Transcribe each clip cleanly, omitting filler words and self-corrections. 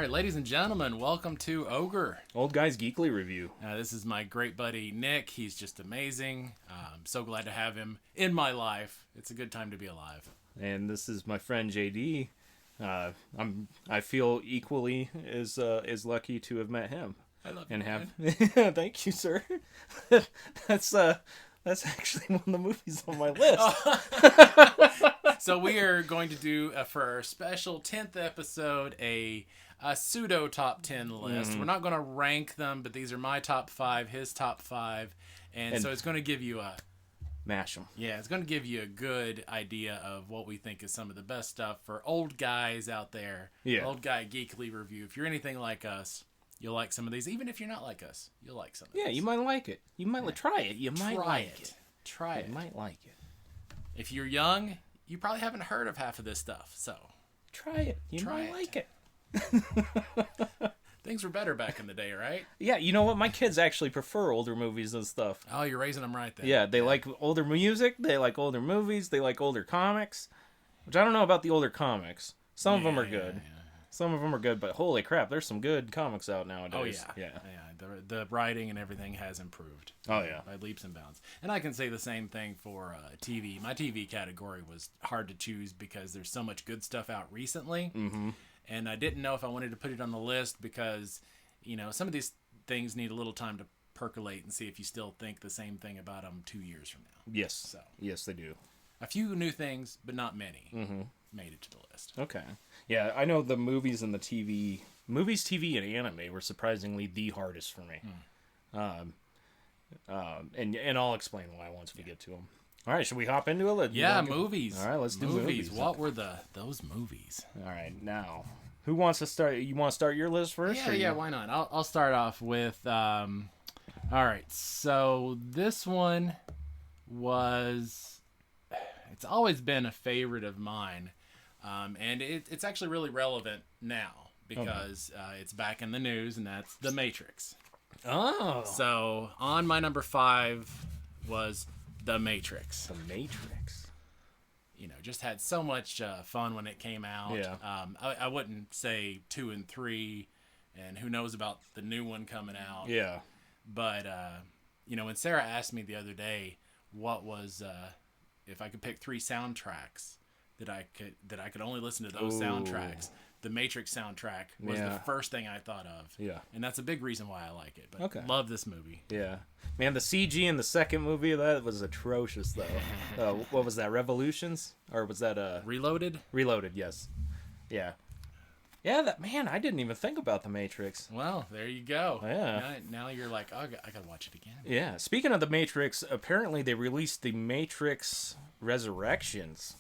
right, ladies and gentlemen, welcome to Ogre. Old Guy's Geekly Review. This is my great buddy, Nick. He's just amazing. I'm so glad to have him in my life. It's a good time to be alive. And this is my friend JD. I feel equally as lucky to have met him. I love and you, have. man. Thank you, sir. That's actually one of the movies on my list. So we are going to do, for our special 10th episode, a pseudo top 10 list. We're not going to rank them, but these are my top 5, his top 5. And so it's going to give you a... Mash them. Yeah, it's going to give you a good idea of what we think is some of the best stuff for old guys out there. Yeah. Old Guy Geekly Review. If you're anything like us, you'll like some of these. Even if you're not like us, you'll like some of these. Yeah, you might like it. You might try it. You might like it. Try it. You might like it. If you're young, you probably haven't heard of half of this stuff, so... Try it. You might like it. Things were better back in the day, right? Yeah, you know what? My kids actually prefer older movies and stuff. Oh, you're raising them right then. Yeah, they like older music, they like older movies, they like older comics. Which I don't know about the older comics. Some of them are good. Yeah. Some of them are good, but holy crap, there's some good comics out nowadays. Oh, yeah. The writing and everything has improved. Oh, yeah. By leaps and bounds. And I can say the same thing for TV. My TV category was hard to choose because there's so much good stuff out recently. Mm-hmm. And I didn't know if I wanted to put it on the list because, you know, some of these things need a little time to percolate and see if you still think the same thing about them 2 years from now. Yes. So Yes, they do. a few new things, but not many, Mm-hmm. made it to the list. Okay. Yeah, I know the movies and the TV... Movies, TV, and anime were surprisingly the hardest for me. And I'll explain why once we get to them. All right, should we hop into it? Movies. All right, let's do movies. What were those movies? All right, now, who wants to start? You want to start your list first? Yeah, why not? I'll start off with, all right, so this one was, it's always been a favorite of mine, and it's actually really relevant now because it's back in the news, and that's The Matrix. Oh. So on my number 5 was The Matrix. The Matrix. You know, just had so much fun when it came out. Yeah. I wouldn't say 2 and 3, and who knows about the new one coming out. Yeah. But, you know, when Sarah asked me the other day what was, if I could pick 3 soundtracks that I could only listen to those soundtracks, the Matrix soundtrack was the first thing I thought of. Yeah. And that's a big reason why I like it. But love this movie. Yeah. Man, the CG in the second movie of that was atrocious, though. What was that, Revolutions? Or was that... Reloaded? Reloaded, yes. Yeah. Yeah, I didn't even think about The Matrix. Well, there you go. Yeah. Now you're like, oh, I gotta watch it again. Yeah. Speaking of The Matrix, apparently they released The Matrix Resurrections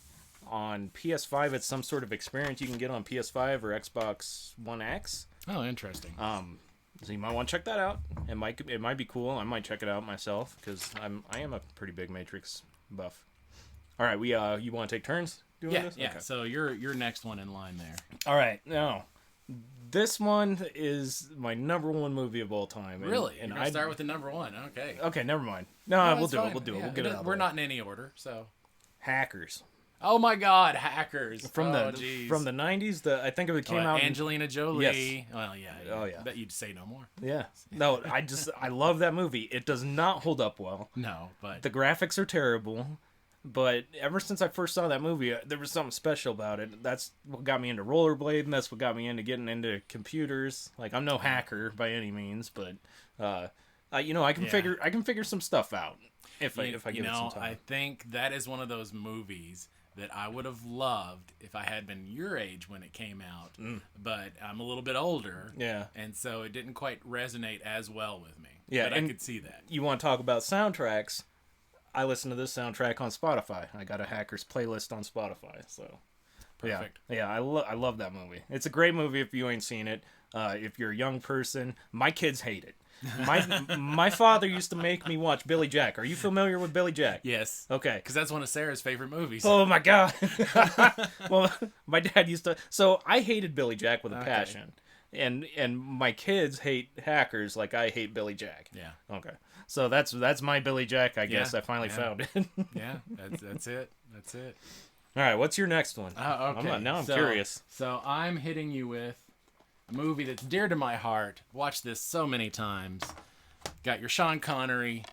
on PS5. It's some sort of experience you can get on PS5 or Xbox One X. Oh, interesting. So you might want to check that out. It might be cool. I might check it out myself because I am a pretty big Matrix buff. All right, you want to take turns doing this? Yeah. Okay. So you're next one in line there. All right, now this one is my number 1 movie of all time. Really? And I start with the number 1. Okay. Okay, never mind. No, we'll do it. We'll do it. Yeah, We'll get it out. We're not in any order, so. Hackers. Oh my God, Hackers From the 90s. I think it came out. Angelina Jolie. Yes. Well, yeah. Oh yeah. I bet you'd say no more. Yeah. No, I love that movie. It does not hold up well. No, but The graphics are terrible. But ever since I first saw that movie, there was something special about it. That's what got me into rollerblading. That's what got me into getting into computers. Like, I'm no hacker by any means, but I can figure some stuff out if I give it some time. I think that is one of those movies that I would have loved if I had been your age when it came out, but I'm a little bit older, and so it didn't quite resonate as well with me. Yeah, but I could see that. You want to talk about soundtracks? I listen to this soundtrack on Spotify. I got a Hackers playlist on Spotify, so perfect. Yeah, I love that movie. It's a great movie if you ain't seen it. If you're a young person, my kids hate it. My father used to make me watch Billy Jack. Are you familiar with Billy Jack? Yes. Okay. Because that's one of Sarah's favorite movies. Oh my God. Well, my dad used to. So I hated Billy Jack with a passion, and my kids hate Hackers like I hate Billy Jack. Yeah. Okay. So that's my Billy Jack. I guess I finally found it. Yeah. That's it. All right. What's your next one? Okay. I'm curious. So I'm hitting you with. a movie that's dear to my heart. Watched this so many times. Got your Sean Connery,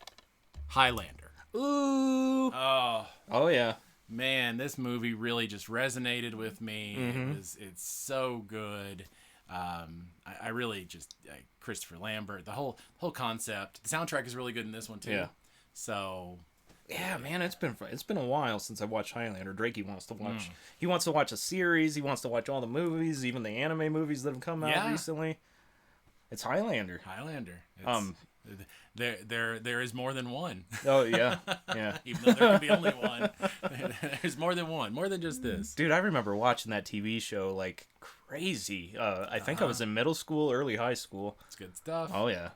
Highlander. Ooh. Oh yeah. Man, this movie really just resonated with me. It's so good. I really just Christopher Lambert, the whole concept. The soundtrack is really good in this one too. Yeah. So yeah, man, it's been a while since I watched Highlander. Drakey wants to watch. He wants to watch a series. He wants to watch all the movies, even the anime movies that have come out recently. It's Highlander. There is more than one. Oh yeah, yeah. Even though there could be only one, there's more than one, more than just this. Dude, I remember watching that TV show like crazy. I think I was in middle school, early high school. It's good stuff. Oh yeah,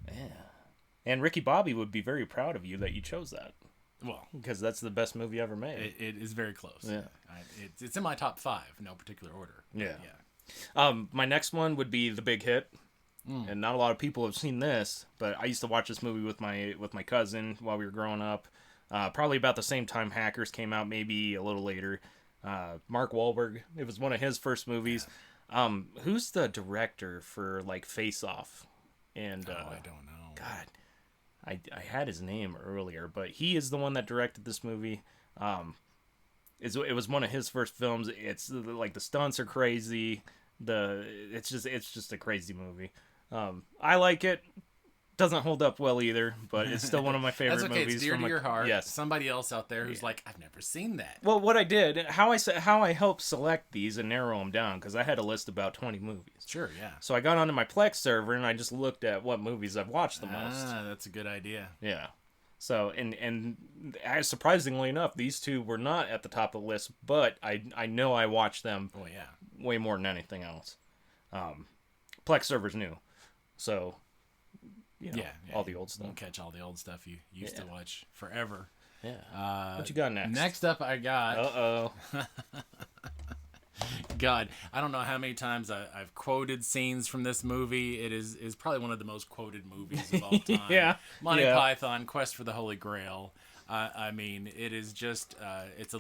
yeah. And Ricky Bobby would be very proud of you that you chose that. Well, because that's the best movie ever made. It is very close. Yeah, it's in my top 5, no particular order. Yeah, yeah. My next one would be The Big Hit. And not a lot of people have seen this, but I used to watch this movie with my cousin while we were growing up. Probably about the same time Hackers came out, maybe a little later. Mark Wahlberg. It was one of his first movies. Who's the director for like Face Off? And I don't know. God, I had his name earlier, but he is the one that directed this movie. It was one of his first films. It's like the stunts are crazy. It's just a crazy movie. I like it. Doesn't hold up well either, but it's still one of my favorite That's okay. movies. It's dear to your heart. Yes. Somebody else out there who's like, I've never seen that. Well, what I did, how I helped select these and narrow them down, because I had a list of about 20 movies. Sure, yeah. So I got onto my Plex server and I just looked at what movies I've watched the most. That's a good idea. Yeah. So and surprisingly enough, these two were not at the top of the list, but I know I watched them. Oh yeah. Way more than anything else. Plex server's new, so all the old stuff. We'll catch all the old stuff you used to watch forever. Yeah. What you got next? Next up, I got. Uh-oh. God, I don't know how many times I've quoted scenes from this movie. It is probably one of the most quoted movies of all time. Yeah. Monty Python, Quest for the Holy Grail. I mean, it is just it's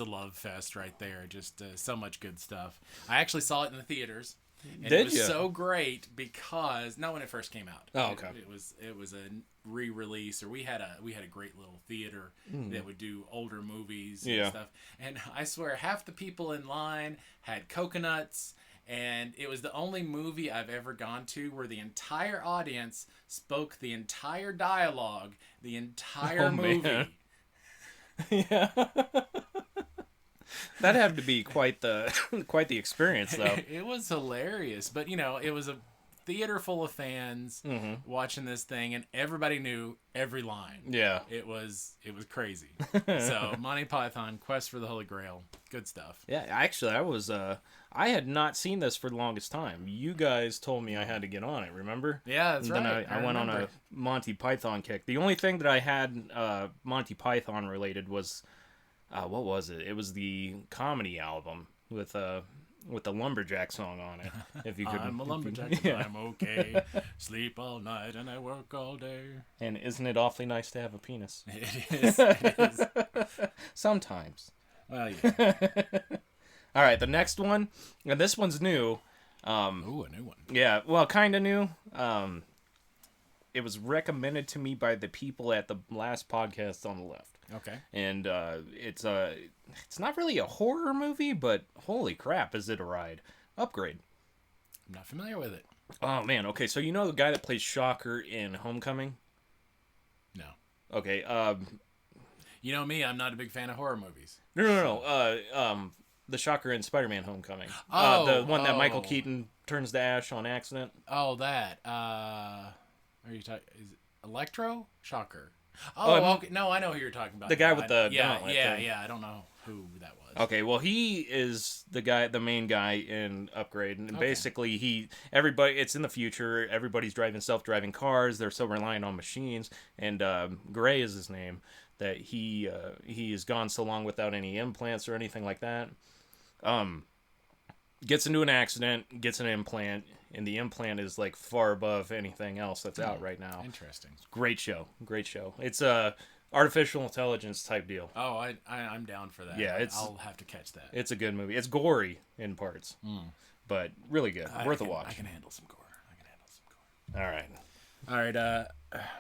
a love fest right there. Just so much good stuff. I actually saw it in the theaters. And it was so great because not when it first came out. Oh, okay. It was a re-release, or we had a great little theater that would do older movies and stuff. And I swear, half the people in line had coconuts, and it was the only movie I've ever gone to where the entire audience spoke the entire dialogue, the entire movie. Man. Yeah. That had to be quite the experience, though. It was hilarious, but it was a theater full of fans watching this thing, and everybody knew every line. Yeah, it was crazy. So Monty Python, Quest for the Holy Grail, good stuff. Yeah, actually, I had not seen this for the longest time. You guys told me I had to get on it. Remember? Yeah, that's right. Then I went on a Monty Python kick. The only thing that I had Monty Python related was. What was it? It was the comedy album with the Lumberjack song on it. If you could, I'm a lumberjack. I'm okay. Sleep all night and I work all day. And isn't it awfully nice to have a penis? It is. It is. Sometimes. Well, yeah. All right, the next one, and this one's new. Ooh, a new one. Yeah, well, kind of new. It was recommended to me by the people at the last podcast on the left. Okay. And it's not really a horror movie, but holy crap, is it a ride. Upgrade. I'm not familiar with it. Oh, man. Okay, so you know the guy that plays Shocker in Homecoming? No. Okay. You know me, I'm not a big fan of horror movies. No. The Shocker in Spider-Man Homecoming. The one that Michael Keaton turns to ash on accident. Oh, that. Are you talking... Is it Electro? Shocker. Oh, okay. No, I know who you're talking about. The guy with the gauntlet thing. I don't know who that was. Okay, well, he is the main guy in Upgrade, and basically it's in the future. Everybody's driving self-driving cars. They're so reliant on machines, and Gray is his name. That he has gone so long without any implants or anything like that. Gets into an accident, gets an implant, and the implant is like far above anything else that's out right now. Interesting. Great show. It's artificial intelligence type deal. Oh, I'm down for that. Yeah, I'll have to catch that. It's a good movie. It's gory in parts, but really good. Worth a watch. I can handle some gore. All right. All right,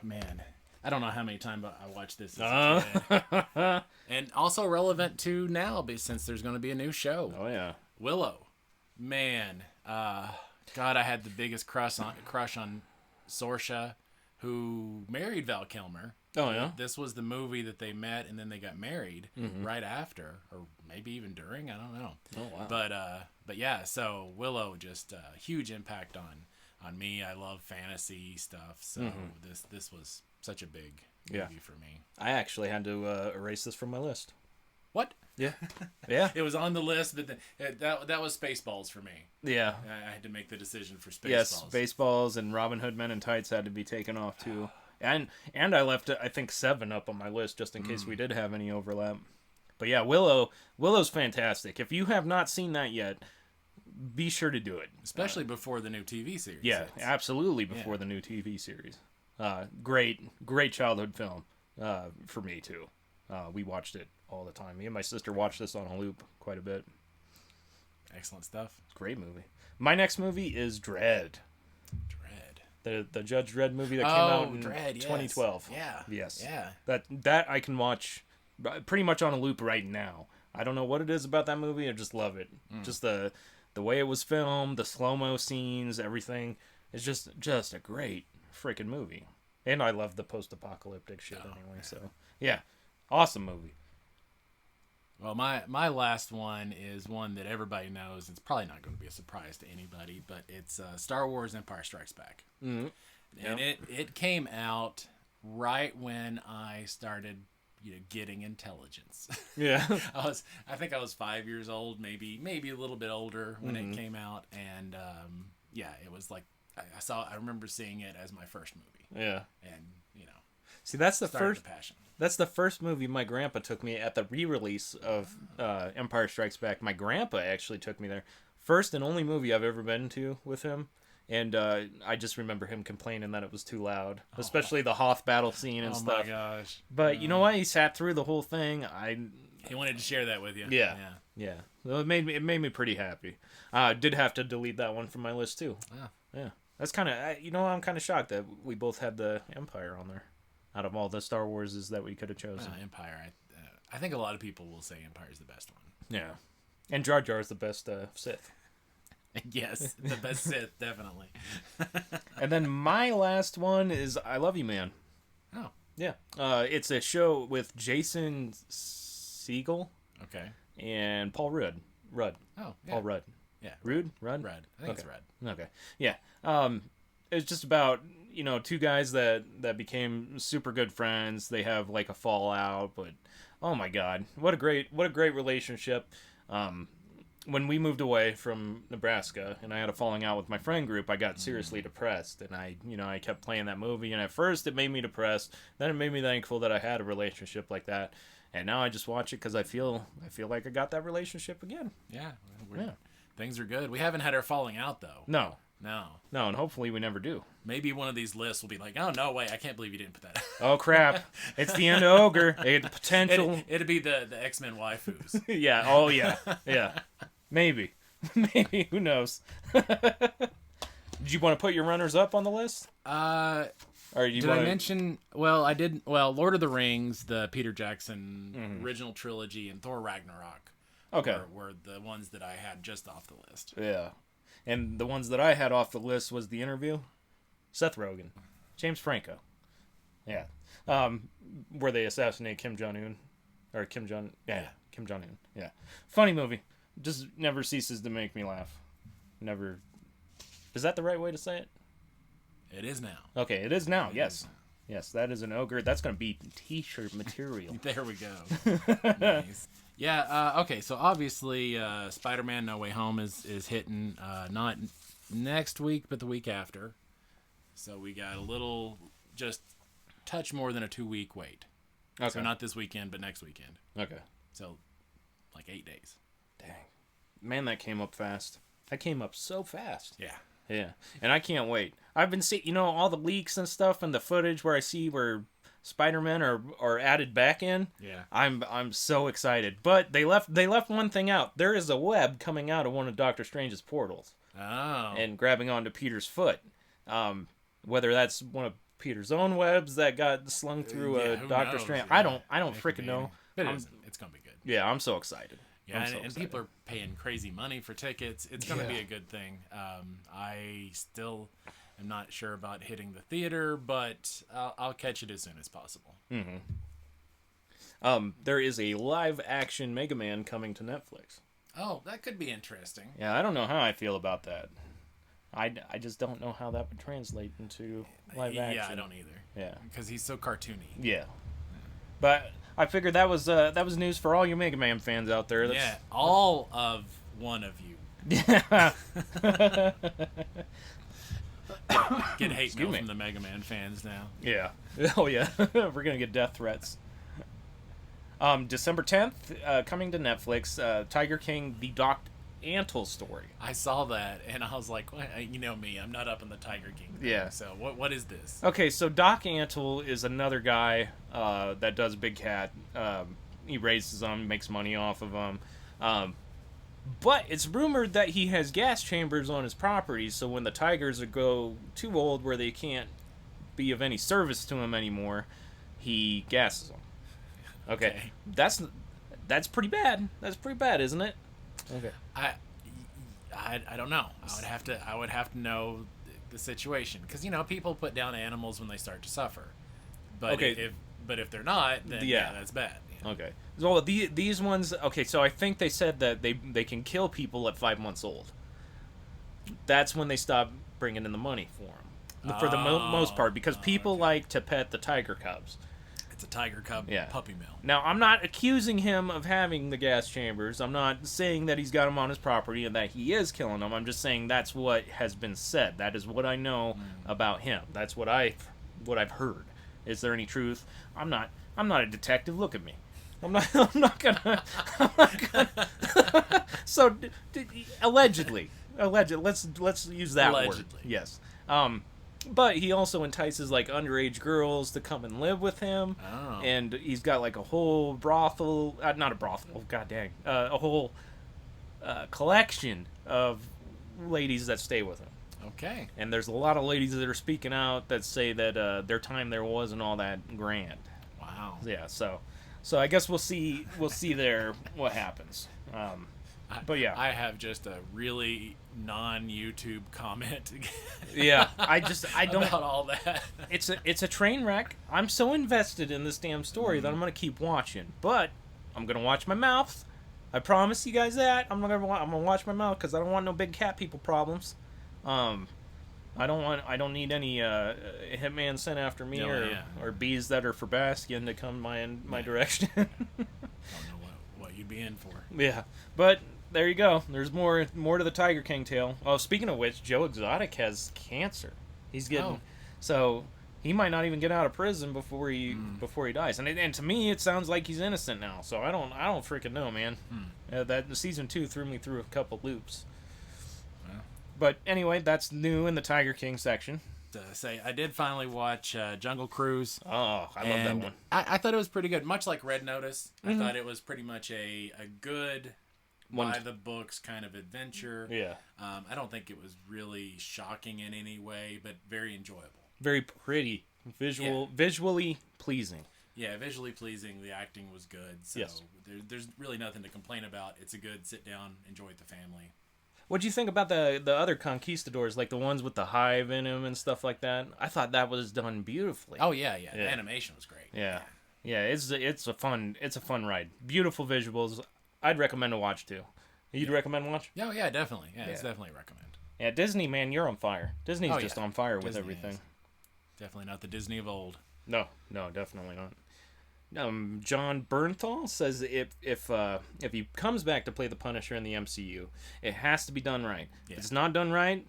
man. I don't know how many times I watched this as a kid. And also relevant to now, since there's going to be a new show. Oh, yeah. Willow. Man. God, I had the biggest crush on Saoirse, who married Val Kilmer. Oh, yeah? This was the movie that they met, and then they got married right after, or maybe even during. I don't know. Oh, wow. But yeah, so Willow, just a huge impact on me. I love fantasy stuff, so this was such a big movie for me. I actually had to erase this from my list. What? Yeah. Yeah. It was on the list, but that was Spaceballs for me. Yeah. I had to make the decision for Spaceballs. Yes, Spaceballs and Robin Hood Men in Tights had to be taken off too. And I left, I think, 7 up on my list just in case we did have any overlap. But yeah, Willow's fantastic. If you have not seen that yet, be sure to do it. Especially before the new TV series. Yeah, absolutely before the new TV series. Great childhood film for me too. We watched it all the time. Me and my sister watched this on a loop quite a bit. Excellent stuff. Great movie. My next movie is Dredd. The Judge Dredd movie that came out in 2012. Yeah. Yes. Yeah. That I can watch pretty much on a loop right now. I don't know what it is about that movie. I just love it. Just the way it was filmed, the slow-mo scenes, everything. It's just a great freaking movie. And I love the post-apocalyptic shit anyway. So, yeah. Awesome movie. Well, my last one is one that everybody knows. It's probably not going to be a surprise to anybody, but it's Star Wars Empire Strikes Back. Mm-hmm. And it came out right when I started getting intelligence. Yeah. I think I was 5 years old, maybe a little bit older when it came out. And it was like I remember seeing it as my first movie. Yeah. And, see, that's the first passion. That's the first movie my grandpa took me at the re-release of Empire Strikes Back. My grandpa actually took me there. First and only movie I've ever been to with him. And I just remember him complaining that it was too loud, especially the Hoth battle scene and stuff. Oh my gosh! But you know what? He sat through the whole thing. He wanted to share that with you. Yeah. So it made me pretty happy. Did have to delete that one from my list too. Yeah. That's kind of I'm kind of shocked that we both had the Empire on there. Out of all the Star Warses that we could have chosen, Empire. I think a lot of people will say Empire is the best one. Yeah, and Jar Jar is the best Sith. Yes, the best Sith, definitely. And then my last one is I Love You, Man. Oh, yeah. It's a show with Jason Segel. Okay. And Paul Rudd. Oh, yeah. Paul Rudd. Yeah. Rudd. I think it's Rudd. Okay. Yeah. It's just about two guys that became super good friends. They have like a fallout, but oh my god, what a great relationship. When we moved away from Nebraska and I had a falling out with my friend group, I got seriously depressed, and I kept playing that movie, and at first it made me depressed, then it made me thankful that I had a relationship like that, and now I just watch it because I feel like I got that relationship again. Yeah. Things are good. We haven't had our falling out though. No, and hopefully we never do. Maybe one of these lists will be like, oh, no, wait, I can't believe you didn't put that. Oh, crap. It's the end of Ogre. It had the potential. It'd be the X-Men waifus. Yeah. Oh, yeah. Yeah. Maybe. Who knows? Did you want to put your runners up on the list? Or did I mention... Well, I did... Well, Lord of the Rings, the Peter Jackson original trilogy, and Thor Ragnarok were the ones that I had just off the list. Yeah. And the ones that I had off the list was The Interview, Seth Rogen, James Franco. Yeah. Where they assassinate Kim Jong-un. Or Kim Jong-un. Yeah. Funny movie. Just never ceases to make me laugh. Never. Is that the right way to say it? It is now. Okay, it is now. Yes. Yes, that is an ogre. That's going to be t-shirt material. There we go. Nice. Yeah, okay, so obviously Spider-Man No Way Home is hitting not next week, but the week after. So we got a little, just touch more than a 2-week wait. Okay. So not this weekend, but next weekend. Okay. So like 8 days. Dang. Man, that came up fast. That came up so fast. Yeah. Yeah. And I can't wait. I've been seeing, all the leaks and stuff and the footage where I see where Spider-Man are added back in. Yeah. I'm so excited. But they left one thing out. There is a web coming out of one of Doctor Strange's portals. Oh. And grabbing onto Peter's foot. Whether that's one of Peter's own webs that got slung through Doctor Strange. Yeah. I don't freaking know. But it's going to be good. Yeah, I'm so excited. Yeah, and people are paying crazy money for tickets. It's going to be a good thing. I still am not sure about hitting the theater, but I'll catch it as soon as possible. Mm-hmm. There is a live-action Mega Man coming to Netflix. Oh, that could be interesting. Yeah, I don't know how I feel about that. I just don't know how that would translate into live action. Yeah, I don't either. Yeah, because he's so cartoony. Yeah, but I figured that was news for all you Mega Man fans out there. Yeah, all of one of you. Yeah. Get hate mail from the Mega Man fans now. Yeah. Oh yeah. We're gonna get death threats. December 10th, coming to Netflix. Tiger King: The Doc Antle story. I saw that and I was like, well, you know me, I'm not up in the Tiger King thing. Yeah. So what is this? Okay, so Doc Antle is another guy that does Big Cat. He raises them, makes money off of them. But it's rumored that he has gas chambers on his property, so when the tigers go too old where they can't be of any service to him anymore, he gasses them. Okay. That's pretty bad. That's pretty bad, isn't it? Okay. I don't know. I would have to know the situation, because people put down animals when they start to suffer. But okay. if they're not, then yeah that's bad. Okay. Well, these ones. Okay, so I think they said that they can kill people at 5 months old. That's when they stop bringing in the money for them, for the most part, because people like to pet the tiger cubs. It's a tiger cub puppy mill. Now, I'm not accusing him of having the gas chambers. I'm not saying that he's got them on his property and that he is killing them. I'm just saying that's what has been said. That is what I know about him. That's what I've heard. Is there any truth? I'm not a detective. Look at me. I'm not gonna. So, allegedly. Let's use that word. Yes. But he also entices like underage girls to come and live with him, and he's got like a whole brothel, not a brothel, god dang, a whole collection of ladies that stay with him. Okay. And there's a lot of ladies that are speaking out that say that their time there wasn't all that grand. Wow. Yeah. So I guess we'll see there what happens. But yeah, I have just a really non-YouTube comment. Yeah, I don't about all that. It's a train wreck. I'm so invested in this damn story that I'm gonna keep watching, but I'm gonna watch my mouth. I promise you guys that I'm gonna watch my mouth because I don't want no big cat people problems. I don't need any hitman sent after me or bees that are for Bastion to come my direction. I don't know what you'd be in for. Yeah, but there you go. There's more to the Tiger King tale. Oh, speaking of which, Joe Exotic has cancer. He's getting so he might not even get out of prison before he dies. And to me, it sounds like he's innocent now. So I don't freaking know, man. That season 2 threw me through a couple loops. Well. But anyway, that's new in the Tiger King section. I did finally watch Jungle Cruise. Oh, I love that one. I thought it was pretty good. Much like Red Notice, I thought it was pretty much a good by the books kind of adventure. Yeah. I don't think it was really shocking in any way, but very enjoyable. Very pretty, visually pleasing. Yeah, visually pleasing. The acting was good. So there's really nothing to complain about. It's a good sit down, enjoy with the family. What do you think about the other conquistadors, like the ones with the hive in them and stuff like that? I thought that was done beautifully. Oh yeah. The animation was great. Yeah. It's a fun ride. Beautiful visuals. I'd recommend to watch too. You'd recommend watch? Oh yeah, definitely. Yeah, it's definitely a recommend. Yeah, Disney, man, you're on fire. Disney's just on fire with everything. Is. Definitely not the Disney of old. No, definitely not. John Bernthal says if he comes back to play the Punisher in the MCU, it has to be done right. Yeah. If it's not done right,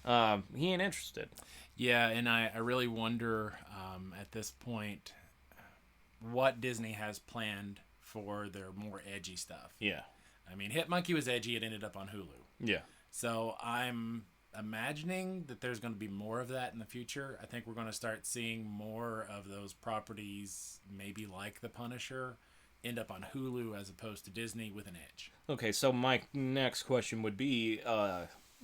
he ain't interested. Yeah, and I really wonder at this point what Disney has planned for their more edgy stuff. Yeah. I mean, Hit Monkey was edgy. It ended up on Hulu. Yeah. So I'm imagining that there's going to be more of that in the future. I think we're going to start seeing more of those properties, maybe like The Punisher, end up on Hulu as opposed to Disney with an edge. Okay, so my next question would be,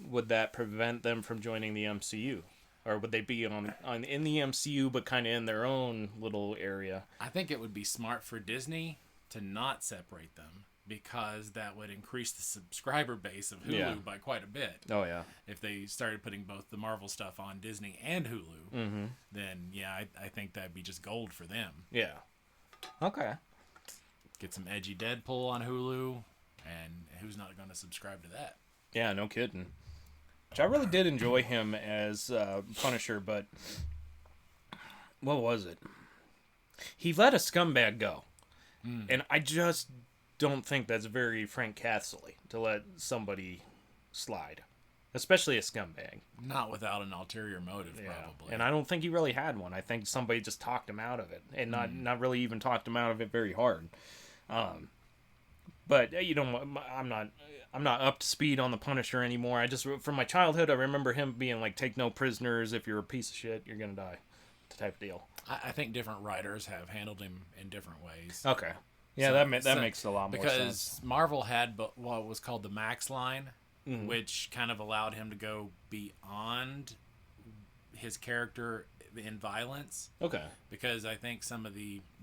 would that prevent them from joining the MCU? Or would they be in the MCU but kind of in their own little area? I think it would be smart for Disney to not separate them, because that would increase the subscriber base of Hulu by quite a bit. Oh, yeah. If they started putting both the Marvel stuff on Disney and Hulu, then, I think that'd be just gold for them. Yeah. Okay. Get some edgy Deadpool on Hulu, and who's not going to subscribe to that? Yeah, no kidding. Which I really did enjoy him as Punisher, but what was it? He let a scumbag go. And I just don't think that's very Frank Castle-y to let somebody slide. Especially a scumbag. Not without an ulterior motive, probably. And I don't think he really had one. I think somebody just talked him out of it. And not really even talked him out of it very hard. But, I'm not up to speed on the Punisher anymore. I just, from my childhood, I remember him being like, take no prisoners. If you're a piece of shit, you're going to die. Type of deal. I think different writers have handled him in different ways. Okay. Yeah, so, that makes a lot more sense. Because Marvel had what was called the Max line, which kind of allowed him to go beyond his character in violence. Okay. Because I think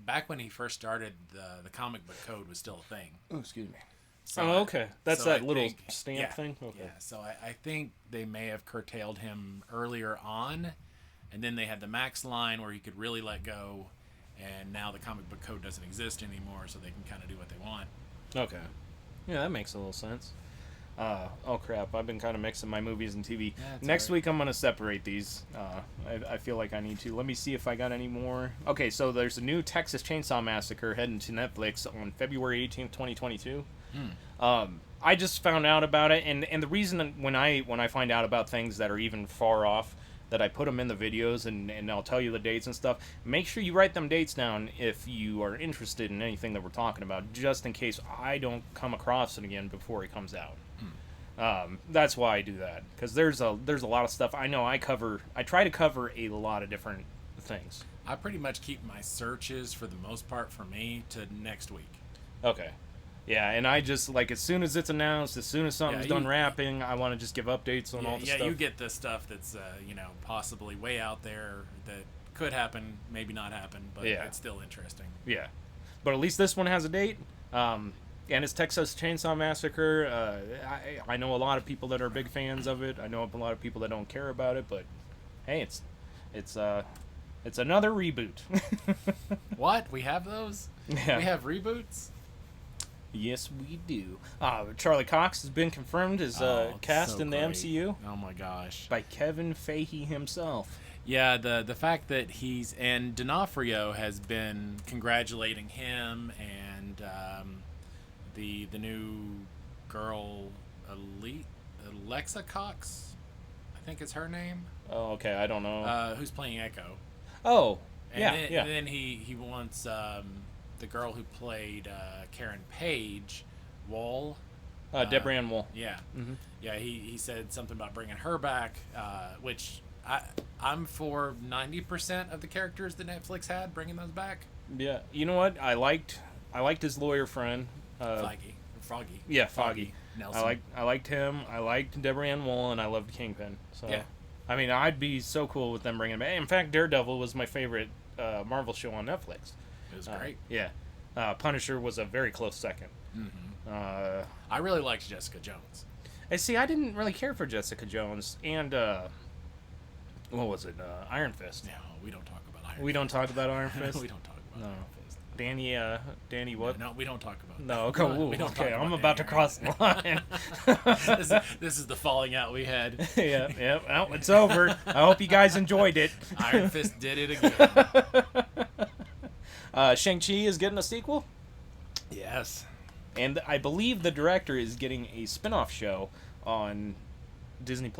back when he first started, the comic book code was still a thing. Oh, excuse me. So okay. That's that little stamp thing? Okay. Yeah, so I think they may have curtailed him earlier on, and then they had the Max line where he could really let go, and now the comic book code doesn't exist anymore, so they can kind of do what they want. Okay. Yeah, that makes a little sense. Oh crap, I've been kind of mixing my movies and TV. Yeah, next week I'm going to separate these. I feel like I need to. Let me see if I got any more. Okay, so there's a new Texas Chainsaw Massacre heading to Netflix on February 18th, 2022. I just found out about it, and the reason when I find out about things that are even far off, that I put them in the videos, and I'll tell you the dates and stuff. Make sure you write them dates down if you are interested in anything that we're talking about, just in case I don't come across it again before it comes out. That's why I do that, because there's a lot of stuff I know I try to cover a lot of different things. I pretty much keep my searches, for the most part for me, to next week. Okay. Yeah, and I just, like, as soon as it's announced, as soon as something's done wrapping, I want to just give updates on all the stuff. Yeah, you get the stuff that's, possibly way out there that could happen, maybe not happen, but it's still interesting. Yeah. But at least this one has a date, and it's Texas Chainsaw Massacre. I know a lot of people that are big fans of it. I know a lot of people that don't care about it, but, hey, it's another reboot. What? We have those? Yeah. We have reboots? Yes, we do. Charlie Cox has been confirmed as cast in the MCU. Oh my gosh! By Kevin Feige himself. Yeah, the fact that and D'Onofrio has been congratulating him and the new girl, Alexa Cox, I think is her name. Oh, okay. I don't know. Who's playing Echo? Oh, and then he wants the girl who played Karen Page, Wall. Deborah Ann Woll. Yeah. Mm-hmm. Yeah, he said something about bringing her back, which I'm for 90% of the characters that Netflix had, bringing those back. Yeah. You know what? I liked his lawyer friend. Foggy. Yeah, Foggy. Nelson. I liked him. I liked Deborah Ann Woll, and I loved Kingpin. So, yeah. I mean, I'd be so cool with them bringing him back. In fact, Daredevil was my favorite Marvel show on Netflix. It was great. Yeah. Punisher was a very close second. Mm-hmm. I really liked Jessica Jones. And see, I didn't really care for Jessica Jones. And, what was it? Iron Fist. No, we don't talk about Iron Fist. We don't talk about Iron Fist? We don't talk about Iron Fist. Danny what? No, we don't talk about No, okay, I'm about to cross the line. This is the falling out we had. Yeah. Well, it's over. I hope you guys enjoyed it. Iron Fist did it again. Shang-Chi is getting a sequel? Yes. And I believe the director is getting a spin-off show on Disney+.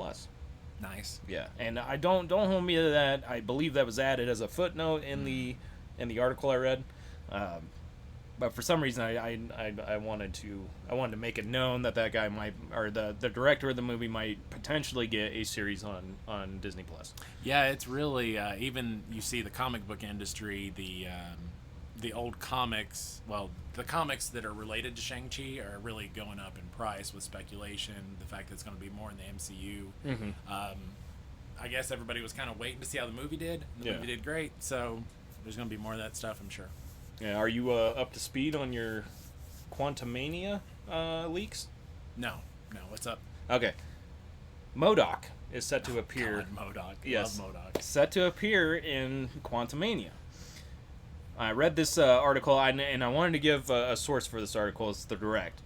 Nice. Yeah. And I don't hold me to that. I believe that was added as a footnote in the article I read. But for some reason, I wanted to make it known that guy might, or the director of the movie might potentially get a series on Disney Plus. Yeah, it's really even you see the comic book industry, the old comics. Well, the comics that are related to Shang-Chi are really going up in price with speculation. The fact that it's going to be more in the MCU. Mm-hmm. I guess everybody was kind of waiting to see how the movie did. The movie did great, so there's going to be more of that stuff, I'm sure. Yeah, are you up to speed on your Quantumania leaks? No. What's up? Okay. MODOK is set to appear. God, MODOK. Yes. Love MODOK. Set to appear in Quantumania. I read this article, and I wanted to give a source for this article. It's the Direct.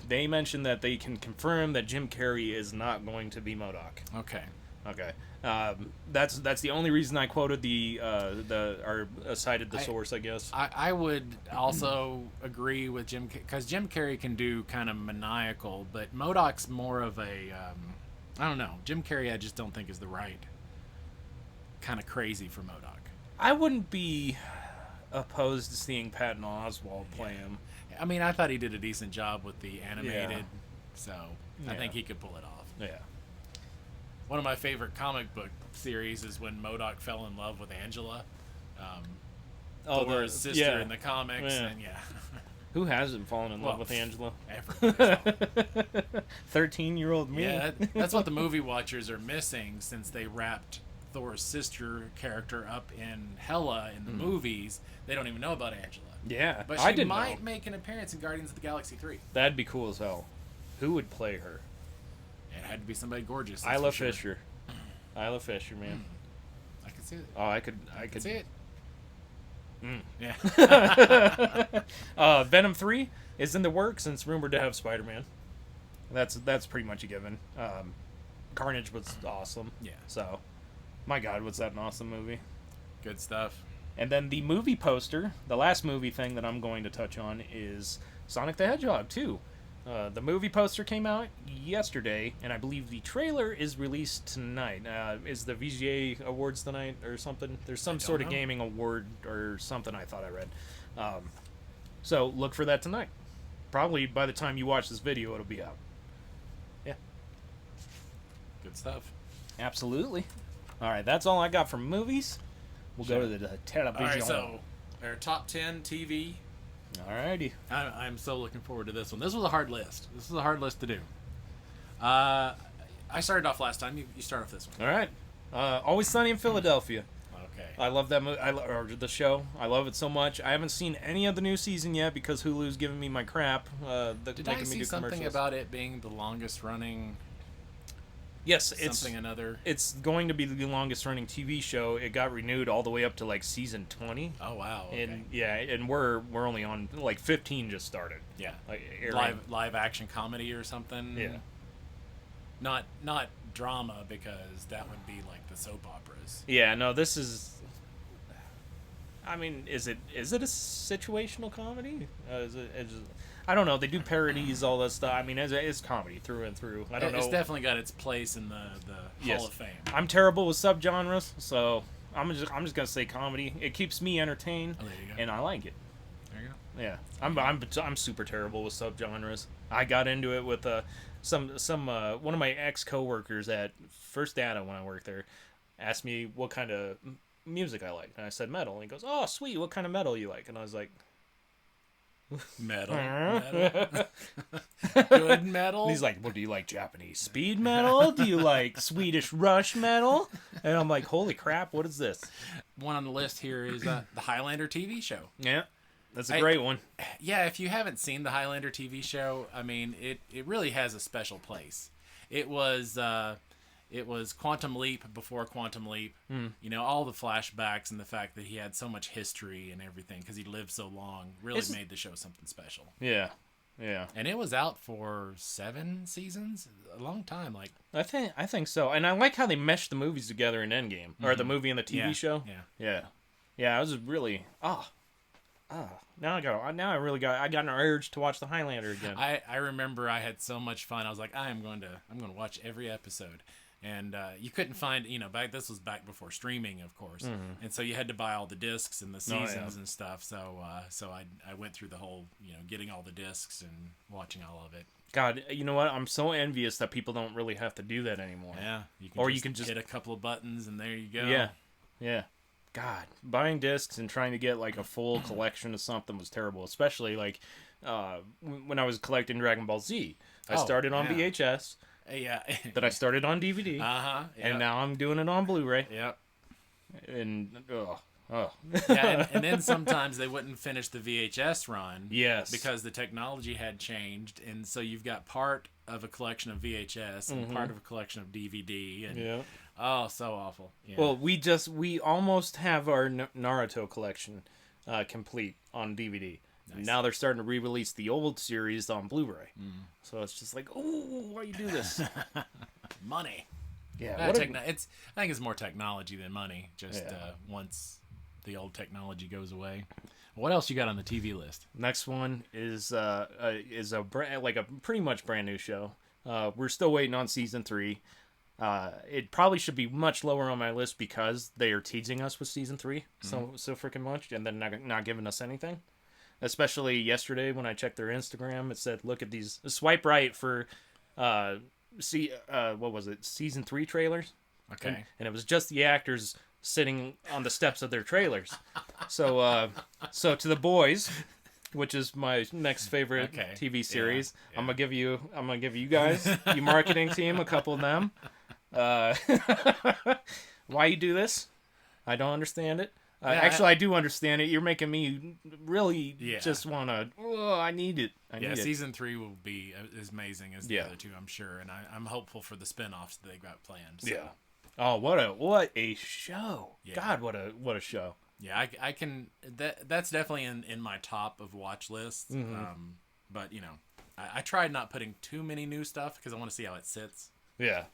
They mentioned that they can confirm that Jim Carrey is not going to be MODOK. Okay. That's the only reason I quoted cited the source, I guess. I would also agree with Jim, because Jim Carrey can do kind of maniacal, but MODOK's more of a I don't know. Jim Carrey I just don't think is the right kind of crazy for MODOK. I wouldn't be opposed to seeing Patton Oswalt play him. I mean, I thought he did a decent job with the animated, so I think he could pull it off. Yeah. One of my favorite comic book series is when MODOK fell in love with Angela, Thor's sister in the comics, and Who hasn't fallen in love with Angela? Everybody. 13-year-old me. Yeah, that's what the movie watchers are missing, since they wrapped Thor's sister character up in Hela in the movies. They don't even know about Angela. Yeah, but she might make an appearance in Guardians of the Galaxy 3. That'd be cool as hell. Who would play her? It had to be somebody gorgeous. Isla Fisher. Isla Fisher, man. I could see it. Oh, I could see it. Yeah. Venom 3 is in the works, and it's rumored to have Spider-Man. That's pretty much a given. Carnage was awesome. Yeah. So, my God, was that an awesome movie? Good stuff. And then the movie poster, the last movie thing that I'm going to touch on is Sonic the Hedgehog 2. The movie poster came out yesterday, and I believe the trailer is released tonight. Is the VGA Awards tonight or something? There's some sort of gaming award or something I thought I read. So look for that tonight. Probably by the time you watch this video, it'll be out. Yeah. Good stuff. Absolutely. All right, that's all I got for movies. We'll go to the television. All right, so our top 10 TV. Alrighty. I'm so looking forward to this one. This was a hard list. This was a hard list to do. I started off last time. You start off this one. All right. Always Sunny in Philadelphia. Okay. I love that movie. Or the show. I love it so much. I haven't seen any of the new season yet because Hulu's giving me my crap. Did I see something about it being the longest running? Yes, it's going to be the longest running TV show. It got renewed all the way up to like season 20. Oh wow! Okay. And we're only on like 15 just started. Yeah, like live action comedy or something. Yeah, not drama, because that would be like the soap operas. Yeah, no, this is. I mean, is it a situational comedy? I don't know. They do parodies, all that stuff. I mean, it's comedy through and through. I don't know. It's definitely got its place in the Hall of Fame. I'm terrible with subgenres, so I'm just gonna say comedy. It keeps me entertained, and I like it. There you go. Yeah, I'm super terrible with subgenres. I got into it with some one of my ex coworkers at First Data when I worked there asked me what kind of music I like, and I said metal. And he goes, "Oh, sweet. What kind of metal you like?" And I was like, Metal. Good metal. And he's like, well, do you like Japanese speed metal? Do you like Swedish Rush metal? And I'm like, holy crap, what is this? One on the list here is the Highlander TV show. Yeah, that's a great one. Yeah, if you haven't seen the Highlander TV show, I mean, it really has a special place. It was Quantum Leap before Quantum Leap. You know, all the flashbacks and the fact that he had so much history and everything because he lived so long really made the show something special. Yeah. And it was out for 7 seasons, a long time. Like I think so. And I like how they meshed the movies together in Endgame, or the movie and the TV show. Yeah. I was really Now I got an urge to watch the Highlander again. I remember I had so much fun. I was like, I'm going to watch every episode. And you couldn't find, this was back before streaming, of course, and so you had to buy all the discs and the seasons and stuff. So I went through the whole, getting all the discs and watching all of it. God, you know what? I'm so envious that people don't really have to do that anymore. Yeah, you can just hit a couple of buttons and there you go. Yeah. God, buying discs and trying to get like a full collection of something was terrible, especially like when I was collecting Dragon Ball Z. I started on VHS. Yeah. That I started on DVD. Yep. And now I'm doing it on Blu-ray. Yep. And yeah, and then sometimes they wouldn't finish the VHS run. Yes. Because the technology had changed, and so you've got part of a collection of VHS and part of a collection of DVD. And, oh, so awful. Yeah. Well, we almost have our Naruto collection complete on DVD. Nice. Now they're starting to re-release the old series on Blu-ray. So it's just like, oh, why you do this? Money. Yeah. I think it's more technology than money. Just once the old technology goes away. What else you got on the TV list? Next one is a pretty much brand new show. We're still waiting on season 3. It probably should be much lower on my list because they are teasing us with season 3 so freaking much, and then not giving us anything. Especially yesterday when I checked their Instagram, it said, "Look at these." Swipe right for, what was it? Season 3 trailers. Okay. And it was just the actors sitting on the steps of their trailers. So to the boys, which is my next favorite TV series, yeah. I'm gonna give you guys, you marketing team, a couple of them. Why you do this? I don't understand it. Actually, I do understand it. You're making me really just want to... Oh, I need it. Season 3 will be as amazing as the other two, I'm sure. And I'm hopeful for the spin-offs that they got planned. So. Yeah. Oh, what a show. Yeah. God, what a show. Yeah, I can... That's definitely in my top of watch lists. But, I tried not putting too many new stuff because I want to see how it sits. Yeah.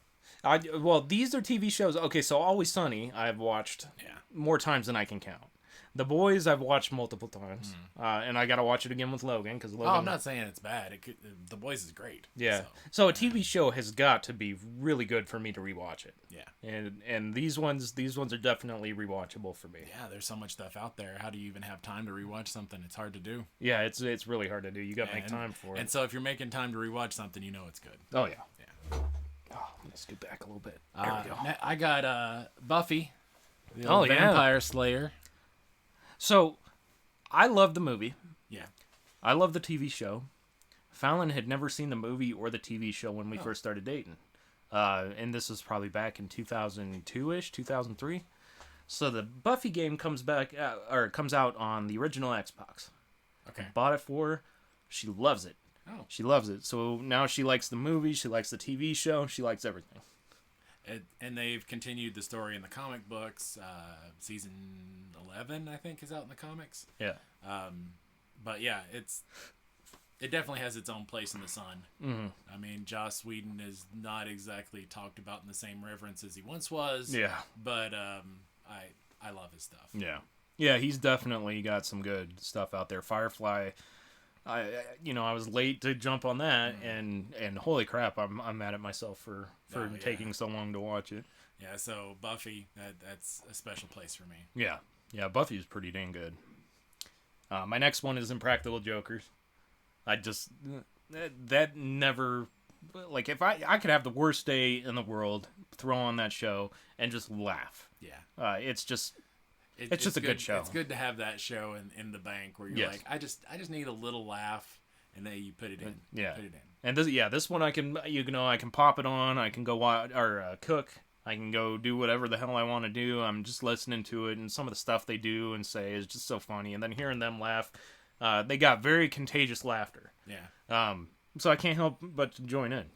Well, these are TV shows. Okay, so Always Sunny I've watched more times than I can count. The Boys I've watched multiple times, and I got to watch it again with Logan because Logan. Oh, I'm not saying it's bad. The Boys is great. Yeah. So a TV show has got to be really good for me to rewatch it. Yeah. And these ones are definitely rewatchable for me. Yeah, there's so much stuff out there. How do you even have time to rewatch something? It's hard to do. Yeah, it's really hard to do. You got to make time for it. And so if you're making time to rewatch something, it's good. Oh yeah. Yeah. Oh, let's get back a little bit. There we go. I got Buffy, the old Vampire Slayer. So, I love the movie. Yeah. I love the TV show. Fallon had never seen the movie or the TV show when we first started dating. And this was probably back in 2002-ish, 2003. So the Buffy game comes out on the original Xbox. Okay. Bought it for her. She loves it. Oh. She loves it. So now she likes the movie, she likes the TV show, she likes everything. And they've continued the story in the comic books. Season 11, I think, is out in the comics. Yeah. But yeah, it definitely has its own place in the sun. Mm-hmm. I mean, Joss Whedon is not exactly talked about in the same reverence as he once was. Yeah. But I love his stuff. Yeah. Yeah, he's definitely got some good stuff out there. Firefly, I was late to jump on that, and holy crap, I'm mad at myself for taking so long to watch it. Yeah, so Buffy, that's a special place for me. Yeah, Buffy's pretty dang good. My next one is Impractical Jokers. That never, like, if I could have the worst day in the world, throw on that show and just laugh. Yeah. It's just a good show. It's good to have that show in the bank where you're like, I just need a little laugh, and then you put it in. Yeah. Put it in. And this one I can pop it on. I can go watch or cook. I can go do whatever the hell I want to do. I'm just listening to it, and some of the stuff they do and say is just so funny. And then hearing them laugh, they got very contagious laughter. Yeah. So I can't help but to join in.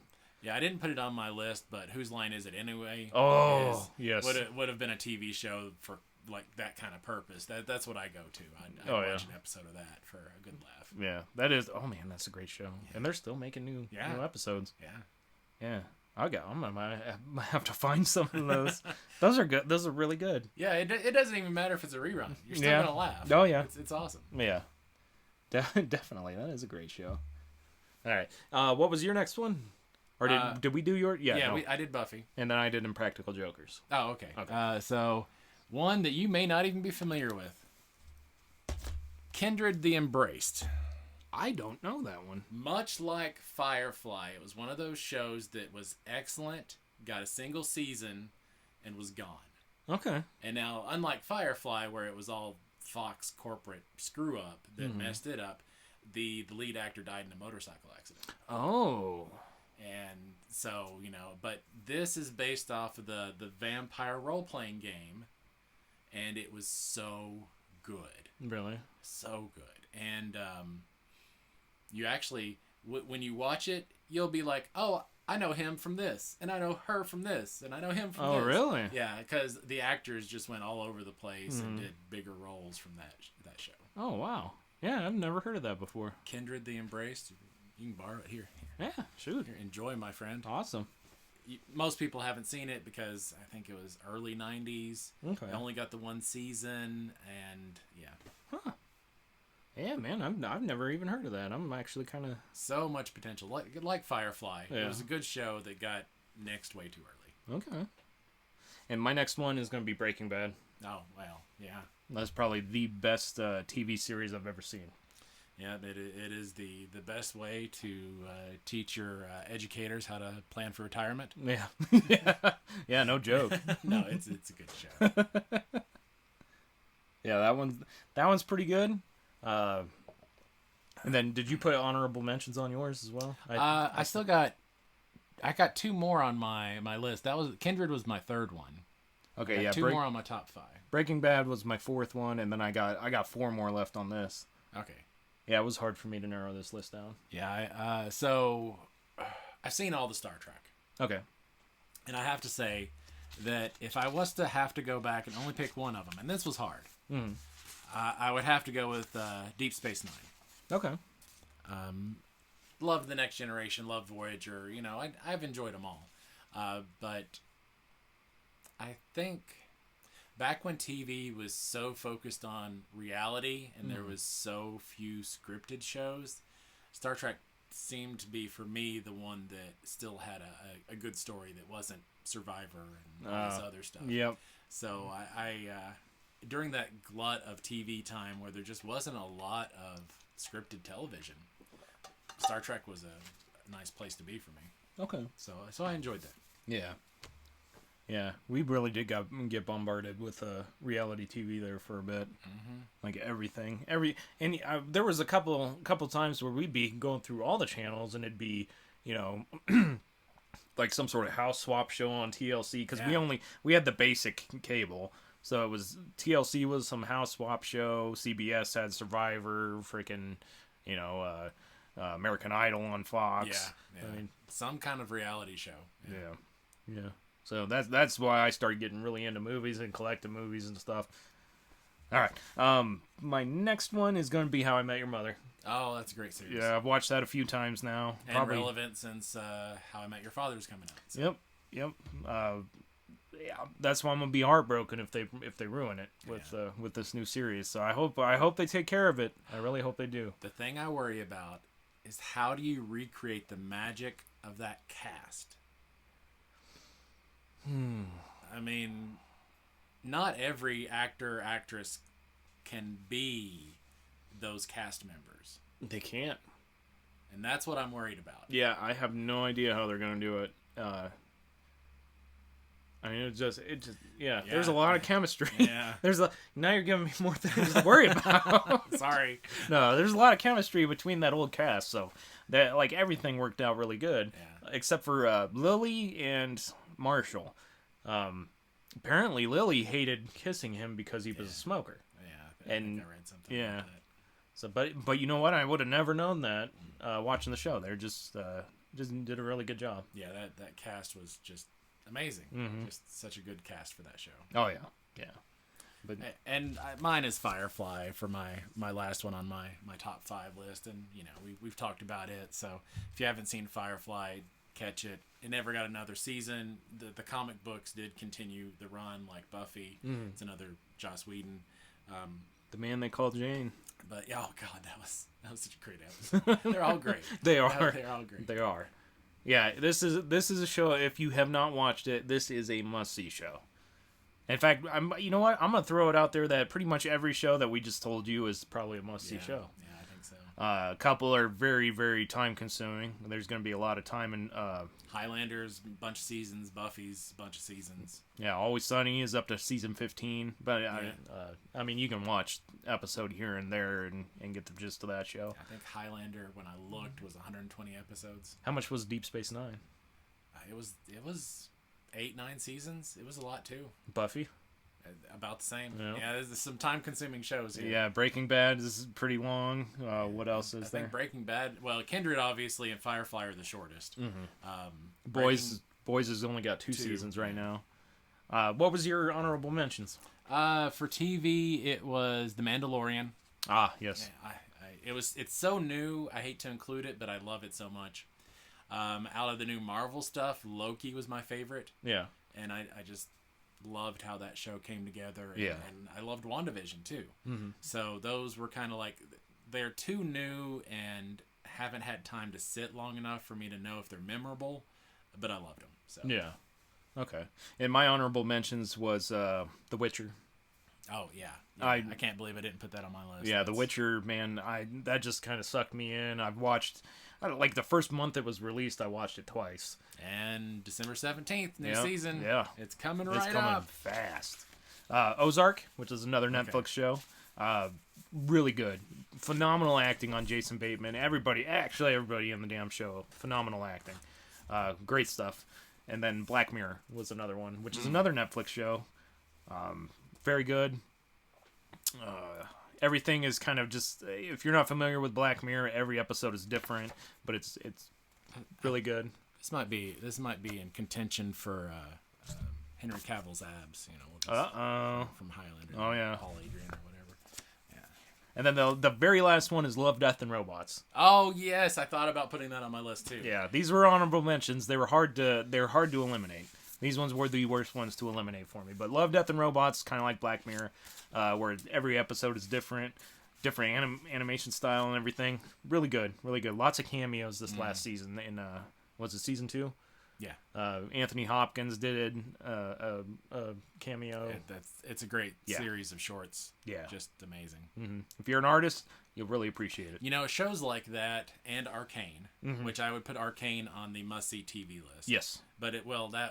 Yeah, I didn't put it on my list, but Whose Line Is It Anyway? Oh, yes. Would have been a TV show for like that kind of purpose. That's what I go to. I watch an episode of that for a good laugh. Yeah, that is. Oh man, that's a great show, and they're still making new episodes. Yeah. I'm gonna have to find some of those. Those are good. Those are really good. Yeah, it doesn't even matter if it's a rerun. You're still gonna laugh. Oh yeah, it's awesome. Yeah, definitely. That is a great show. All right, what was your next one? Or did we do your? Yeah, Yeah, no. I did Buffy. And then I did Impractical Jokers. Oh, okay. So one that you may not even be familiar with. Kindred the Embraced. I don't know that one. Much like Firefly, it was one of those shows that was excellent, got a single season, and was gone. Okay. And now, unlike Firefly, where it was all Fox corporate screw up that messed it up, the lead actor died in a motorcycle accident. Oh. And so, but this is based off of the vampire role-playing game, and it was so good. Really? So good. And you actually, when you watch it, you'll be like, oh, I know him from this, and I know her from this, and I know him from this. Oh, really? Yeah, because the actors just went all over the place and did bigger roles from that show. Oh, wow. Yeah, I've never heard of that before. Kindred the Embraced. You can borrow it here. Yeah, shoot. Here, enjoy, my friend. Awesome. Most people haven't seen it because I think it was early 90s. Okay. It only got the one season, and yeah. Huh. Yeah, man, I've never even heard of that. I'm actually kind of... So much potential. Like Firefly. Yeah. It was a good show that got nixed way too early. Okay. And my next one is going to be Breaking Bad. Oh, well, yeah. That's probably the best TV series I've ever seen. Yeah, it is the best way to teach your educators how to plan for retirement. Yeah. Yeah, no joke. No, it's a good show. Yeah, that one's pretty good. And then, did you put honorable mentions on yours as well? I got two more on my list. Kindred was my third one. Okay, yeah. Two more on my top 5. Breaking Bad was my fourth one, and then I got 4 more left on this. Okay. Yeah, it was hard for me to narrow this list down. Yeah, so I've seen all the Star Trek. Okay. And I have to say that if I was to have to go back and only pick one of them, and this was hard, I would have to go with Deep Space Nine. Okay. Love The Next Generation, love Voyager. I've enjoyed them all. But I think back when TV was so focused on reality and there was so few scripted shows, Star Trek seemed to be, for me, the one that still had a good story that wasn't Survivor and all this other stuff. Yep. So I during that glut of TV time where there just wasn't a lot of scripted television, Star Trek was a nice place to be for me. Okay. So I enjoyed that. Yeah. Yeah, we really did get bombarded with reality TV there for a bit. Like everything, there was a couple times where we'd be going through all the channels and it'd be, like some sort of house swap show on TLC because we had the basic cable, so it was TLC was some house swap show, CBS had Survivor, freaking, American Idol on Fox. Yeah. I mean, some kind of reality show. Yeah. So that's why I started getting really into movies and collecting movies and stuff. All right. My next one is going to be How I Met Your Mother. Oh, that's a great series. Yeah, I've watched that a few times now. And probably relevant since How I Met Your Father's coming out. So. Yep. Yeah, that's why I'm gonna be heartbroken if they ruin it with this new series. So I hope they take care of it. I really hope they do. The thing I worry about is how do you recreate the magic of that cast? I mean, not every actor, actress can be those cast members. They can't. And that's what I'm worried about. Yeah, I have no idea how they're going to do it. I mean, there's a lot of chemistry. Yeah. Now you're giving me more things to worry about. Sorry. No, there's a lot of chemistry between that old cast, so that everything worked out really good. Yeah. Except for Lily and Marshall. Apparently Lily hated kissing him because he was a smoker. Yeah, I think I read something about that. So, but you know what? I would have never known that watching the show. They're just did a really good job. Yeah, that cast was just amazing. Mm-hmm. Just such a good cast for that show. Oh yeah. But mine is Firefly for my last one on my top 5 list, and we've talked about it. So if you haven't seen Firefly, catch it. It never got another season. The comic books did continue the run, like Buffy. Mm-hmm. It's another Joss Whedon. The Man They Call Jane. But oh god, that was such a great episode. They're all great. They are. They're all great. They are. Yeah, this is a show. If you have not watched it, this is a must-see show. In fact, you know what? I'm gonna throw it out there that pretty much every show that we just told you is probably a must-see show. Yeah, I think so. A couple are very, very time-consuming. There's gonna be a lot of time in. Highlanders, bunch of seasons. Buffy's bunch of seasons. Yeah, Always Sunny is up to season 15. But I mean, you can watch episode here and there and get the gist of that show. I think Highlander, when I looked, was 120 episodes. How much was Deep Space Nine? It was 8-9 seasons. It was a lot too. Buffy? About the same. Yeah, there's some time-consuming shows here. Yeah, Breaking Bad is pretty long. What else is there? I think Breaking Bad. Well, Kindred obviously and Firefly are the shortest. Boys has only got two seasons right now. What was your honorable mentions? For TV, it was The Mandalorian. Ah, yes. Yeah, it's so new. I hate to include it, but I love it so much. Out of the new Marvel stuff, Loki was my favorite. Yeah. And I just loved how that show came together. And, yeah. And I loved WandaVision too. Mm-hmm. So those were kind of like, they're too new and haven't had time to sit long enough for me to know if they're memorable, but I loved them. So. Yeah. Okay. And my honorable mentions was The Witcher. Oh, yeah. I can't believe I didn't put that on my list. Yeah, The Witcher, man, that just kind of sucked me in. I've watched, like the first month it was released, I watched it twice. And December 17th, new season. Yeah. It's coming right up. It's coming fast. Ozark, which is another Netflix show. Really good. Phenomenal acting on Jason Bateman. Everybody in the damn show. Phenomenal acting. Great stuff. And then Black Mirror was another one, which is another Netflix show. Very good. Everything is kind of just, if you're not familiar with Black Mirror, every episode is different, but it's really good. This might be in contention for Henry Cavill's abs, from Highlander. Oh yeah, Paul Adrian or whatever. Yeah. And then the very last one is Love, Death, and Robots. Oh yes, I thought about putting that on my list too. Yeah, these were honorable mentions. They were hard to eliminate. These ones were the worst ones to eliminate for me. But Love, Death, and Robots, kind of like Black Mirror, where every episode is different animation style and everything. Really good, really good. Lots of cameos this last season. In was it season 2? Yeah. Anthony Hopkins did a cameo. It's a great series of shorts. Yeah. Just amazing. Mm-hmm. If you're an artist, you'll really appreciate it. Shows like that and Arcane, which I would put Arcane on the must-see TV list. Yes. But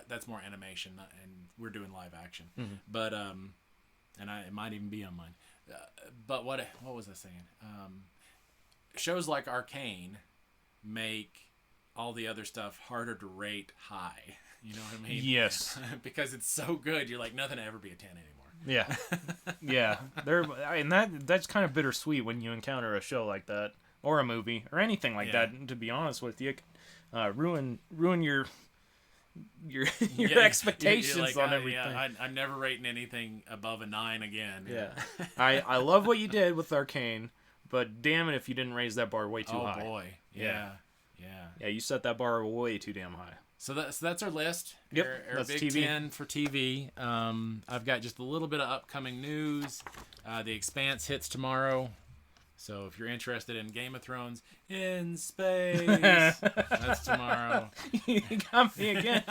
that's more animation, and we're doing live action. Mm-hmm. But it might even be on mine. But what was I saying? Shows like Arcane make all the other stuff harder to rate high. You know what I mean? Yes. Because it's so good, you're like, nothing to ever be a 10 anymore. Yeah. Yeah. That's kind of bittersweet when you encounter a show like that, or a movie, or anything like that, to be honest with you. Ruin your expectations on everything. Yeah, I'm never rating anything above a 9 again. Yeah. I love what you did with Arcane, but damn it if you didn't raise that bar way too high. Oh boy. Yeah. Yeah, you set that bar way too damn high. So that's our list. Yep, our that's Big TV. 10 for TV. I've got just a little bit of upcoming news. The Expanse hits tomorrow. So if you're interested in Game of Thrones in space, that's tomorrow. You got me again.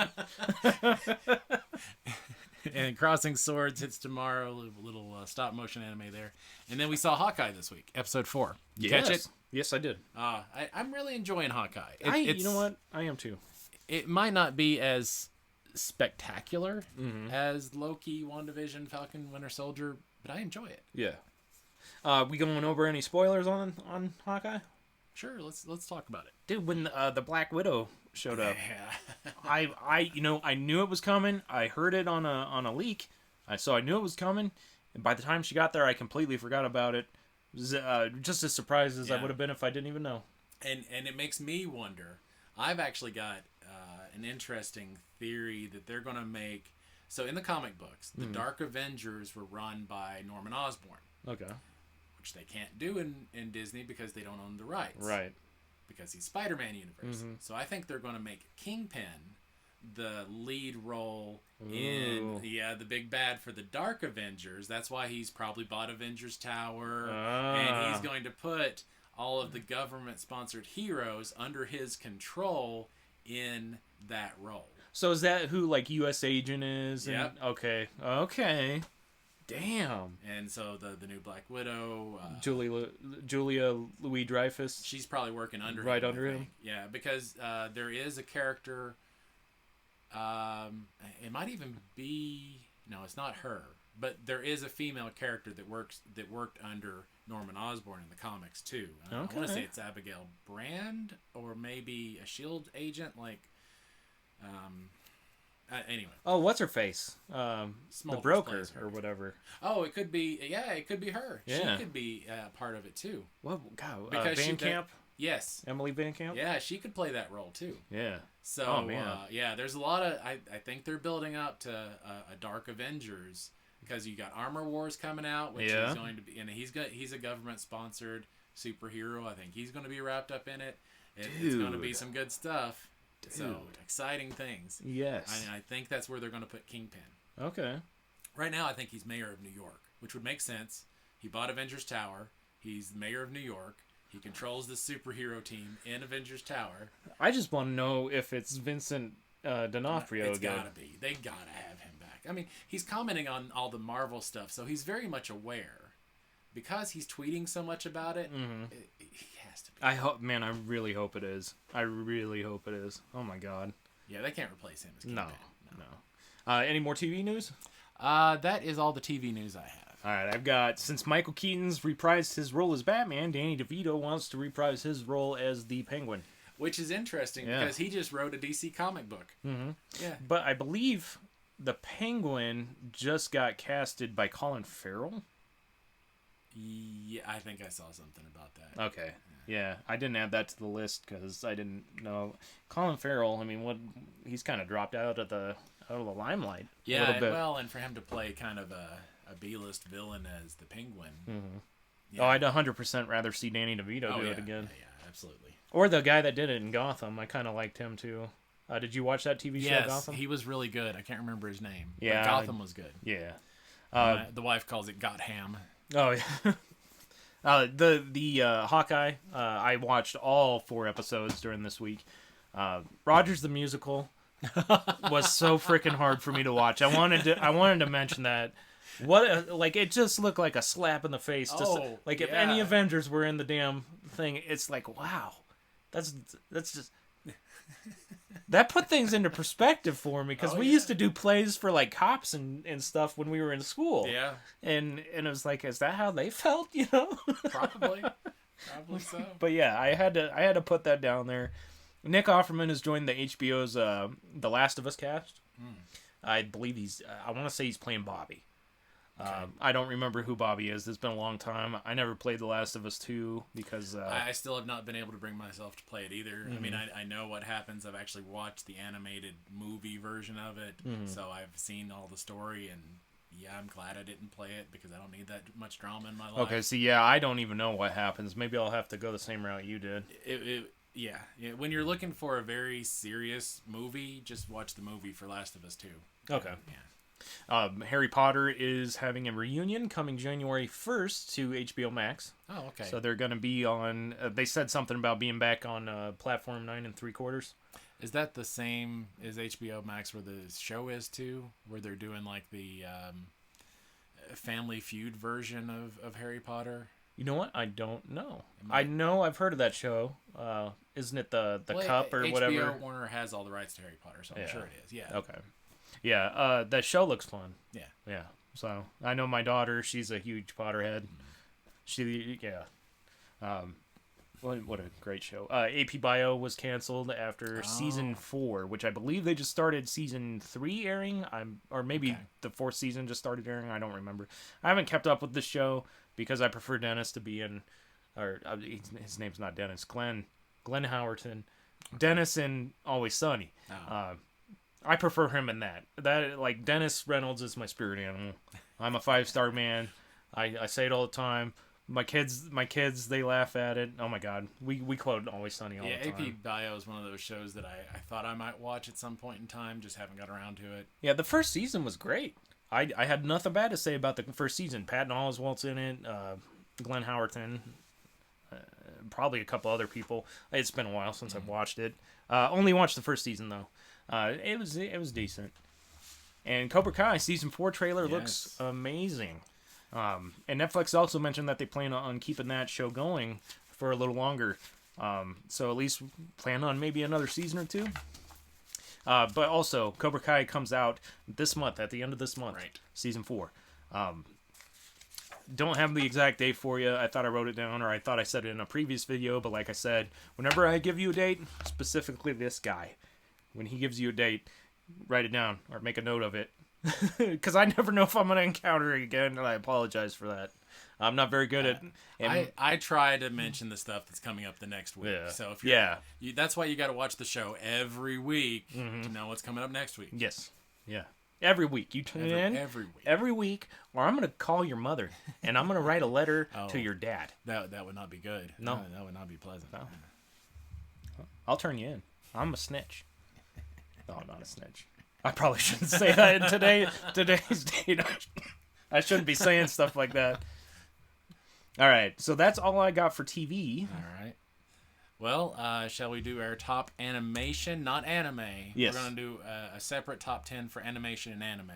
And Crossing Swords hits tomorrow. A little stop-motion anime there. And then we saw Hawkeye this week, episode 4. Catch it? Yes, I did. I'm really enjoying Hawkeye. You know what? I am too. It might not be as spectacular as Loki, WandaVision, Falcon, Winter Soldier, but I enjoy it. Yeah. We going over any spoilers on Hawkeye? Sure, let's talk about it. Dude, when the Black Widow showed up, Yeah. I knew it was coming. I heard it on a leak. So I knew it was coming. And by the time she got there, I completely forgot about it. It was just as surprised as I would have been if I didn't even know. And it makes me wonder. I've actually got an interesting theory that they're going to make. So in the comic books, the Dark Avengers were run by Norman Osborn. Okay. Which they can't do in Disney because they don't own the rights. Right. Because he's Spider-Man universe. So I think they're going to make Kingpin the lead role in the big bad for the Dark Avengers. That's why he's probably bought Avengers Tower. And he's going to put all of the government-sponsored heroes under his control in that role. So is that who like U.S. Agent is? And, Yep. Okay. Damn. And so the new Black Widow, Julia Louis-Dreyfus. she's probably working under Right him. under I him? think. Yeah, because there is a character. It might even be no, it's not her, but there is a female character that worked under Norman Osborn in the comics too. I want to say it's Abigail Brand or maybe a Shield agent. Anyway. Oh, what's her face? Small The broker or whatever. Oh, it could be. Yeah, it could be her. Yeah. She could be part of it too. What? God, Because Van Camp? Yes. Emily Van Camp? Yeah, she could play that role too. Yeah. So, Oh, man. yeah, there's a lot of. I think they're building up to a Dark Avengers because you got Armor Wars coming out, which is going to be, and he's a government sponsored superhero. I think he's going to be wrapped up in it. It's going to be some good stuff. Dude. So exciting things. Yes. I think that's where they're going to put Kingpin. Okay. Right now, I think he's mayor of New York, which would make sense. He bought Avengers Tower. He's the mayor of New York. He controls the superhero team in Avengers Tower. I just want to know if it's Vincent D'Onofrio It's again. gotta be. They gotta have him back. I mean, he's commenting on all the Marvel stuff, so he's very much aware. Because he's tweeting so much about it, he has to be. I hope, man. I really hope it is. I really hope it is. Oh my god. Yeah, they can't replace him as Kingpin. No. Any more TV news? That is all the TV news I have. All right, I've got, since Michael Keaton's reprised his role as Batman, Danny DeVito wants to reprise his role as the Penguin. Which is interesting because he just wrote a DC comic book. Mm-hmm. Yeah. But I believe the Penguin just got casted by Colin Farrell. Yeah, I think I saw something about that. Okay. Yeah, I didn't add that to the list because I didn't know. Colin Farrell, I mean, he's kind of dropped out of the limelight a little bit. Well, and for him to play kind of a B-list villain as the Penguin. Mm-hmm. Yeah. Oh, I'd 100% rather see Danny DeVito do it again. Yeah, absolutely. Or the guy that did it in Gotham. I kind of liked him too. Did you watch that TV show, Gotham? He was really good. I can't remember his name. Yeah, but Gotham was good. Yeah. The wife calls it Gotham. Oh yeah. The Hawkeye. I watched all 4 episodes during this week. Rogers the Musical was so freaking hard for me to watch. I wanted to mention that. It just looked like a slap in the face. If any Avengers were in the damn thing, it's like, wow, that's just that put things into perspective for me because we used to do plays for like cops and stuff when we were in school. Yeah, and it was like, is that how they felt? You know, probably so. But yeah, I had to put that down there. Nick Offerman has joined the HBO's The Last of Us cast. I believe I want to say he's playing Bobby. Okay. I don't remember who Bobby is. It's been a long time. I never played The Last of Us 2 because... I still have not been able to bring myself to play it either. Mm-hmm. I mean, I know what happens. I've actually watched the animated movie version of it, so I've seen all the story, and yeah, I'm glad I didn't play it because I don't need that much drama in my life. Okay, so yeah, I don't even know what happens. Maybe I'll have to go the same route you did. Yeah. When you're looking for a very serious movie, just watch the movie for Last of Us 2. Okay. Yeah. Harry Potter is having a reunion coming January 1st to HBO Max. Oh, okay. So they're going to be on... they said something about being back on platform 9 3/4. Is that the same as HBO Max where the show is too? Where they're doing like the Family Feud version of Harry Potter? You know what? I don't know. I know I've heard of that show. Isn't it the Cup or whatever? HBO Warner has all the rights to Harry Potter, so I'm sure it is. Yeah. Okay. Yeah, that show looks fun. Yeah. Yeah. So, I know my daughter, she's a huge Potterhead. What a great show. AP Bio was canceled after season 4, which I believe they just started season 3 airing. Or maybe the 4th season just started airing. I don't remember. I haven't kept up with the show because I prefer Dennis to be in, or his name's not Dennis, Glenn Howerton. Dennis in Always Sunny. I prefer him in that. Like, Dennis Reynolds is my spirit animal. I'm a 5-star man. I say it all the time. My kids, they laugh at it. Oh my God, we quote Always Sunny all the time. Yeah, AP Bio is one of those shows that I thought I might watch at some point in time, just haven't got around to it. Yeah, the first season was great. I had nothing bad to say about the first season. Patton Oswalt's in it. Glenn Howerton. Probably a couple other people. It's been a while since I've watched it. Only watched the first season though. It was decent. And Cobra Kai season 4 trailer looks amazing. And Netflix also mentioned that they plan on keeping that show going for a little longer. So at least plan on maybe another season or 2. But also, Cobra Kai comes out this month, at the end of this month, season 4. Don't have the exact date for you. I thought I wrote it down, or I thought I said it in a previous video, but like I said, whenever I give you a date, specifically this guy, when he gives you a date, write it down, or make a note of it. Because I never know if I'm going to encounter it again, and I apologize for that. I'm not very good at... I try to mention the stuff that's coming up the next week. Yeah. So if you're, that's why you got to watch the show every week to know what's coming up next week. Yes. Yeah. Every week. You tune in. Every week. Or I'm going to call your mother, and I'm going to write a letter to your dad. That would not be good. No. That would not be pleasant. No. I'll turn you in. I'm a snitch. No, I'm not a snitch. I probably shouldn't say that in today's date. I shouldn't be saying stuff like that. All right, so that's all I got for TV. All right. Well, shall we do our top animation, not anime? Yes. We're going to do a separate top 10 for animation and anime.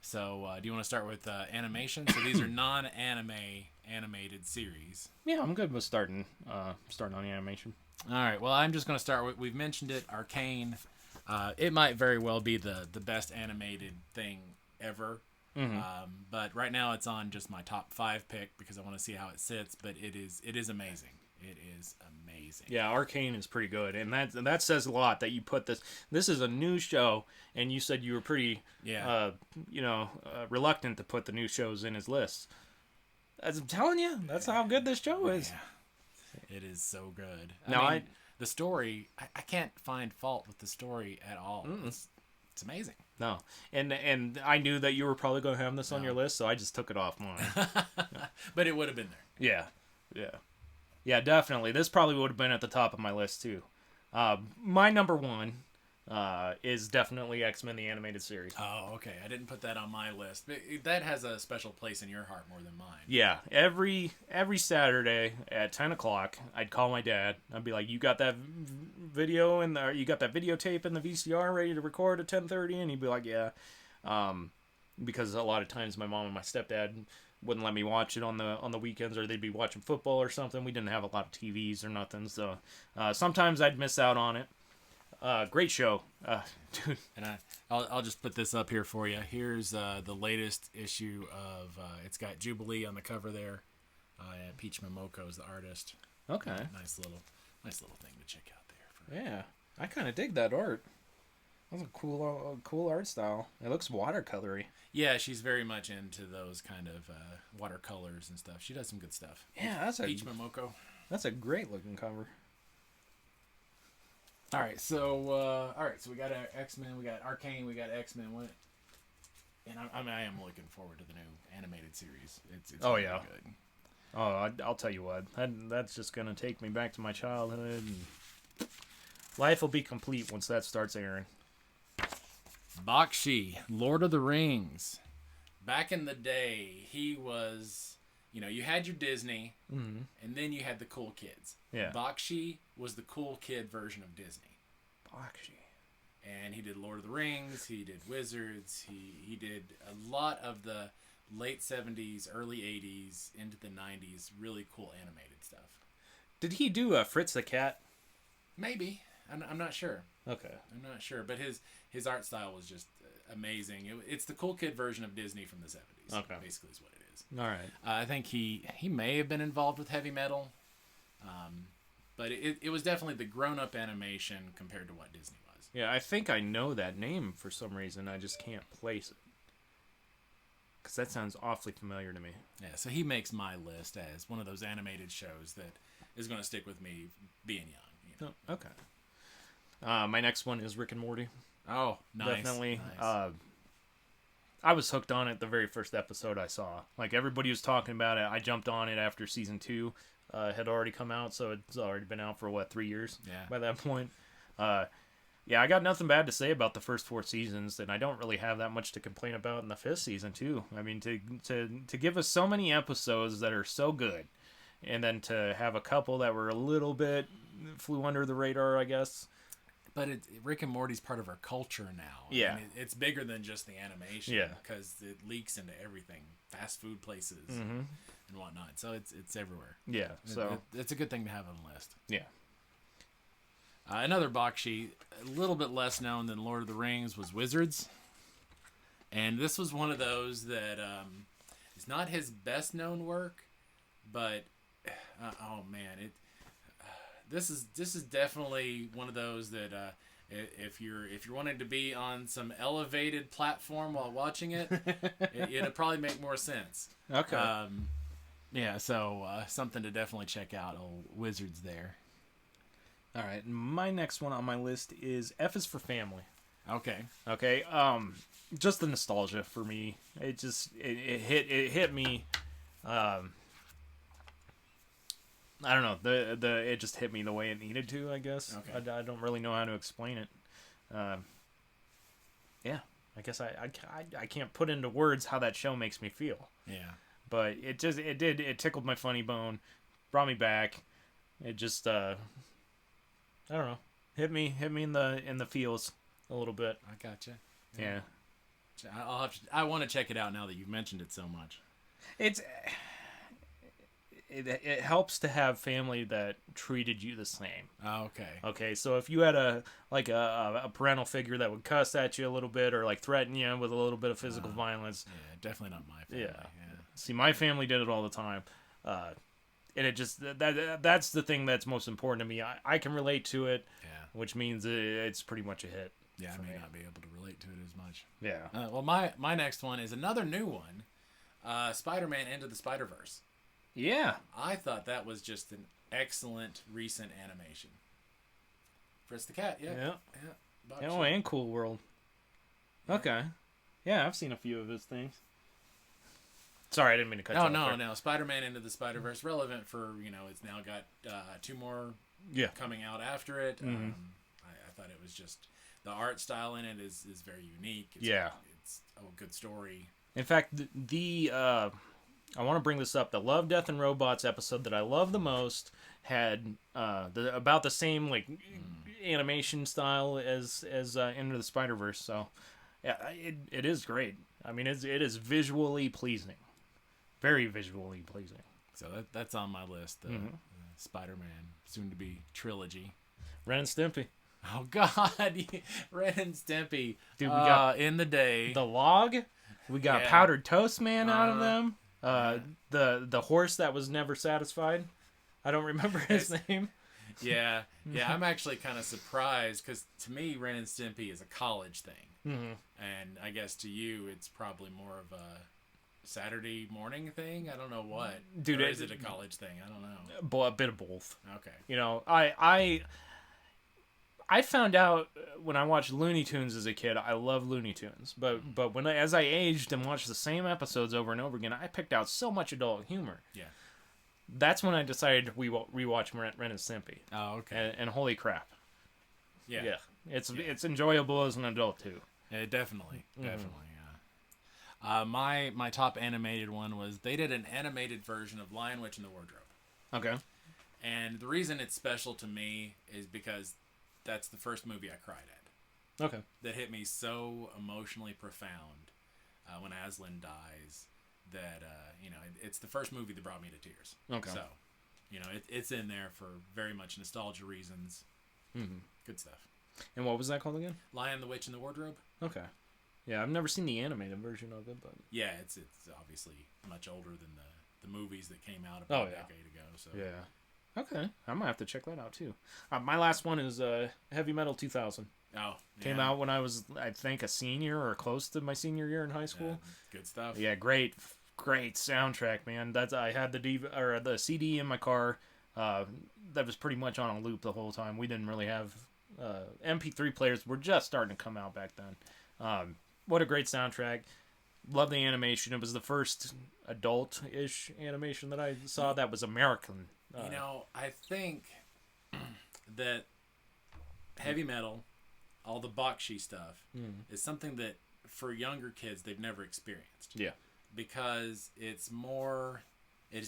So, do you want to start with animation? So these are non-anime animated series. Yeah, I'm good with starting on the animation. All right. Well, I'm just going to start with, we've mentioned it, Arcane. It might very well be the best animated thing ever. Mm-hmm. But right now it's on just my top 5 pick because I want to see how it sits. But it is amazing. It is amazing. Yeah, Arcane is pretty good, and that says a lot that you put this. This is a new show, and you said you were pretty, reluctant to put the new shows in his list. As I'm telling you, that's how good this show is. Yeah. It is so good. The story, I can't find fault with the story at all. It's amazing. No, and I knew that you were probably going to have this on your list, so I just took it off mine. But it would have been there. Yeah, definitely. This probably would have been at the top of my list too. My number 1 is definitely X-Men the animated series. Oh, okay. I didn't put that on my list. That has a special place in your heart more than mine. Yeah, every Saturday at 10 o'clock, I'd call my dad. I'd be like, "You got that video you got that videotape in the VCR ready to record at 10:30?" And he'd be like, "Yeah," because a lot of times my mom and my stepdad wouldn't let me watch it on the weekends, or they'd be watching football or something. We didn't have a lot of TVs or nothing, so sometimes I'd miss out on it. Great show, dude. And I'll just put this up here for you. Here's the latest issue of. It's got Jubilee on the cover there. Peach Momoko is the artist. Okay. Nice little thing to check out there. Yeah, I kind of dig that art. That's a cool art style. It looks watercolory. Yeah, she's very much into those kind of watercolors and stuff. She does some good stuff. Yeah, that's Peach Momoko. That's a great looking cover. All right, so we got X-Men, we got Arcane, we got X-Men. And I am looking forward to the new animated series. It's really good. Oh, I'll tell you what. That's just gonna take me back to my childhood. And life will be complete once that starts airing. Bakshi, Lord of the Rings. Back in the day, he was, you had your Disney, and then you had the cool kids. Yeah. Bakshi was the cool kid version of Disney. Bakshi. And he did Lord of the Rings, he did Wizards, he did a lot of the late 70s, early 80s, into the 90s, really cool animated stuff. Did he do Fritz the Cat? Maybe. I'm not sure. Okay. I'm not sure, but his art style was just amazing. It's the cool kid version of Disney from the 70s. Okay. Basically is what it is. All right. I think he may have been involved with heavy metal, but it was definitely the grown-up animation compared to what Disney was. Yeah, I think I know that name for some reason. I just can't place it. Because that sounds awfully familiar to me. Yeah, so he makes my list as one of those animated shows that is going to stick with me being young. Oh, okay. My next one is Rick and Morty. Oh, nice. Definitely. Nice. I was hooked on it the very first episode I saw. Like, everybody was talking about it. I jumped on it after season 2 had already come out, so it's already been out for, 3 years by that point. Yeah, I got nothing bad to say about the first 4 seasons, and I don't really have that much to complain about in the 5th season, too. I mean, to give us so many episodes that are so good, and then to have a couple that were a little bit flew under the radar, I guess. But Rick and Morty's part of our culture now. Yeah. And it's bigger than just the animation. Yeah. Because it leaks into everything. Fast food places and whatnot. So it's everywhere. Yeah. So it's a good thing to have on the list. yeah. Another bakshi, a little bit less known than Lord of the Rings, was Wizards. And this was one of those that it's not his best known work, but oh man, this is definitely one of those that if you're wanting to be on some elevated platform while watching it, it'll probably make more sense. Okay. Yeah, so something to definitely check out. Old Wizards there. All right. My next one on my list is F is for Family. Okay. Okay. Just the nostalgia for me. It just it hit me. I don't know. It just hit me the way it needed to, I guess. Okay. I don't really know how to explain it. Yeah. I guess I can't put into words how that show makes me feel. Yeah. But it tickled my funny bone, brought me back. It just I don't know. Hit me in the feels a little bit. I gotcha. Yeah. I want to check it out now that you've mentioned it so much. It helps to have family that treated you the same. Oh, okay. Okay, so if you had a parental figure that would cuss at you a little bit or like threaten you with a little bit of physical violence. Yeah, definitely not my family. Yeah. See, my family did it all the time. And it just that's the thing that's most important to me. I can relate to it. Yeah. Which means it's pretty much a hit. Yeah, I may not be able to relate to it as much. Yeah. Well, my next one is another new one, Spider-Man Into the Spider-Verse. Yeah. I thought that was just an excellent recent animation. Fritz the Cat, yeah. Oh, and Cool World. Okay. Yeah, I've seen a few of his things. Sorry, I didn't mean to cut you off. No. Spider-Man Into the Spider-Verse, relevant for, it's now got 2 more coming out after it. Mm-hmm. I thought it was just, the art style in it is very unique. It's a good story. In fact, I want to bring this up. The Love, Death, and Robots episode that I love the most had about the same animation style as Into the Spider-Verse. So, yeah, it is great. I mean, it is visually pleasing, very visually pleasing. So that's on my list. Spider-Man, soon to be trilogy. Ren and Stimpy. Oh God, Ren and Stimpy. Dude, we got in the day the log. We got Powdered Toast Man out of them. The horse that was never satisfied. I don't remember his name. Yeah. I'm actually kind of surprised because to me, Ren and Stimpy is a college thing, and I guess to you, it's probably more of a Saturday morning thing. I don't know what. Dude, or is it a college thing? I don't know. A bit of both. Okay. I found out when I watched Looney Tunes as a kid, I love Looney Tunes. But as I aged and watched the same episodes over and over again, I picked out so much adult humor. Yeah. That's when I decided to rewatch Ren and Stimpy. Oh, okay. And holy crap. Yeah. It's enjoyable as an adult too. Yeah, definitely. Yeah. My top animated one was they did an animated version of Lion, Witch, and the Wardrobe. Okay. And the reason it's special to me is because that's the first movie I cried at. Okay. That hit me so emotionally profound when Aslan dies that, it's the first movie that brought me to tears. Okay. So, it's in there for very much nostalgia reasons. Mm-hmm. Good stuff. And what was that called again? Lion, the Witch, and the Wardrobe. Okay. Yeah, I've never seen the animated version of it, but... Yeah, it's obviously much older than the movies that came out about a decade ago. So. Yeah. Okay, I might have to check that out too. My last one is Heavy Metal 2000. Oh, yeah. Came out when I was, I think, a senior or close to my senior year in high school. Good stuff. Yeah, great soundtrack, man. I had the CD in my car. That was pretty much on a loop the whole time. We didn't really have MP3 players. Were just starting to come out back then. What a great soundtrack. Love the animation. It was the first adult-ish animation that I saw that was American. I think that heavy metal, all the bakshi stuff, is something that for younger kids they've never experienced. Yeah. Because it's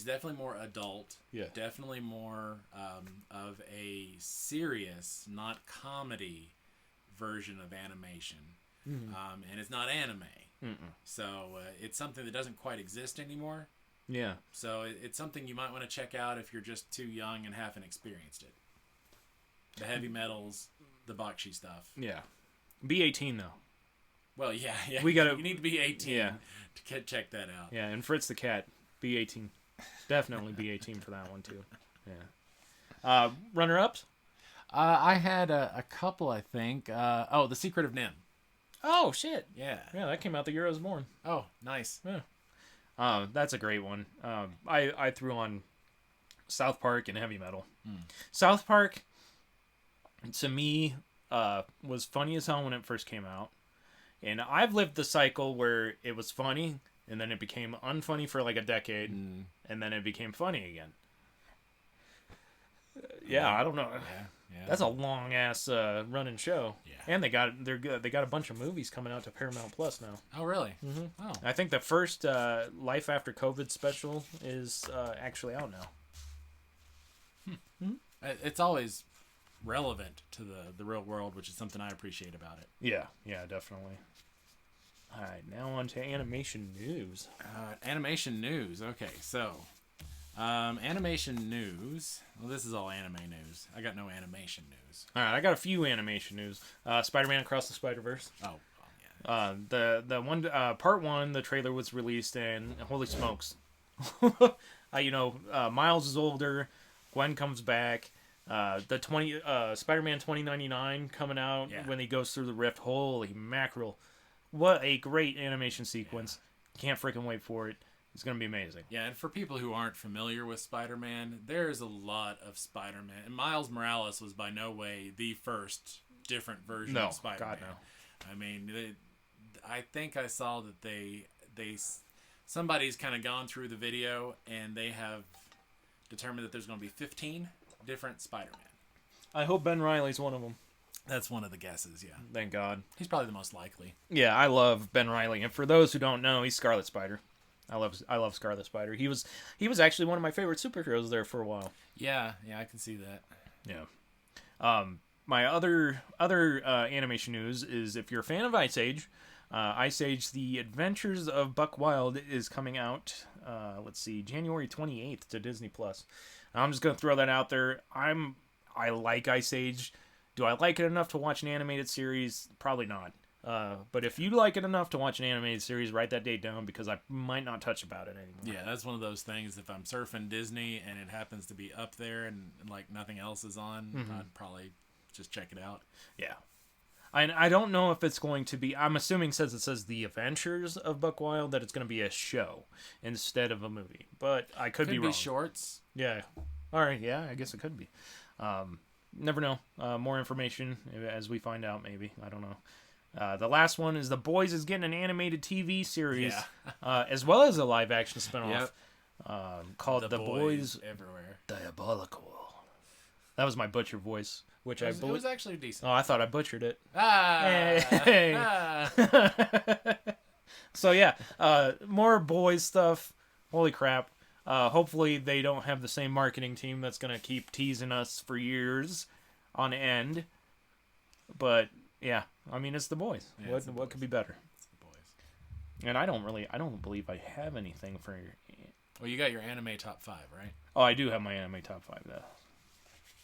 definitely more adult. Yeah. Definitely more of a serious, not comedy version of animation. Mm-hmm. And it's not anime. Mm-mm. So it's something that doesn't quite exist anymore. Yeah. So it's something you might want to check out if you're just too young and haven't experienced it. The heavy metals, the bakshi stuff. Yeah. Be 18 though. Well, yeah. You need to be 18 to check that out. Yeah, and Fritz the cat, be 18. Definitely be 18 for that one too. Yeah. Runner-ups? I had a couple, I think. The Secret of Nim. Oh shit. Yeah. Yeah, that came out the year I was born. Oh, nice. Yeah. That's a great one. I threw on South Park and heavy metal. South Park, to me, was funny as hell when it first came out. And I've lived the cycle where it was funny, and then it became unfunny for like a decade, and then it became funny again. I don't know. Yeah. That's a long ass running show. Yeah. And they got a bunch of movies coming out to Paramount Plus now. Oh, really? Mm-hmm. Oh. I think the first Life After COVID special is actually out now. It's always relevant to the real world, which is something I appreciate about it. Yeah, definitely. All right, now on to animation news. Animation news. Okay, so animation news. Well, this is all anime news. I got no animation news. All right, I got a few animation news. Spider-Man Across the Spider-Verse. Oh, yeah. The one part one, the trailer was released, and holy smokes, Miles is older, Gwen comes back. The Spider-Man 2099 coming out when he goes through the rift. Holy mackerel! What a great animation sequence! Can't freaking wait for it. It's gonna be amazing. Yeah, and for people who aren't familiar with Spider-Man, there's a lot of Spider-Man. And Miles Morales was by no way the first different version of Spider-Man. God, no. I mean, I think I saw that somebody's kind of gone through the video and they have determined that there's going to be 15 different Spider-Man. I hope Ben Reilly's one of them. That's one of the guesses, yeah. Thank God. He's probably the most likely. Yeah, I love Ben Reilly, and for those who don't know, he's Scarlet Spider. I love Scarlet Spider. He was actually one of my favorite superheroes there for a while. Yeah, I can see that. Yeah. My other animation news is if you're a fan of Ice Age, The Adventures of Buck Wild is coming out. January 28th to Disney Plus. I'm just gonna throw that out there. I like Ice Age. Do I like it enough to watch an animated series? Probably not. But if you like it enough to watch an animated series, write that date down because I might not touch about it anymore. Yeah, that's one of those things. If I'm surfing Disney and it happens to be up there and like nothing else is on, I'd probably just check it out. Yeah. I don't know if it's going to be... I'm assuming since it says The Adventures of Buck Wild that it's going to be a show instead of a movie. But I could be wrong. Could be shorts. Yeah. All right, yeah, I guess it could be. Never know. More information as we find out, maybe. I don't know. The last one is The Boys is getting an animated TV series, as well as a live-action spinoff called The Boys Everywhere. Diabolical. That was my butcher voice, which it was actually decent. Oh, I thought I butchered it. Hey. So yeah, more boys stuff. Holy crap. Hopefully they don't have the same marketing team that's going to keep teasing us for years on end. But yeah, I mean, it's The Boys. Yeah, What could be better? It's The Boys. And I don't believe I have anything for... Well, you got your anime top 5, right? Oh, I do have my anime top 5 though.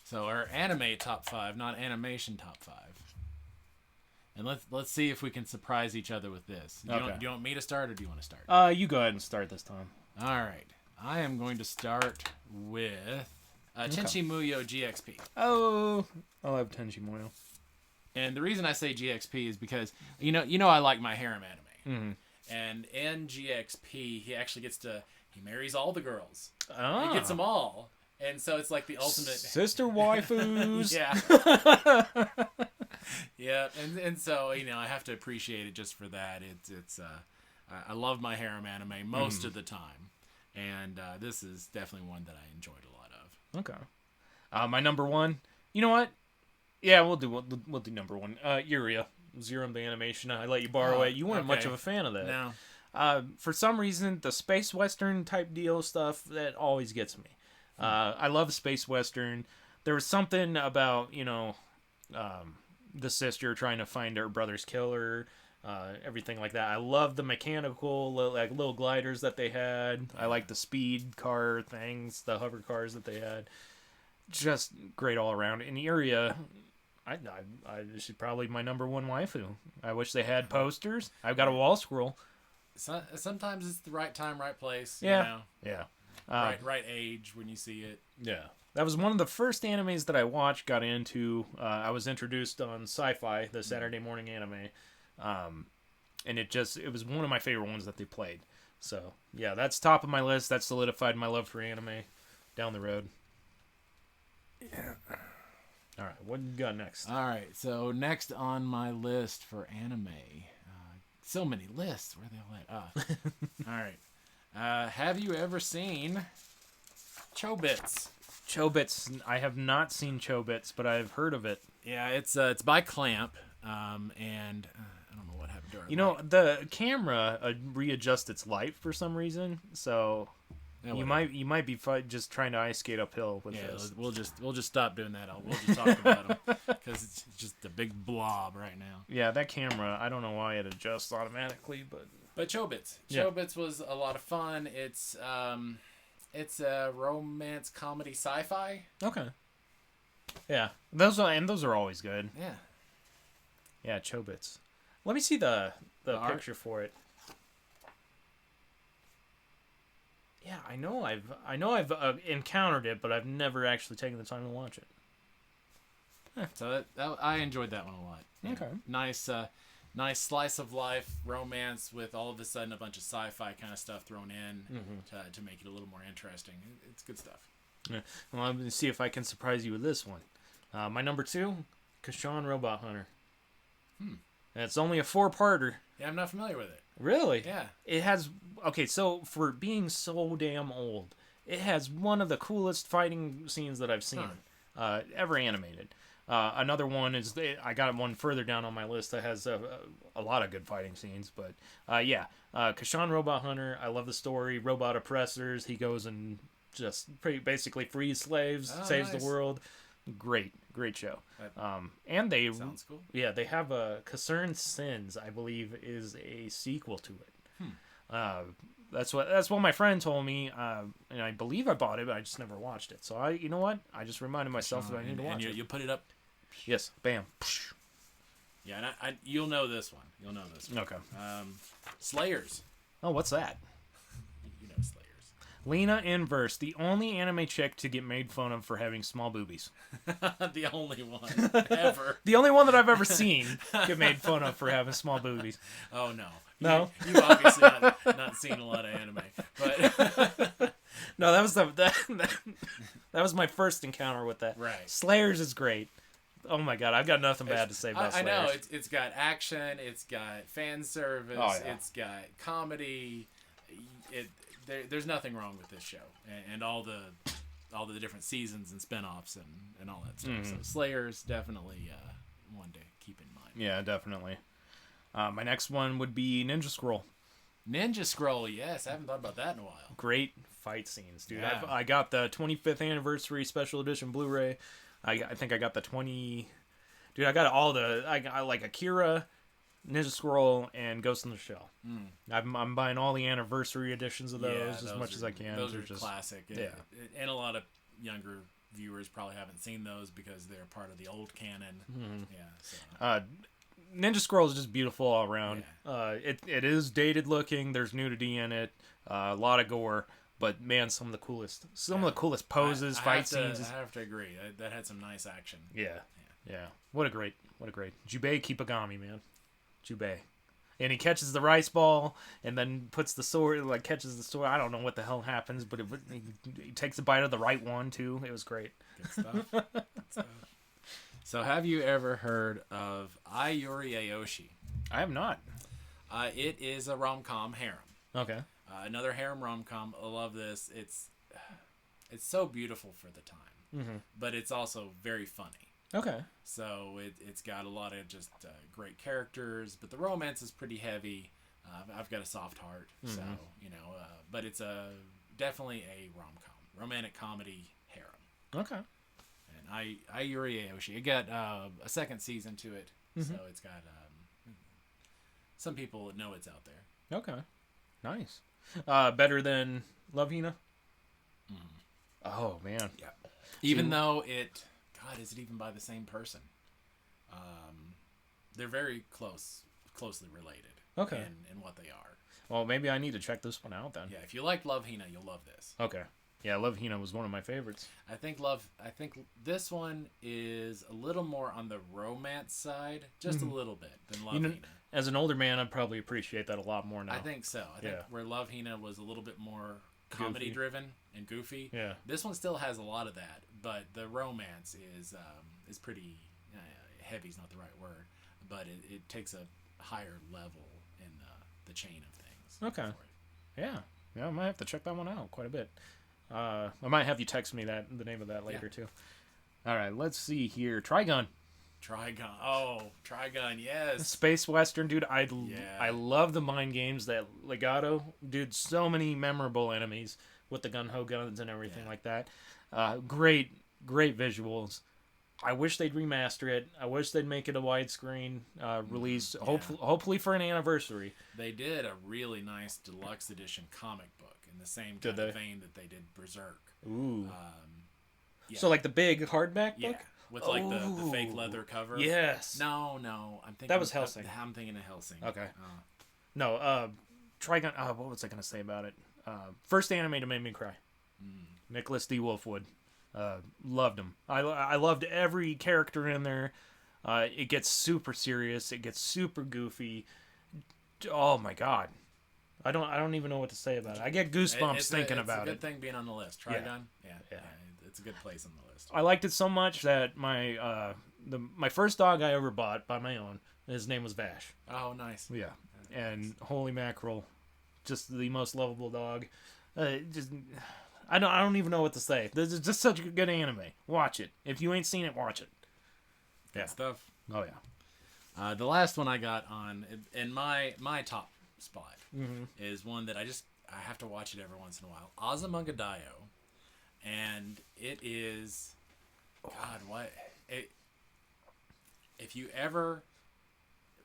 So our anime top 5, not animation top 5. And let's see if we can surprise each other with this. Do you want me to start or do you want to start? You go ahead and start this time. All right. I am going to start with Tenchi Muyo GXP. Oh, I love Tenchi Muyo. And the reason I say GXP is because you know I like my harem anime. Mm-hmm. And in GXP, he actually he marries all the girls. Oh. He gets them all. And so it's like the ultimate sister waifus. Yeah. Yeah, and so I have to appreciate it just for that. It's I love my harem anime most of the time, and this is definitely one that I enjoyed a lot of. Okay. My number one. You know what? Yeah, we'll do number one. Yuria, Zerum the animation. I let you borrow it. You weren't much of a fan of that. No. For some reason, the space western type deal stuff that always gets me. I love space western. There was something about the sister trying to find her brother's killer, everything like that. I love the mechanical, like little gliders that they had. I like the speed car things, the hover cars that they had. Just great all around. In Iria, I she's probably my number one waifu. I wish they had posters. I've got a wall scroll. So, sometimes it's the right time, right place. Yeah. You know? Yeah. Right age when you see it. Yeah. That was one of the first animes that I watched, got into. I was introduced on Sci-Fi, the Saturday morning anime. And it was one of my favorite ones that they played. So, yeah, that's top of my list. That solidified my love for anime down the road. Yeah. All right, what you got next? All right, so next on my list for anime, so many lists. Where they all at? All right. Have you ever seen Chobits? Chobits. I have not seen Chobits, but I've heard of it. Yeah, it's by Clamp, and I don't know what happened to our You know, the camera readjusts its light for some reason, so yeah, you might be just trying to ice skate uphill with this. We'll just stop doing that. We'll just talk about them because it's just a big blob right now. Yeah, that camera. I don't know why it adjusts automatically, but Chobits. Yeah. Chobits was a lot of fun. It's a romance comedy sci-fi. okay. Yeah, those are always good. Yeah. Yeah, Chobits. Let me see the picture for it. Yeah, I know I've encountered it, but I've never actually taken the time to watch it. So I enjoyed that one a lot. Okay. Nice slice of life romance with all of a sudden a bunch of sci-fi kind of stuff thrown in to make it a little more interesting. It's good stuff. Yeah. Well, I'm going to see if I can surprise you with this one. My number 2, Kashan Robot Hunter. And it's only a 4-parter. Yeah, I'm not familiar with it. Really? Yeah. It has... Okay, so for being so damn old, it has one of the coolest fighting scenes that I've seen ever animated. Another one is... I got one further down on my list that has a lot of good fighting scenes. But, Kashan Robot Hunter. I love the story. Robot oppressors. He goes and just basically frees slaves, saves the world. Great show. And they sounds cool. Yeah, they have a Concerned Sins, I believe, is a sequel to it. That's what my friend told me, and I believe I bought it, but I just never watched it. So you know what? I just reminded myself that I need to watch it. You put it up. Yes, bam. Yeah, and you'll know this one. Okay. Slayers. Oh, what's that? You know Slayers. Lena Inverse, the only anime chick to get made fun of for having small boobies. The only one ever. The only one that I've ever seen get made fun of for having small boobies. Oh, no. No? You've obviously not seen a lot of anime. But no, that was my first encounter with that. Right. Slayers is great. Oh my god, I've got nothing bad to say about Slayers. I know. It's got action. It's got fan service. Oh, yeah. It's got comedy. There's nothing wrong with this show, and all the different seasons and spinoffs and all that stuff. So Slayers definitely one to keep in mind. Yeah, definitely. My next one would be Ninja Scroll. Ninja Scroll, yes, I haven't thought about that in a while. Great fight scenes, dude. Yeah. I got the 25th anniversary special edition Blu-ray. I think I got the 20. Dude, I got all the. I like Akira, Ninja Scroll, and Ghost in the Shell. I'm buying all the anniversary editions of those as much as I can. Those are just classic. Yeah. And a lot of younger viewers probably haven't seen those because they're part of the old canon. Yeah. So. Ninja Scroll is just beautiful all around. Yeah. It is dated looking. There's nudity in it. A lot of gore. But man, some of the coolest poses, fight scenes. I have to agree. That had some nice action. Yeah. What a great Jubei Kipagami, man. Jubei. And he catches the rice ball and then puts the sword, catches the sword. I don't know what the hell happens, but he takes a bite of the right one too. It was great. Good stuff. So have you ever heard of Ayuri Aoshi? I have not. It is a rom-com harem. Okay. Another harem rom-com. I love this. It's so beautiful for the time, but it's also very funny. Okay. So it's got a lot of just great characters, but the romance is pretty heavy. I've got a soft heart, so but it's definitely a rom-com, romantic comedy harem. Okay. And Ayuri Aoshi. It got a second season to it, so it's got some people know it's out there. Okay, nice. Better than Love Hina? Oh man, yeah. Even though God, is it even by the same person? They're very closely related. Okay. In what they are. Well, maybe I need to check this one out then. Yeah, if you like Love Hina, you'll love this. Okay. Yeah, Love Hina was one of my favorites. I think this one is a little more on the romance side, just a little bit, than Love Hina. As an older man, I'd probably appreciate that a lot more now. I think so. I think where Love Hina was a little bit more comedy driven and goofy. Yeah. This one still has a lot of that, but the romance is pretty heavy's not the right word, but it takes a higher level in the chain of things. Okay. Yeah, I might have to check that one out quite a bit. I might have you text me the name of that later too. All right, let's see here. Trigun. Oh, Trigun, yes. Space Western, dude. I love the mind games that Legato, dude. So many memorable enemies with the gun-ho guns and everything like that. Great visuals. I wish they'd remaster it. I wish they'd make it a widescreen release. Hopefully for an anniversary. They did a really nice deluxe edition comic book in the same kind of vein that they did Berserk. Ooh. So like the big hardback book? With like the fake leather cover. Yes. No. I'm thinking that was Hellsing. I'm thinking of Hellsing. Okay. No. Trigun. What was I gonna say about it? First anime to make me cry. Nicholas D. Wolfwood. Loved him. I loved every character in there. It gets super serious. It gets super goofy. Oh my god. I don't even know what to say about it. I get goosebumps thinking about it. It's a good thing being on the list. Trigun. Yeah. It's a good place on the list. I liked it so much that my first dog I ever bought by my own, his name was Vash. Oh, nice. Yeah. And holy mackerel, just the most lovable dog. I don't even know what to say. This is just such a good anime. Watch it. If you ain't seen it, watch it. Good stuff. Oh yeah. The last one I got on in my top spot is one that I have to watch it every once in a while. Azumanga and it is if you ever,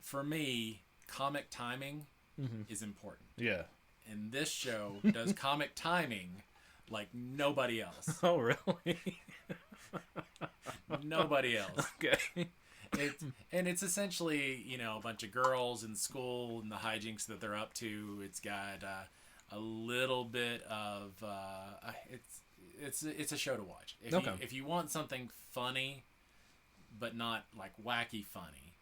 for me, comic timing is important. Yeah. And this show does comic timing like nobody else. Oh, really? Nobody else. Okay. It's essentially, a bunch of girls in school and the hijinks that they're up to. It's got a little bit of it's a show to watch. If you want something funny, but not like wacky funny,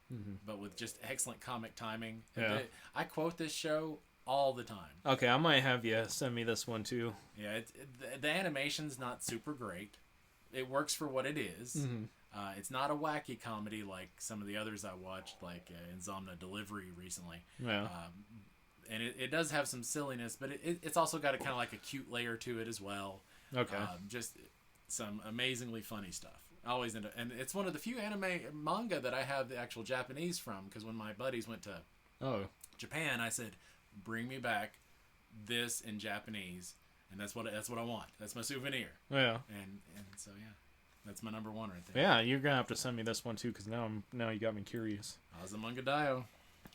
but with just excellent comic timing. Yeah. I quote this show all the time. Okay, I might have you send me this one too. Yeah, the animation's not super great. It works for what it is. It's not a wacky comedy like some of the others I watched, like Insomnia Delivery recently. Yeah. And it does have some silliness, but it's also got a kind of like a cute layer to it as well. Okay. Just some amazingly funny stuff. Always into, and it's one of the few manga that I have the actual Japanese from, because when my buddies went to Japan, I said, "Bring me back this in Japanese," and that's what I want. That's my souvenir. Yeah. And so that's my number one right there. Yeah, you're gonna have to send me this one too, because now you got me curious. Azumanga Daioh.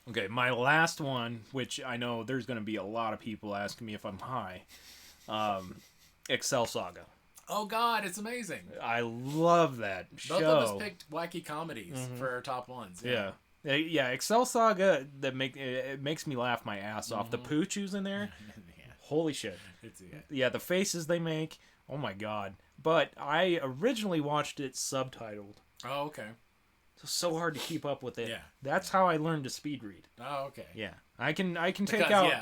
Okay, my last one, which I know there's gonna be a lot of people asking me if I'm high. Excel Saga. Oh God, it's amazing. I love that show. Both of us picked wacky comedies for our top ones. Yeah. Excel Saga it makes me laugh my ass off. The Poochus in there, holy shit. The faces they make. Oh my god. But I originally watched it subtitled. Oh, okay. So hard to keep up with it. Yeah. That's how I learned to speed read. Oh, okay. Yeah. I can take out.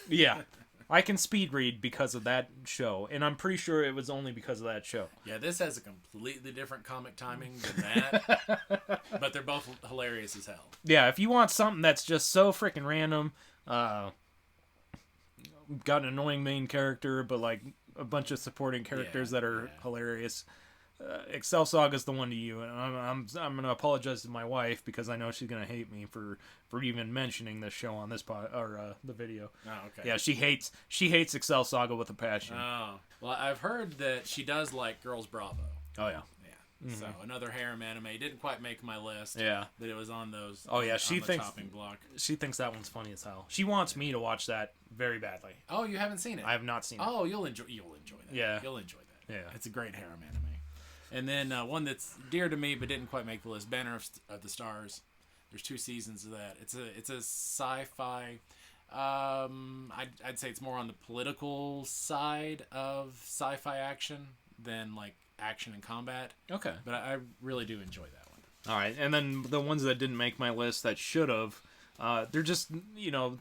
Yeah. I can speed read because of that show, and I'm pretty sure it was only because of that show. Yeah, this has a completely different comic timing than that, but they're both hilarious as hell. Yeah, if you want something that's just so freaking random, got an annoying main character, but like a bunch of supporting characters that are hilarious, Excel Saga is the one to you. And I'm gonna apologize to my wife because I know she's gonna hate me for even mentioning this show on this the video. Oh, okay. Yeah, she hates Excel Saga with a passion. Oh, well, I've heard that she does like Girls Bravo. Oh yeah. So another harem anime. Didn't quite make my list. Yeah. But it was on those. Oh, yeah, on she the thinks chopping block. She thinks that one's funny as hell. She wants me to watch that very badly. Oh, you haven't seen it? I have not seen it. Oh, you'll enjoy that. Yeah. You'll enjoy that. Yeah. It's a great harem anime. And then one that's dear to me but didn't quite make the list, Banner of the Stars. There's 2 seasons of that. It's a sci-fi. I'd say it's more on the political side of sci-fi action than like action and combat. Okay. But I really do enjoy that one. All right, and then the ones that didn't make my list that should have, they're just,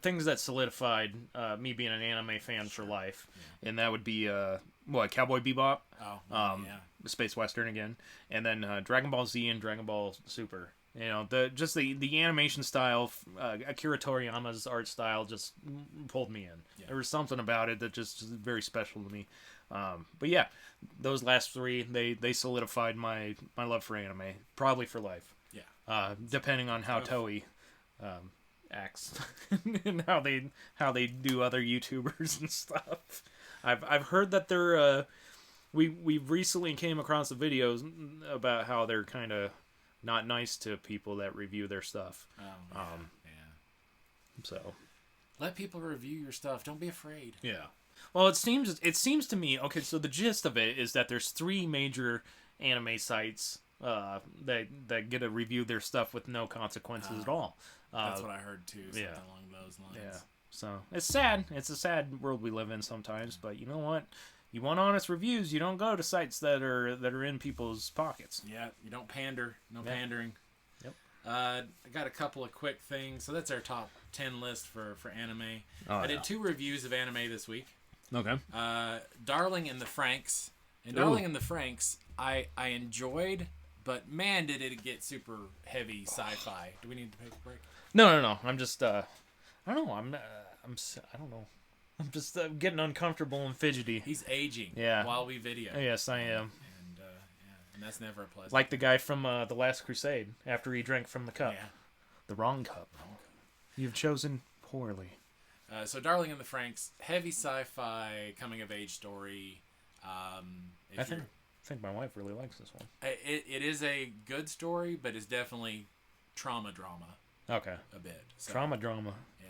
things that solidified me being an anime fan for life. Yeah. And that would be, Cowboy Bebop. Oh, yeah. Space Western again. And then Dragon Ball Z and Dragon Ball Super. The animation style, Akira Toriyama's art style just pulled me in. Yeah. There was something about it that just was very special to me. But yeah, those last 3, they solidified my love for anime, probably for life. Yeah. Depending on how Toei acts and how they do other YouTubers and stuff. I've heard that they're we recently came across the videos about how they're kind of not nice to people that review their stuff. Oh, yeah. So let people review your stuff. Don't be afraid. Yeah. Well, it seems to me, okay, so the gist of it is that there's 3 major anime sites that get to review their stuff with no consequences at all. That's what I heard too, something along those lines. Yeah. So it's sad. It's a sad world we live in sometimes, but you know what? You want honest reviews, you don't go to sites that are in people's pockets. Yeah, you don't pander. No pandering. Yep. I got a couple of quick things. So that's our top 10 list for anime. Oh, I did 2 reviews of anime this week. Okay. Darling in the Franxx. And Darling in the Franxx, I enjoyed, but man, did it get super heavy sci-fi. Do we need to take a break? No. I'm just I don't know. I don't know. I'm just getting uncomfortable and fidgety. He's aging. Yeah. While we video. Yes, I am. And that's never a pleasant. Like the guy from The Last Crusade after he drank from the cup. Yeah. The wrong cup. You've chosen poorly. So Darling in the Franxx, heavy sci-fi coming of age story. I think my wife really likes this one. It is a good story, but it's definitely trauma drama. Okay. A bit. So, trauma drama. Yeah,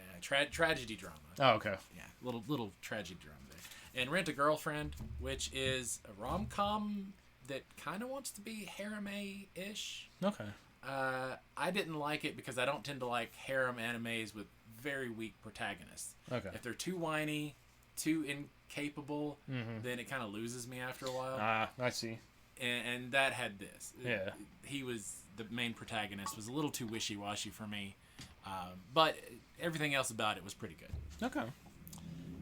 tragedy drama. Oh, okay. Yeah, little tragedy drama there. And Rent a Girlfriend, which is a rom-com that kind of wants to be harem-ish. Okay. I didn't like it because I don't tend to like harem animes with very weak protagonists. Okay. If they're too whiny, too incapable, then it kind of loses me after a while. I see. And that had this. Yeah. The main protagonist was a little too wishy-washy for me. But everything else about it was pretty good. Okay.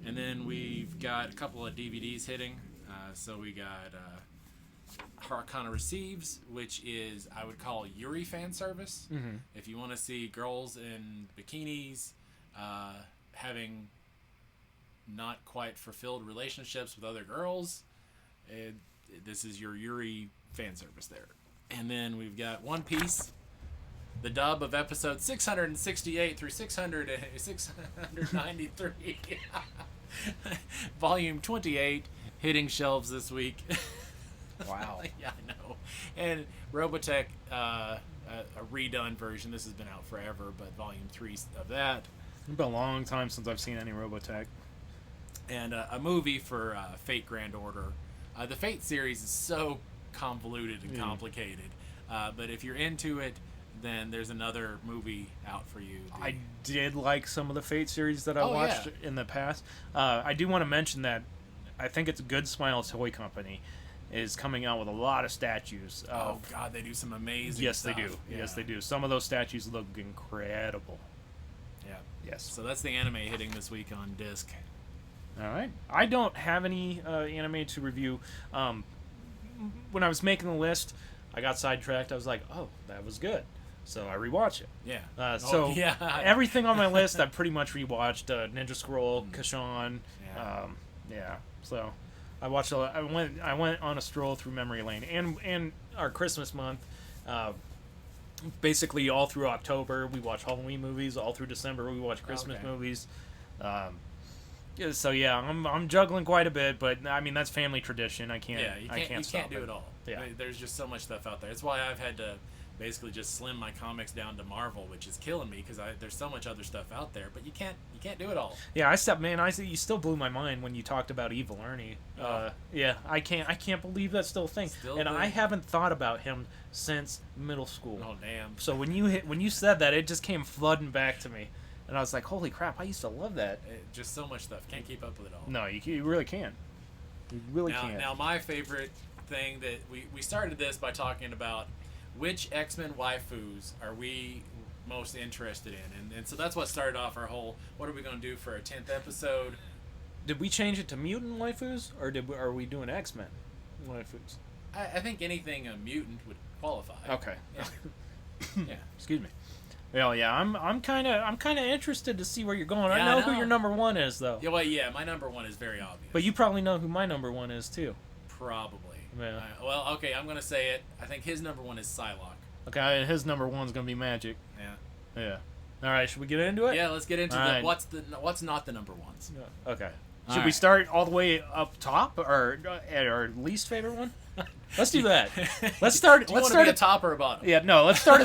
And then we've got a couple of DVDs hitting. So we got Harakana Receives, which is, I would call, Yuri fan service. Mm-hmm. If you want to see girls in bikinis having not quite fulfilled relationships with other girls, this is your Yuri fan service there. And then we've got One Piece, the dub of episode 668 through 693, volume 28, hitting shelves this week. Wow. Yeah, I know. And Robotech, a redone version. This has been out forever, but volume 3 of that. It's been a long time since I've seen any Robotech. And a movie for Fate Grand Order. The Fate series is so convoluted and complicated. But if you're into it, then there's another movie out for you. I did like some of the Fate series that I watched in the past. I do want to mention that I think it's Good Smile Toy Company is coming out with a lot of statues. Oh, God, they do some amazing yes, stuff. They do. Yeah. Yes, they do. Some of those statues look incredible. Yeah. Yes. So that's the anime hitting this week on disc. All right. I don't have any anime to review. When I was making the list, I got sidetracked. I was like, oh, that was good. So I rewatched it. Yeah. Everything on my list, I've pretty much rewatched. Ninja Scroll, Kashan. Yeah. So I watched. I went on a stroll through memory lane, and our Christmas month. Basically, all through October, we watch Halloween movies. All through December, we watch Christmas movies. So yeah, I'm juggling quite a bit, but I mean that's family tradition. I can't. Yeah, you can't stop do it all. Yeah. I mean, there's just so much stuff out there. That's why I've had to basically just slim my comics down to Marvel, which is killing me because there's so much other stuff out there. But you can't do it all. Yeah, you still blew my mind when you talked about Evil Ernie. Yeah, I can't believe that's still a thing. I haven't thought about him since middle school. Oh damn! So when you said that, it just came flooding back to me, and I was like, holy crap! I used to love that. Just so much stuff. Can't keep up with it all. No, you really can't. You really can't. Now my favorite thing that we started this by talking about which X-Men waifus are we most interested in, and so that's what started off our whole what are we going to do for a 10th episode. Did we change it to mutant waifus, or are we doing X-Men waifus? I think anything a mutant would qualify. Okay. Yeah. Yeah. Excuse me. Well, yeah, I'm kind of interested to see where you're going. Yeah, I know who your number one is, though. Yeah, well, yeah, my number one is very obvious. But you probably know who my number one is too. Probably. Yeah. Well, okay, I'm gonna say it. I think his number one is Psylocke. Okay, and his number one's gonna be Magic. Yeah. Yeah. All right, should we get into it? Yeah, let's get into what's not the number ones. Okay. All Should we start all the way up top, or at our least favorite one? Let's do that. Let's start. Do you want to be a top or a bottom? Yeah, no. Let's start.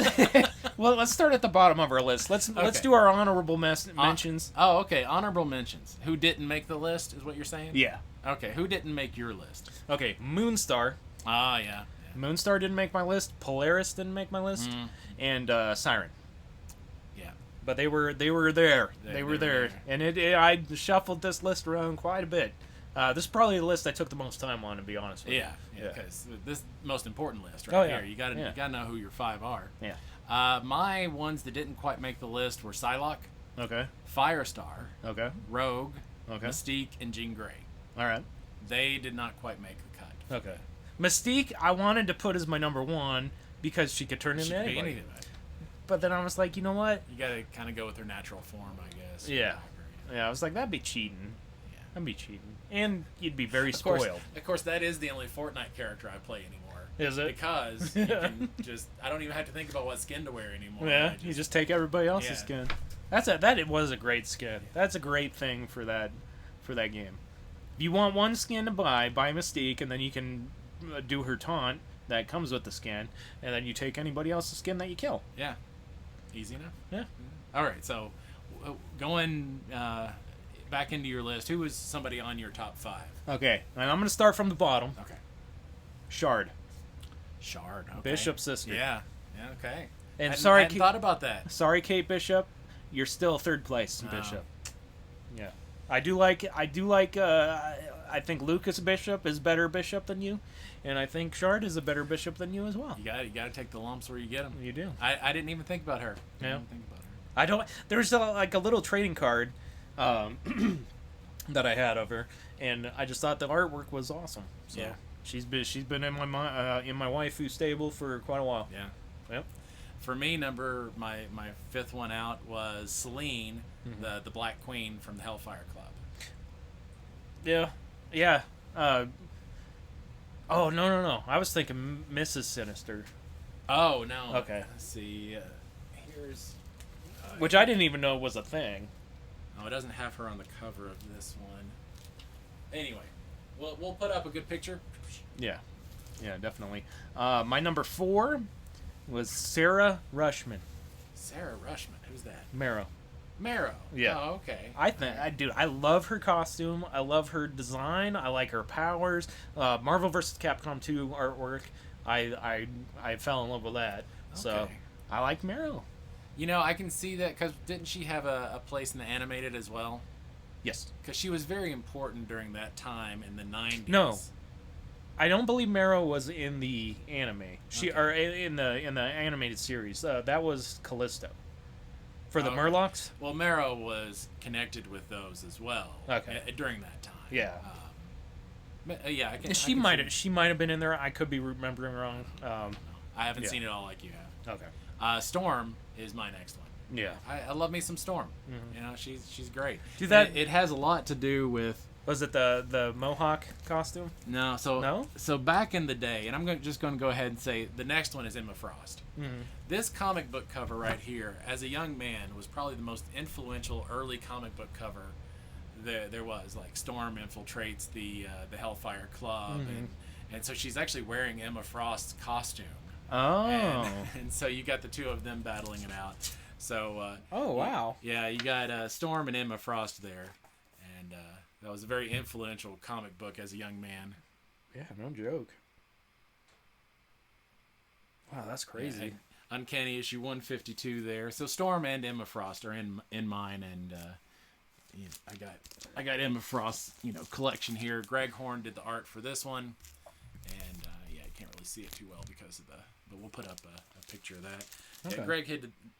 Let's start at the bottom of our list. Let's do our honorable mentions. Oh, okay. Honorable mentions. Who didn't make the list is what you're saying? Yeah. Okay. Who didn't make your list? Okay. Moonstar. Ah, yeah. Moonstar didn't make my list. Polaris didn't make my list, and Siren. Yeah. But they were there. They were there, and I shuffled this list around quite a bit. This is probably the list I took the most time on, to be honest with you. Yeah, because this is the most important list yeah. here. You gotta know who your 5 are. Yeah. My ones that didn't quite make the list were Psylocke, Okay. Firestar, Okay. Rogue, Okay. Mystique, and Jean Grey. All right. They did not quite make the cut. Okay. Mystique, I wanted to put as my number one because she could turn into anybody. Anything. But then I was like, you know what? You gotta kind of go with her natural form, I guess. Yeah. Yeah, I was like, that'd be cheating. Yeah. That'd be cheating. And you'd be very spoiled. Of course, that is the only Fortnite character I play anymore. Is it? Because you can I don't even have to think about what skin to wear anymore. Yeah, you just take everybody else's skin. It was a great skin. That's a great thing for that game. If you want one skin to buy Mystique, and then you can do her taunt that comes with the skin, and then you take anybody else's skin that you kill. Yeah. Easy enough. Yeah. All right, so going back into your list, who was somebody on your top 5? Okay, and I'm going to start from the bottom. Okay. Shard. Okay. Bishop's sister. Yeah, okay. And I sorry, hadn't thought about that. Sorry, Kate Bishop, you're still third place in Bishop. Yeah, I think Lucas Bishop is better Bishop than you, and I think Shard is a better Bishop than you as well. You got to take the lumps where you get them. You do. I didn't even think about her. Yeah. I don't. There's a little trading card that I had of her, and I just thought the artwork was awesome. So yeah. She's been in my waifu stable for quite a while. Yeah. Yep. For me, my 5th one out was Selene, the Black Queen from the Hellfire Club. Yeah. Yeah. Oh no! I was thinking Mrs. Sinister. Oh no. Okay. Let's see. Here's. Which I didn't even know was a thing. Oh, it doesn't have her on the cover of this one. Anyway, we'll put up a good picture. Yeah. Yeah, definitely. My number 4 was Sarah Rushman. Sarah Rushman? Who's that? Marrow. Yeah. Oh, okay. I love her costume. I love her design. I like her powers. Marvel vs. Capcom 2 artwork. I fell in love with that. Okay. So I like Marrow. You know, I can see that because didn't she have a place in the animated as well? Yes. Because she was very important during that time in the 90s. No. I don't believe Marrow was in the anime. Or in the animated series. That was Callisto. For the Murlocs? Well, Marrow was connected with those as well. Okay. During that time. Yeah. Yeah, I can. She might have been in there. I could be remembering wrong. I haven't seen it all like you have. Okay. Storm is my next one. Yeah. I love me some Storm. Mm-hmm. You know, she's great. It has a lot to do with. Was it the Mohawk costume? No. So back in the day, and I'm just going to go ahead and say the next one is Emma Frost. Mm-hmm. This comic book cover right here, as a young man, was probably the most influential early comic book cover there was like Storm infiltrates the Hellfire Club, and so she's actually wearing Emma Frost's costume. Oh. And so you got the two of them battling it out. So Oh, wow. you got Storm and Emma Frost there, and that was a very influential comic book as a young man. Yeah, no joke. Wow, that's crazy. Yeah, Uncanny issue 152 there. So Storm and Emma Frost are in mine, and I got Emma Frost's collection here. Greg Horn did the art for this one, and I can't really see it too well because of but we'll put up a picture of that. Okay. Yeah,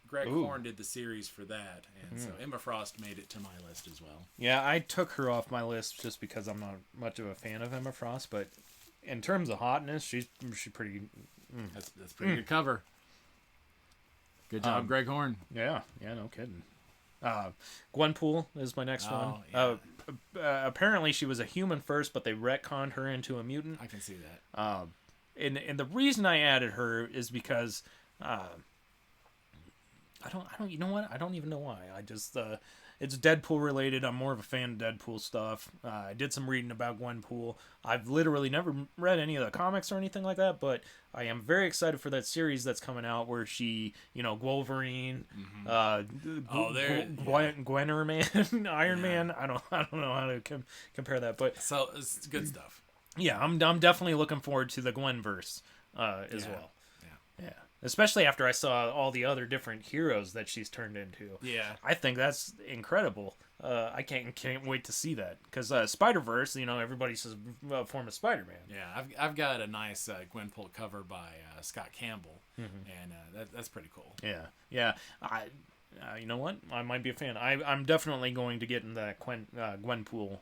Greg Horn did the series for that, and so Emma Frost made it to my list as well. Yeah, I took her off my list just because I'm not much of a fan of Emma Frost, but in terms of hotness, she's pretty. That's pretty good cover. Good job, Greg Horn. Yeah, no kidding. Gwenpool is my next one. Yeah. Apparently she was a human first, but they retconned her into a mutant. I can see that. And the reason I added her is because I don't you know what? I don't even know why. I just it's Deadpool related. I'm more of a fan of Deadpool stuff. I did some reading about Gwenpool. I've literally never read any of the comics or anything like that, but I am very excited for that series that's coming out where she, Wolverine, Gwenner-Man, Iron Man. I don't know how to compare that, but So it's good stuff. yeah, I'm definitely looking forward to the Gwenverse as well. Yeah. Especially after I saw all the other different heroes that she's turned into. Yeah. I think that's incredible. I can't wait to see that because Spider-Verse, everybody says a form of Spider-Man. Yeah, I've got a nice Gwenpool cover by Scott Campbell, and that's pretty cool. Yeah. You know what? I might be a fan. I'm definitely going to get in the Gwenpool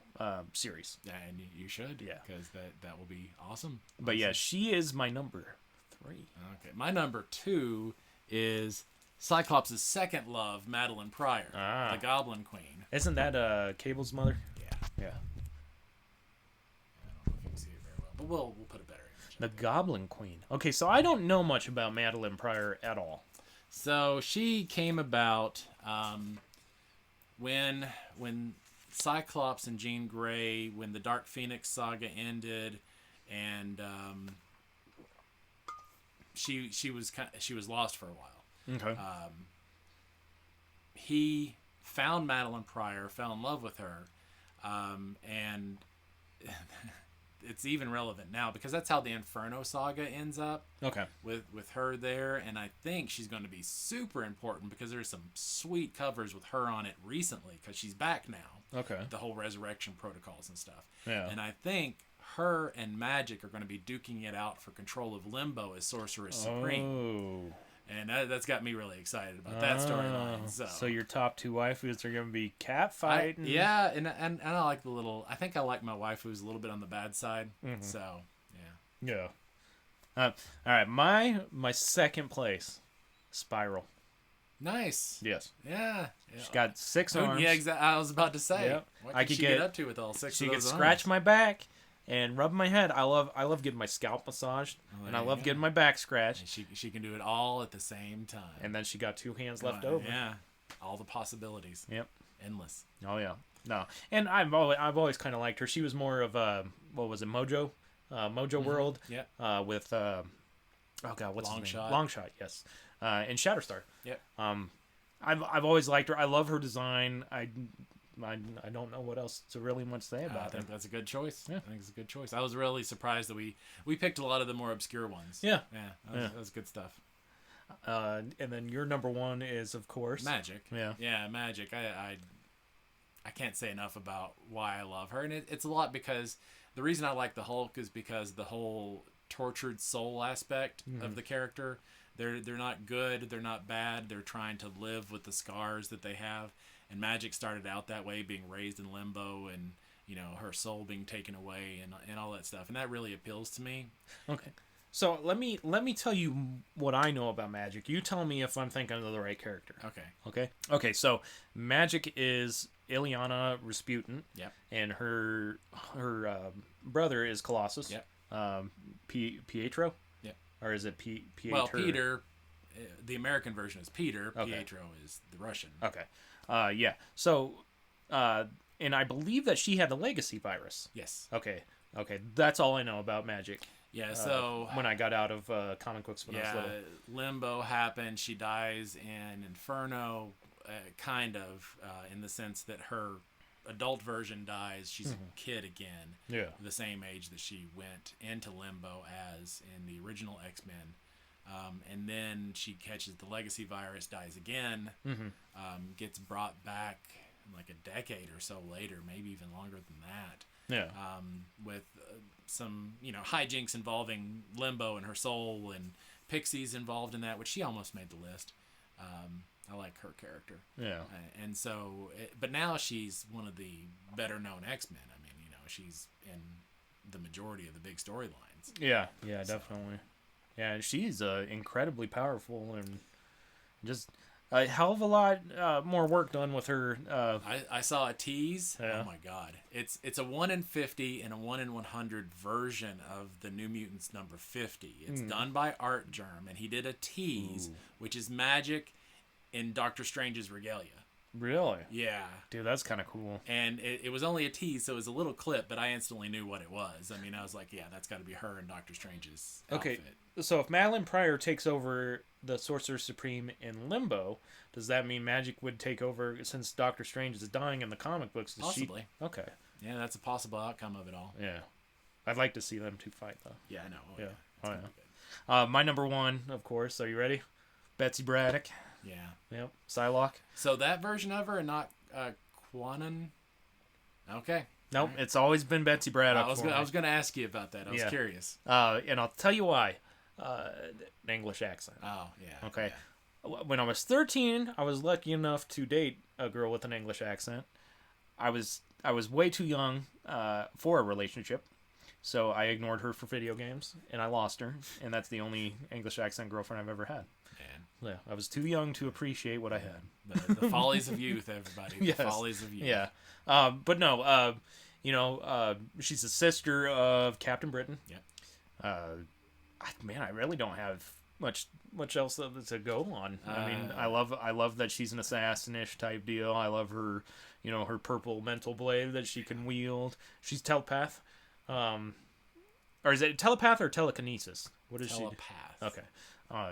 series. And you should, Yeah, because that will be awesome. But yeah, she is my number 3. Okay, my number 2 is Cyclops' second love, Madeline Pryor, the Goblin Queen. Isn't that Cable's mother? Yeah. Yeah. I don't know if you can see it very well, but we'll put a better image. The Goblin Queen. Okay, so I don't know much about Madeline Pryor at all. So she came about when Cyclops and Jean Grey, when the Dark Phoenix saga ended, and she was lost for a while. Okay. He found Madeline Pryor, fell in love with her, and it's even relevant now because that's how the Inferno saga ends up. Okay. With her there, and I think she's going to be super important because there's some sweet covers with her on it recently because she's back now. Okay. The whole resurrection protocols and stuff. Yeah. And I think her and Magic are going to be duking it out for control of Limbo as Sorceress Supreme. Oh. And that's got me really excited about that storyline. So your top 2 waifus are going to be catfight. Yeah, and I like the little. I think I like my waifus a little bit on the bad side. So Yeah. All right, my second place, Spiral. Nice. Yes. Yeah. She's got 6 arms. Yeah, exactly. I was about to say. Yep. What could she get up to with all 6 She of those could arms? scratch my back and rub my head. I love getting my scalp massaged, and I love getting my back scratched. And she can do it all at the same time. And then she got 2 hands left over. Yeah. All the possibilities. Yep. Endless. Oh yeah. No. And I've always kind of liked her. She was more of a Mojo World. Yeah. With oh god, what's his name? Longshot. Longshot, yes. And Shatterstar. Yep. I've always liked her. I love her design. I don't know what else to really much say about I think her. that's a good choice. Yeah. I think it's a good choice. I was really surprised that we picked a lot of the more obscure ones. Yeah. Yeah. That was good stuff. And then your number 1 is, of course, Magic. Yeah. Yeah, Magic. I can't say enough about why I love her, and it's a lot because the reason I like the Hulk is because the whole tortured soul aspect of the character. They're not good, they're not bad, they're trying to live with the scars that they have. And Magic started out that way, being raised in limbo, and her soul being taken away, and all that stuff. And that really appeals to me. Okay. So let me tell you what I know about Magic. You tell me if I'm thinking of the right character. Okay. So Magic is Ileana Rasputin. Yep. And her brother is Colossus. Yep. Pietro. Yep. Or is it Pieter? Well, Peter. The American version is Peter. Okay. Pietro is the Russian. Okay. Yeah. So And I believe that she had the legacy virus. Yes. Okay. That's all I know about Magic. Yeah, so... when I got out of comic books when I was little. Limbo happened. She dies in Inferno, kind of, in the sense that her adult version dies. She's a kid again. Yeah. The same age that she went into Limbo as in the original X-Men. And then she catches the legacy virus, dies again, gets brought back like a decade or so later, maybe even longer than that. Yeah. With some, hijinks involving Limbo and her soul, and Pixie's involved in that, which she almost made the list. I like her character. Yeah. And so, but now she's one of the better known X-Men. I mean, she's in the majority of the big storylines. Yeah. Yeah, definitely. Yeah, she's incredibly powerful and just a hell of a lot more work done with her. I saw a tease. Yeah. Oh my god, it's a 1 in 50 and a 1 in 100 version of the New Mutants number 50. It's done by Art Germ, and he did a tease, which is Magic in Doctor Strange's regalia. Really? Yeah. Dude, that's kind of cool. And it was only a tease, so it was a little clip, but I instantly knew what it was. I mean, I was like, yeah, that's got to be her in Doctor Strange's outfit. So if Madeline Pryor takes over the Sorcerer Supreme in Limbo, does that mean Magic would take over since Doctor Strange is dying in the comic books? Possibly. Okay. Yeah, that's a possible outcome of it all. Yeah. I'd like to see them two fight, though. Yeah, I know. Oh, yeah. It's Oh, gonna yeah. My number one, of course. Are you ready? Betsy Braddock. be good. Yeah. Yep. Psylocke. So that version of her and not Quanon? Okay. Nope. Right. It's always been Betsy Braddock. I was gonna ask you about that. I was curious. And I'll tell you why. An English accent. Oh, yeah. Okay. Yeah. When I was 13, I was lucky enough to date a girl with an English accent. I was way too young for a relationship, so I ignored her for video games, and I lost her. And that's the only English accent girlfriend I've ever had. Man. Yeah, I was too young to appreciate what I had. The follies of youth, everybody. The Yes. follies of youth. Yeah. But no, she's the sister of Captain Britain. Yeah. I really don't have much else to go on. I mean, I love that she's an assassin-ish type deal. I love her, her purple mental blade that she can wield. She's telepath. Or is it telepath or telekinesis? What is Telepath. she? Okay.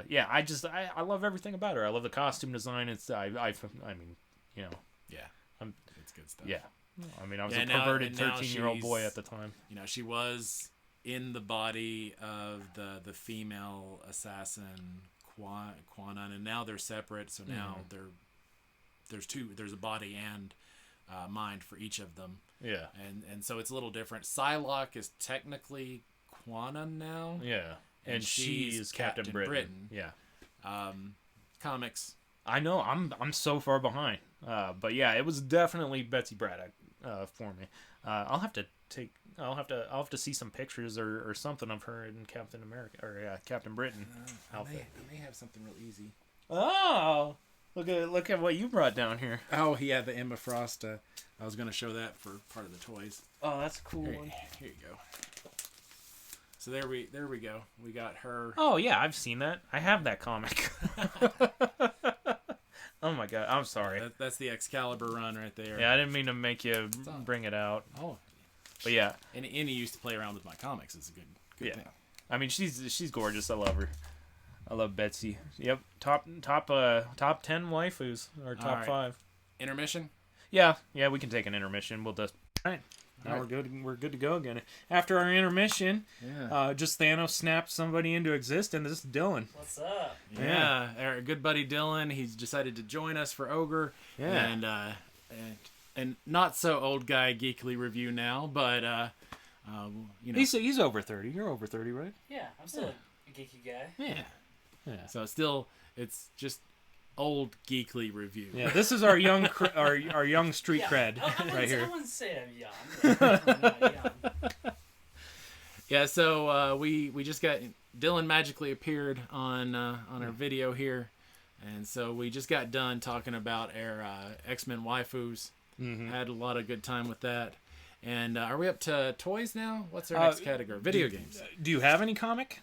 Yeah, I love everything about her. I love the costume design. It's I mean, Yeah. I'm It's good stuff. yeah. I mean, I was Yeah, a now- perverted and now 13-year-old boy she's- at the time. She was in the body of the female assassin Quanon, and now they're separate. So now there's a body and mind for each of them. Yeah. And so it's a little different. Psylocke is technically Quanon now. Yeah. And she's Captain Britain. Yeah. Comics. I know. I'm so far behind. But yeah, it was definitely Betsy Braddock for me. I'll have to see some pictures or something of her in Captain America or Captain Britain outfit. I may have something real easy. Oh, look at what you brought down here. Oh yeah, the Emma Frost. I was gonna show that for part of the toys. Oh, that's a cool. Here you go. So there we go. We got her. Oh yeah, I've seen that. I have that comic. Oh my god, I'm sorry. That's the Excalibur run right there. Yeah, I didn't mean to make you bring it out. Oh. But yeah. And Annie used to play around with my comics. It's a good thing. I mean, she's gorgeous. I love her. I love Betsy. Yep. Top 10 waifus or top right. 5. Intermission? Yeah, we can take an intermission. We'll just Now we're good. We're good to go again. After our intermission, just Thanos snapped somebody into existence. This is Dylan. What's up? Yeah, our good buddy Dylan. He's decided to join us for Ogre. Yeah. And not so old guy geekly review now, but he's over 30. You're over 30, right? Yeah, I'm still a geeky guy. Yeah. So it's just old geekly review. Yeah. This is our young our young street cred right here. I wouldn't say I'm young. I'm not young. Yeah. So we just got Dylan magically appeared on our video here, and so we just got done talking about our X-Men waifus. Mm-hmm. Had a lot of good time with that. And are we up to toys now? What's our next category? Video games. Do you have any comic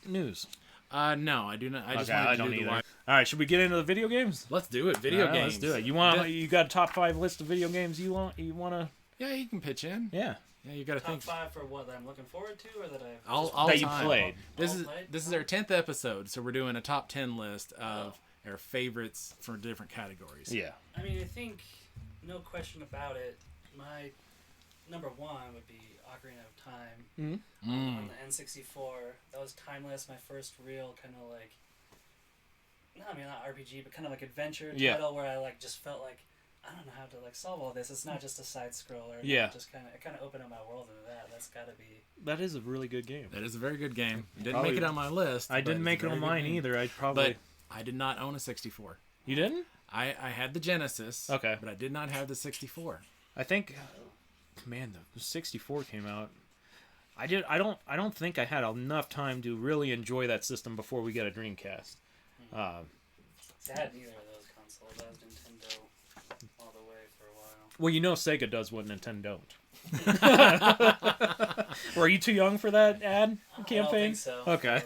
news? No, I do not. I just Okay, wanted I to don't do the either. wire. All right, should we get into the video games? Let's do it. Video All right, games. Let's do it. You got a top 5 list of video games you want to? Yeah, you can pitch in. Yeah. Yeah, you got to Top think. 5 for what that I'm looking forward to, or that I've All that you time. played. This is our 10th episode, so we're doing a top 10 list of our favorites for different categories. Yeah. I mean, I think no question about it. My number 1 would be Ocarina of Time on the N64. That was timeless. My first real kind of like, not RPG, but kind of like adventure title where I like just felt like I don't know how to like solve all this. It's not just a side scroller. Yeah. Just kind of opened up my world into that. That's got to be. That is a really good game. That is a very good game. It didn't Probably- make it on my list. I but didn't it's make a it on very good mine game. either. I probably. But I did not own a 64. You didn't? I had the Genesis. Okay. But I did not have the 64. I think, man, the 64 came out. I don't think I had enough time to really enjoy that system before we got a Dreamcast. I had neither of those consoles. I was Nintendo all the way for a while. Well, you know Sega does what Nintendo don't. Were you too young for that ad campaign? I don't think so. Okay.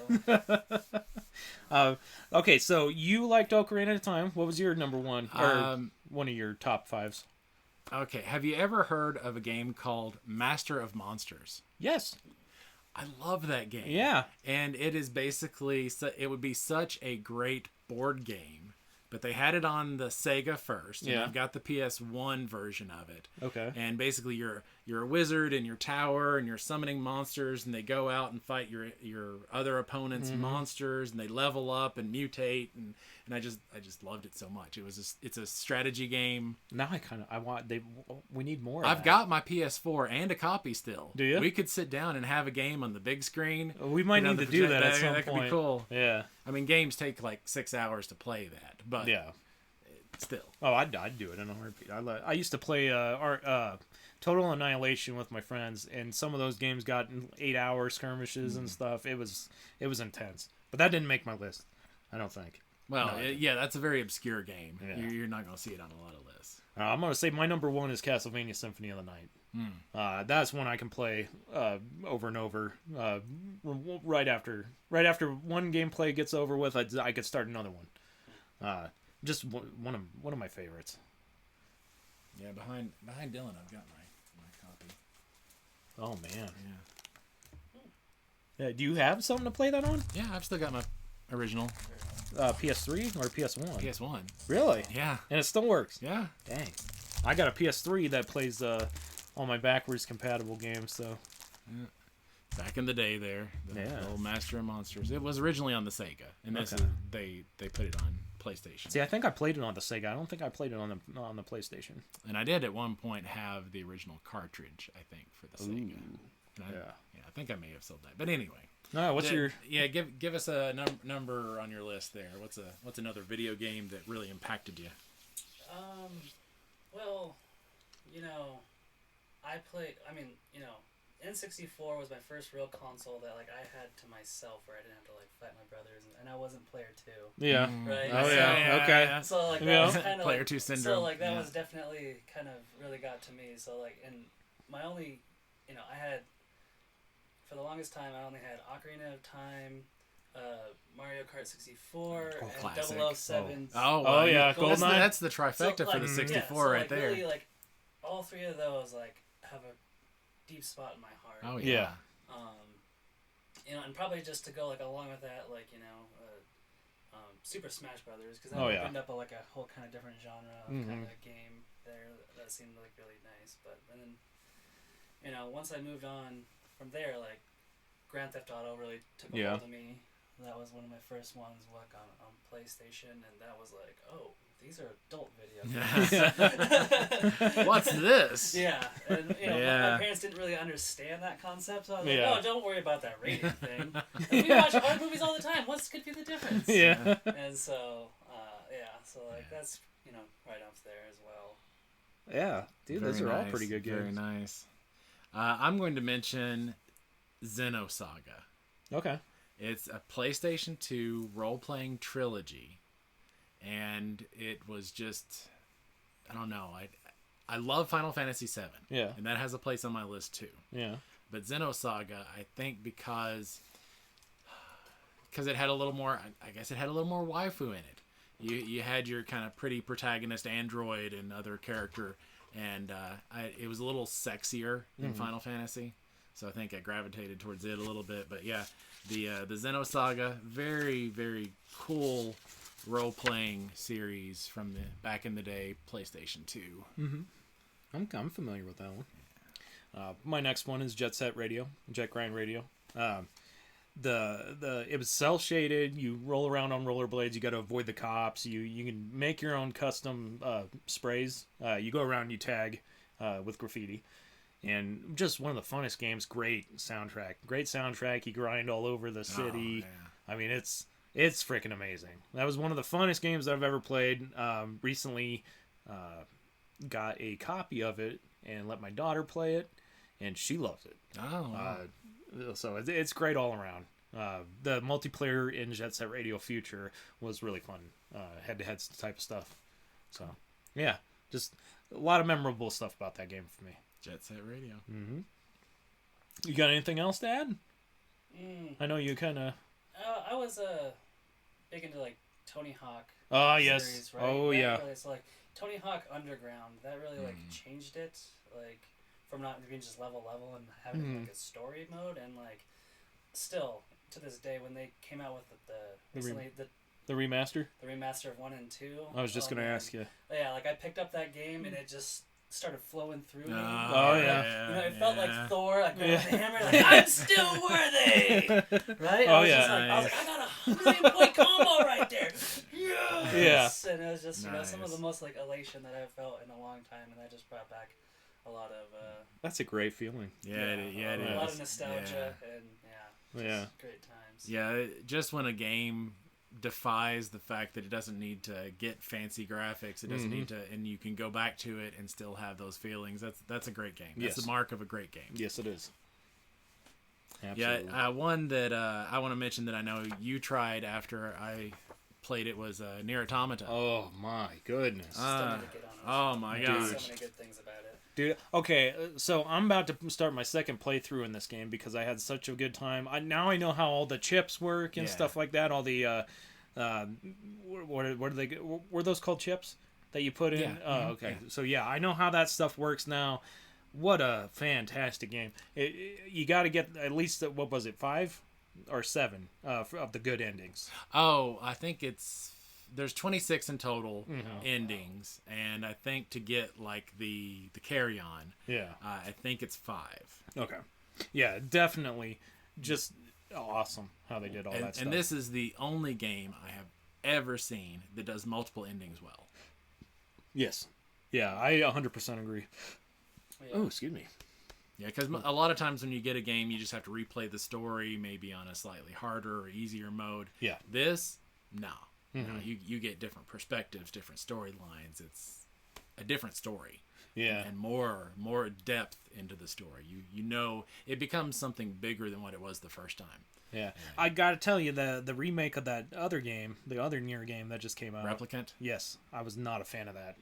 Okay, so you liked Ocarina of Time. What was your number 1 or one of your top 5s? Okay. Have you ever heard of a game called Master of Monsters? Yes. I love that game. Yeah. And it is basically, it would be such a great board game. But they had it on the Sega first. And Yeah. I've got the PS1 version of it. Okay. And basically you're a wizard in your tower and you're summoning monsters and they go out and fight your other opponent's monsters and they level up and mutate and I just loved it so much. It's a strategy game. Now we need more. I've got my PS4 and a copy still. Do you? We could sit down and have a game on the big screen. We might need the to do that at projector. some That could point. be cool. Yeah. I mean, games take like 6 hours to play that, but Yeah. still. Oh, I'd do it in a heartbeat. I used to play Total Annihilation with my friends, and some of those games got 8-hour skirmishes and stuff. It was intense, but that didn't make my list. I don't think. Well, No, yeah, that's a very obscure game. Yeah. You're not going to see it on a lot of lists. I'm gonna say my number 1 is Castlevania Symphony of the Night. That's one I can play over and over. Right after one gameplay gets over with, I could start another one. Just one of my favorites. Yeah, behind Dylan, I've got my copy. Oh man. Yeah. Do you have something to play that on? Yeah, I've still got my original PS3 or PS1? PS1. Really? Yeah. And it still works. Yeah. Dang. I got a PS3 that plays all my backwards compatible games. So. Back in the day, the Yeah. old Master of Monsters. It was originally on the Sega, and this Okay. is, they put it on PlayStation. See, I think I played it on the Sega. I don't think I played it on the PlayStation. And I did at one point have the original cartridge, I think, for the Sega. And I think I may have sold that. But anyway. No, what's your? Yeah, give us a number on your list there. What's another video game that really impacted you? Well, N64 was my first real console that like I had to myself, where I didn't have to like fight my brothers, and I wasn't player 2. Yeah. Right. Oh So- yeah. Okay. So like that Yeah. was kind of Player like, 2 syndrome. So like that Yeah. was definitely kind of really got to me. So like, and my only, I had for the longest time I only had Ocarina of Time, Mario Kart 64, and classic. 007. Oh, Oh, yeah, Goldeneye. GoldenEye. That's the trifecta So, for like, the 64 so, right like, there. Really, like all 3 of those like have a deep spot in my heart. Oh Yeah. And probably just to go like along with that, like Super Smash Brothers, because that Oh, yeah. opened up a whole kind of different genre of kind of game there that seemed like really nice. But then, once I moved on from there, like Grand Theft Auto really took a hold of me. That was one of my first ones, like on PlayStation, and that was like, oh, these are adult video games. What's this? Yeah, and my parents didn't really understand that concept, so I was like, oh, don't worry about that rating thing. And we watch horror movies all the time. What could be the difference? Yeah. And so, so like that's right up there as well. Yeah, dude, those are all pretty good games. Very nice. I'm going to mention Xenosaga. Okay. It's a PlayStation 2 role-playing trilogy, and it was just, I don't know, I love Final Fantasy VII. Yeah. And that has a place on my list too. Yeah. But Xenosaga, I think because because it had a little more. I guess it had a little more waifu in it. You had your kind of pretty protagonist android and other character, and it was a little sexier than Final Fantasy, so I think I gravitated towards it a little bit. But yeah, the Xenosaga, very, very cool role-playing series from the back in the day PlayStation 2. I'm familiar with that one. My next one is Jet Grind Radio. It was cell shaded. You roll around on rollerblades. You got to avoid the cops. You can make your own custom sprays. You go around, you tag with graffiti, and just one of the funnest games. Great soundtrack. You grind all over the city. I mean, it's freaking amazing. That was one of the funnest games that I've ever played. Recently, got a copy of it and let my daughter play it, and she loves it. So it's great all around. The multiplayer in Jet Set Radio Future was really fun. Head-to-head type of stuff. So, yeah, just a lot of memorable stuff about that game for me. Jet Set Radio. You got anything else to add? I know you kind of... I was big into, like, Tony Hawk yes. series, right? Oh, yeah. Really, so, like, Tony Hawk Underground, that really, like, changed it. Like... from not being just level and having like a story mode, and like still to this day when they came out with the remaster of 1 and 2. I was just gonna ask you. Yeah, like I picked up that game and it just started flowing through me. Yeah. You know, it felt like Thor, like grabbing the hammer, like I'm still worthy, right? I was like, I got a 100-point combo right there. Yes. And it was just some of the most like elation that I've felt in a long time, and that just brought back a lot of that's a great feeling. It is. A lot of nostalgia and great times. Yeah, just when a game defies the fact that it doesn't need to get fancy graphics, it doesn't need to, and you can go back to it and still have those feelings. That's a great game. That's the mark of a great game. Yes, it is. Absolutely. Yeah, one that I want to mention that I know you tried after I played it was Nier Automata. Oh my goodness. Oh my gosh. So many good things about it. Dude, okay, so I'm about to start my second playthrough in this game because I had such a good time. Now I know how all the chips work and stuff like that. All the, what are they? Were those called chips that you put in? Yeah. Oh, okay. Yeah. So yeah, I know how that stuff works now. What a fantastic game! You got to get at least what was it, 5 or 7 of the good endings. Oh, I think there's 26 in total endings, and I think to get like the carry on, I think it's 5. Okay, yeah, definitely, just awesome how they did all that stuff. And this is the only game I have ever seen that does multiple endings well. Yes, yeah, I 100% agree. Yeah. Oh, excuse me. Yeah, because a lot of times when you get a game, you just have to replay the story, maybe on a slightly harder or easier mode. Yeah. This, no. No, you get different perspectives, different storylines. It's a different story. Yeah. And more depth into the story. You know, it becomes something bigger than what it was the first time. Yeah. I gotta tell you, the remake of that other game, the other Nier game that just came out. Replicant? Yes. I was not a fan of that.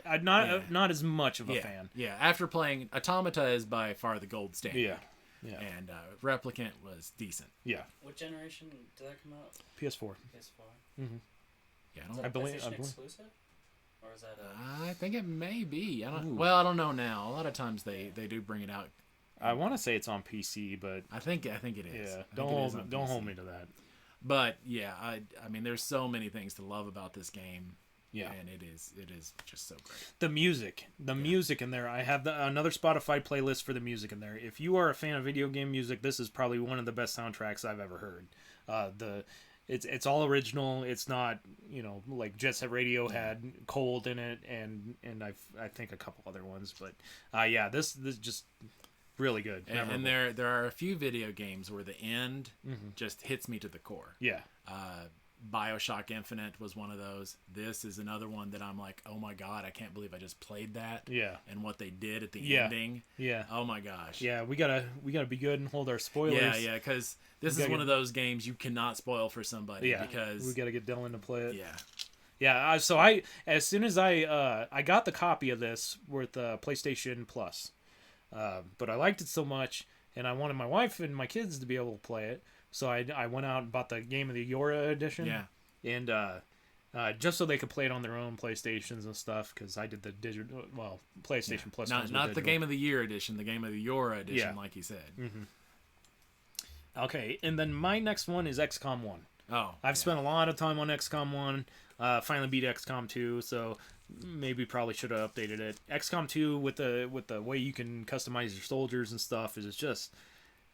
I'm not as much of a fan. Yeah. After playing, Automata is by far the gold standard. Yeah. And Replicant was decent. Yeah. What generation did that come out? PS4. PS4. Yeah, Is that I PlayStation exclusive? Or is that I think it may be. I don't know now. A lot of times they do bring it out. I want to say it's on PC, but I think it is. Yeah, don't hold me to that. But yeah, I mean, there's so many things to love about this game. Yeah, and it is just so great. The music in there. I have another Spotify playlist for the music in there. If you are a fan of video game music, this is probably one of the best soundtracks I've ever heard. It's all original. It's not, like Jet Set Radio had Cold in it, and I think a couple other ones, but this just really good. And there are a few video games where the end just hits me to the core. Yeah. BioShock Infinite was one of those. This is another one that I'm like, oh my god, I can't believe I just played that. Yeah. And what they did at the ending. Yeah. Oh my gosh. Yeah, we gotta be good and hold our spoilers. Yeah, because this is one of those games you cannot spoil for somebody. Yeah. Because we gotta get Dylan to play it. Yeah. Yeah. So as soon as I got the copy of this with PlayStation Plus, but I liked it so much, and I wanted my wife and my kids to be able to play it. So I went out and bought the Game of the Yora edition. Yeah. And just so they could play it on their own PlayStations and stuff, because I did the digital, PlayStation Plus. Not the Game of the Year edition, the Game of the Yora edition, like you said. Okay, and then my next one is XCOM 1. Oh, I've spent a lot of time on XCOM 1. Finally beat XCOM 2, so maybe probably should have updated it. XCOM 2 with the way you can customize your soldiers and stuff is just,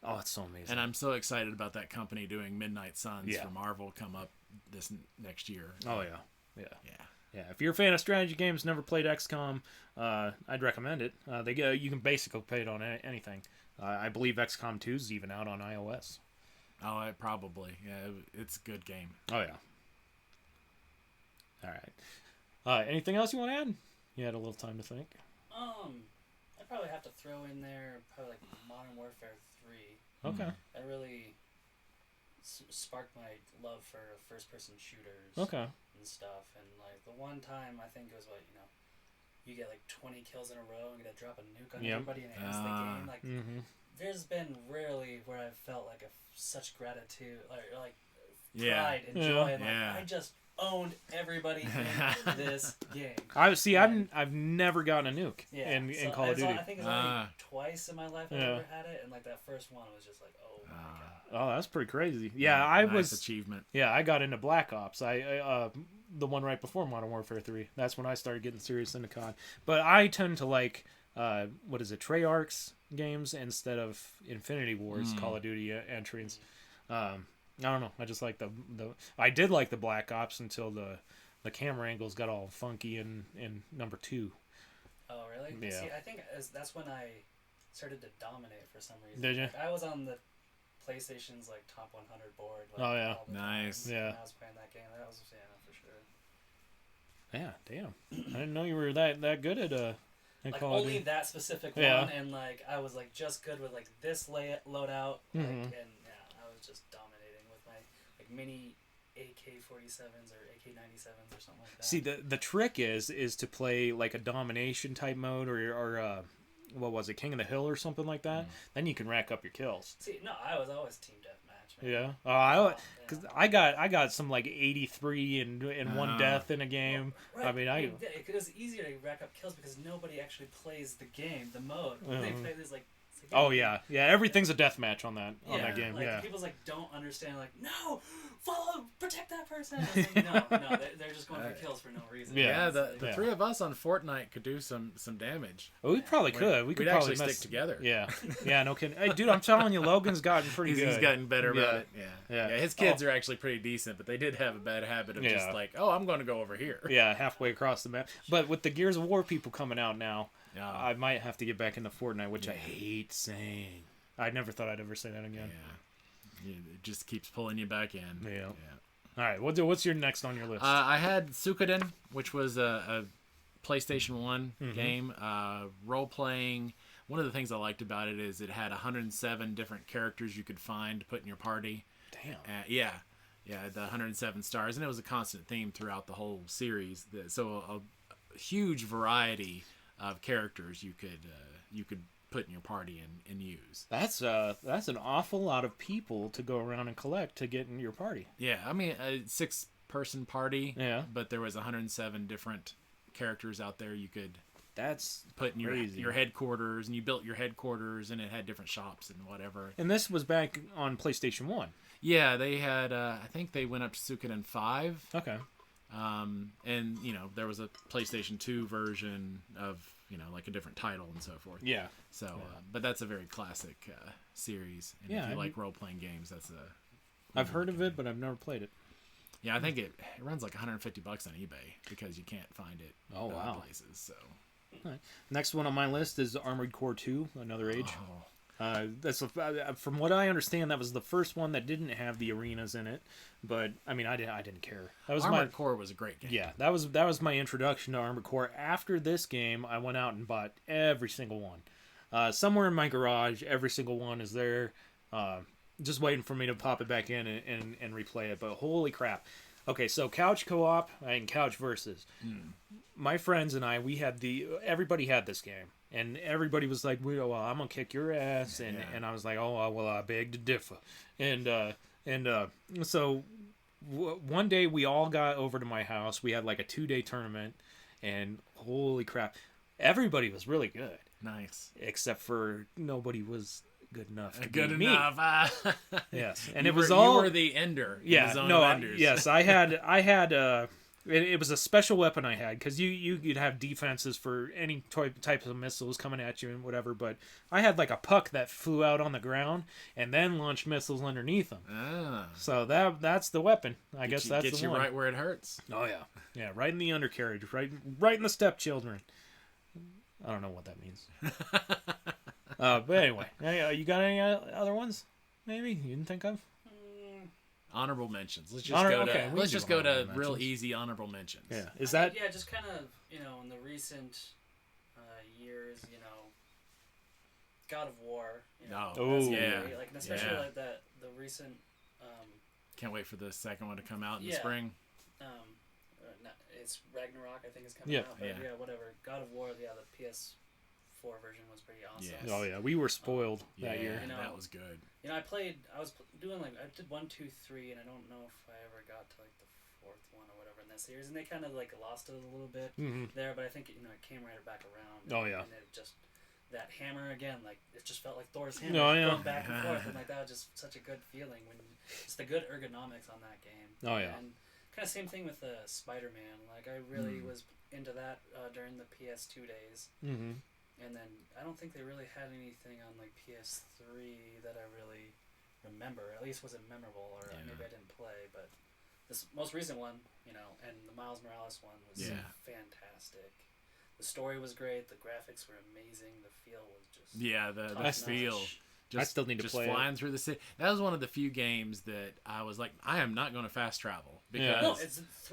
it's so amazing. And I'm so excited about that company doing Midnight Suns for Marvel come up this next year. Oh yeah. If you're a fan of strategy games, never played XCOM, I'd recommend it. You can basically play it on anything. I believe XCOM 2 is even out on iOS. Oh, probably. Yeah, it's a good game. Oh yeah. All right. Anything else you want to add? You had a little time to think. I'd probably have to throw in there probably like Modern Warfare 3. Okay. That really sparked my love for first-person shooters. Okay. And stuff, and like the one time I think it was you get like 20 kills in a row and get to drop a nuke on everybody and it ends the game. Like there's been rarely where I've felt like such gratitude or like pride and joy. And, like, I just owned everybody in this game. I've never gotten a nuke in Call of Duty. I think it's only twice in my life I've ever had it, and like that first one was just like, oh my god. Oh, that's pretty crazy. Yeah, I nice was achievement. Yeah, I got into Black Ops. I the one right before Modern Warfare 3. That's when I started getting serious into COD. But I tend to like Treyarch's games instead of Infinity Ward's Call of Duty entries. I don't know. I just like I did like the Black Ops until the camera angles got all funky in number 2. Oh, really? Yeah. See, I think that's when I started to dominate for some reason. Did you? Like, I was on the PlayStation's like top 100 board. Like, oh yeah, nice. Yeah. When I was playing that game. That was for sure. Yeah, damn. I didn't know you were that good at like Call of only Duty. that specific one, and like I was like just good with like this loadout, like, and I was just dominating with my like mini AK-47s or AK-97s or something like that. See, the trick is to play like a domination type mode or what was it, King of the Hill or something like that. Then you can rack up your kills. See, no, I was always team deathmatch, man. Yeah. Because I got some like 83 and one death in a game. Well, right. I mean, it was easier to rack up kills because nobody actually plays the game, the mode. They play this like. Oh yeah, everything's a deathmatch on that game. Like, yeah. People's like don't understand. Like no, protect that person. Like, no, they're just going for kills for no reason. Yeah, the three of us on Fortnite could do some damage. Well, we probably could. We could probably actually stick together. Yeah, no kidding. Hey, dude, I'm telling you, Logan's gotten pretty good. He's gotten better about it. Yeah. His kids are actually pretty decent, but they did have a bad habit of just like, I'm going to go over here. Yeah, halfway across the map. But with the Gears of War people coming out now. I might have to get back into Fortnite, which I hate saying. I never thought I'd ever say that again. Yeah. It just keeps pulling you back in. Yeah. All right, what's your next on your list? I had Suikoden, which was a PlayStation 1 game, role-playing. One of the things I liked about it is it had 107 different characters you could find to put in your party. Damn. Yeah, the 107 stars, and it was a constant theme throughout the whole series. So a huge variety of characters you could put in your party and use. That's an awful lot of people to go around and collect to get in your party. Yeah, I mean a 6-person party. Yeah, but there was 107 different characters out there you could. That's put in your headquarters, and you built your headquarters, and it had different shops and whatever. And this was back on PlayStation 1. Yeah, they had. I think they went up to Suikoden 5. Okay. And there was a PlayStation 2 version of like a different title and so forth. Yeah. So, but that's a very classic series. And if you like role playing games, that's I've heard of it, but I've never played it. Yeah, I think it runs like $150 on eBay because you can't find it. Other places. So. Right. Next one on my list is Armored Core 2: Another Age. That's from what I understand, that was the first one that didn't have the arenas in it. But I mean, I didn't care. That was Armored Core was a great game. Yeah, that was my introduction to Armored Core. After this game, I went out and bought every single one. Somewhere in my garage, every single one is there. Just waiting for me to pop it back in and replay it. But holy crap! Okay, so couch co-op and couch versus. My friends and I, everybody had this game. And everybody was like, well, I'm going to kick your ass. And I was like, I beg to differ. And And so one day we all got over to my house. We had like a 2-day tournament, and holy crap, everybody was really good. Nice. Except for nobody was good enough to Good beat me. enough. Yes, and you it was were, all you were the ender. yeah. In the zone No, of enders. yes, I had. It was a special weapon I had because you'd have defenses for any types of missiles coming at you and whatever. But I had like a puck that flew out on the ground and then launched missiles underneath them. Ah. So that's the weapon. I guess that's gets the you one. right where it hurts. Oh yeah, right in the undercarriage, right in the stepchildren. I don't know what that means. But anyway, you got any other ones? Maybe you didn't think of? Honorable mentions. Let's just go to honorable real mentions. easy honorable mentions. Yeah, is that? Yeah, just kind of in the recent years, God of War. Oh, that's yeah. great. Like, and especially Yeah. like the recent. Can't wait for the second one to come out in the Yeah. spring. It's Ragnarok, I think, is coming Yeah. out. But Yeah. whatever. God of War, the PS4 version was pretty awesome. Yes. Oh yeah, we were spoiled that Yeah, year. that was good. I was doing I did 1, 2, 3, and I don't know if I ever got to like the fourth one or whatever in that series, and they kind of like lost it a little bit there, but I think it came right back around. Oh, yeah. and it just that hammer again, like it just felt like Thor's hammer Oh, yeah. going back and forth, and like that was just such a good feeling when it's the good ergonomics on that game. Oh, yeah. and kind of same thing with Spider-Man. Like I really was into that during the PS2 days. Mm-hmm. And then I don't think they really had anything on like PS3 that I really remember. At least was it memorable, or maybe I didn't play. But this most recent one, and the Miles Morales one was fantastic. The story was great. The graphics were amazing. The feel was just the top feel. notch. I still need to just play flying it. through the city. That was one of the few games that I was like, I am not going to fast travel because No,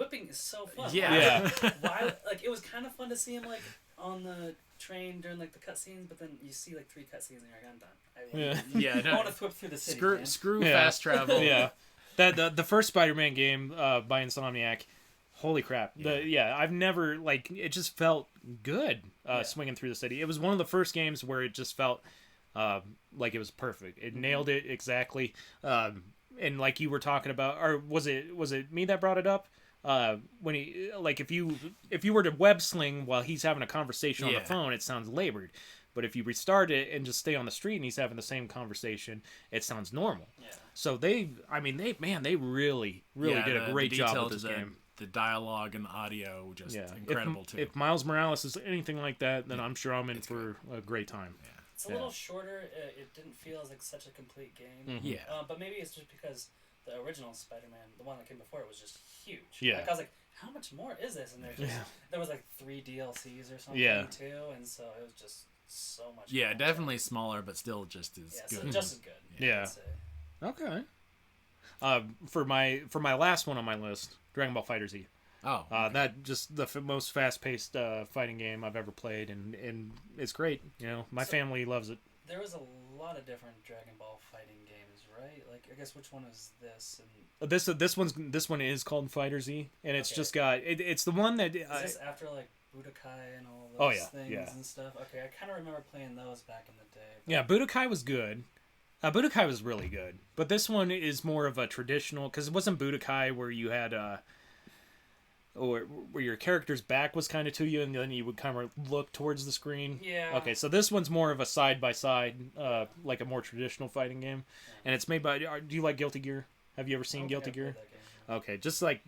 whipping is so fun. Yeah. Why? Like it was kind of fun to see him like on the train during like the cutscenes, but then you see like 3 cutscenes and you're like, I'm done. I want to whip through the city. Screw fast travel. Yeah, that the first Spider-Man game by Insomniac. Holy crap! I've never it just felt good swinging through the city. It was one of the first games where it just felt like it was perfect. It nailed it exactly. And like you were talking about, or was it me that brought it up? When he if you were to web sling while he's having a conversation on the phone, it sounds labored. But if you restart it and just stay on the street and he's having the same conversation, it sounds normal. Yeah. So they really did a great job with this game. The dialogue and the audio just incredible too. If Miles Morales is anything like that, then I'm sure I'm in for a great time. Yeah. It's a little shorter. It didn't feel like such a complete game. Yeah. But maybe it's just because the original Spider-Man, the one that came before, it was just huge. Yeah. Like, I was like, how much more is this? And there was like 3 DLCs or something too, and so it was just so much. Yeah, more. definitely smaller, but still just as good. So just as good. Yeah. I'd say. Okay. For my last one on my list, Dragon Ball FighterZ. Oh, okay. That just the most fast-paced fighting game I've ever played, and it's great. My family loves it. There was a lot of different Dragon Ball fighting games, right? Like, I guess which one is this? And This one is called FighterZ, and it's just got it's the one that is this after like Budokai and all those things and stuff? Okay, I kind of remember playing those back in the day. Yeah, Budokai was good. Budokai was really good, but this one is more of a traditional, because it wasn't Budokai where you had or where your character's back was kind of to you and then you would kind of look towards the screen. Yeah. Okay, so this one's more of a side-by-side, like a more traditional fighting game. And it's made by... Do you like Guilty Gear? Have you ever seen Guilty Gear? Okay, just like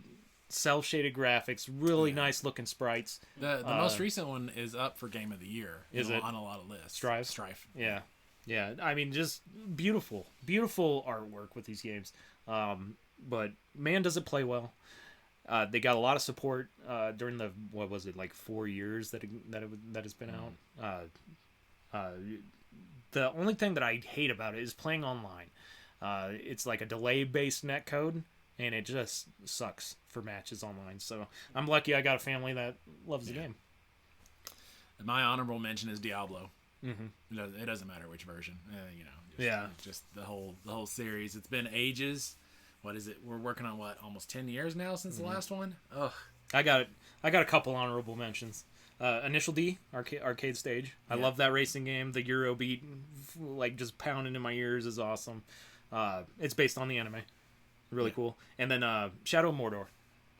cell-shaded graphics, really nice-looking sprites. The most recent one is up for Game of the Year. Is it? On a lot of lists. Strife. Yeah. Yeah, I mean, just beautiful artwork with these games. But man, does it play well. They got a lot of support during the 4 years that it's been out. The only thing that I hate about it is playing online. It's like a delay-based netcode, and it just sucks for matches online. So I'm lucky I got a family that loves the game. My honorable mention is Diablo. Mm-hmm. It doesn't matter which version. Just the whole series. It's been ages. What is it? We're working on almost 10 years now since the last one. Ugh. I got a couple honorable mentions. Initial D arcade stage. I love that racing game. The Euro beat, just pounding in my ears, is awesome. It's based on the anime. really Yeah. cool. And then Shadow of Mordor.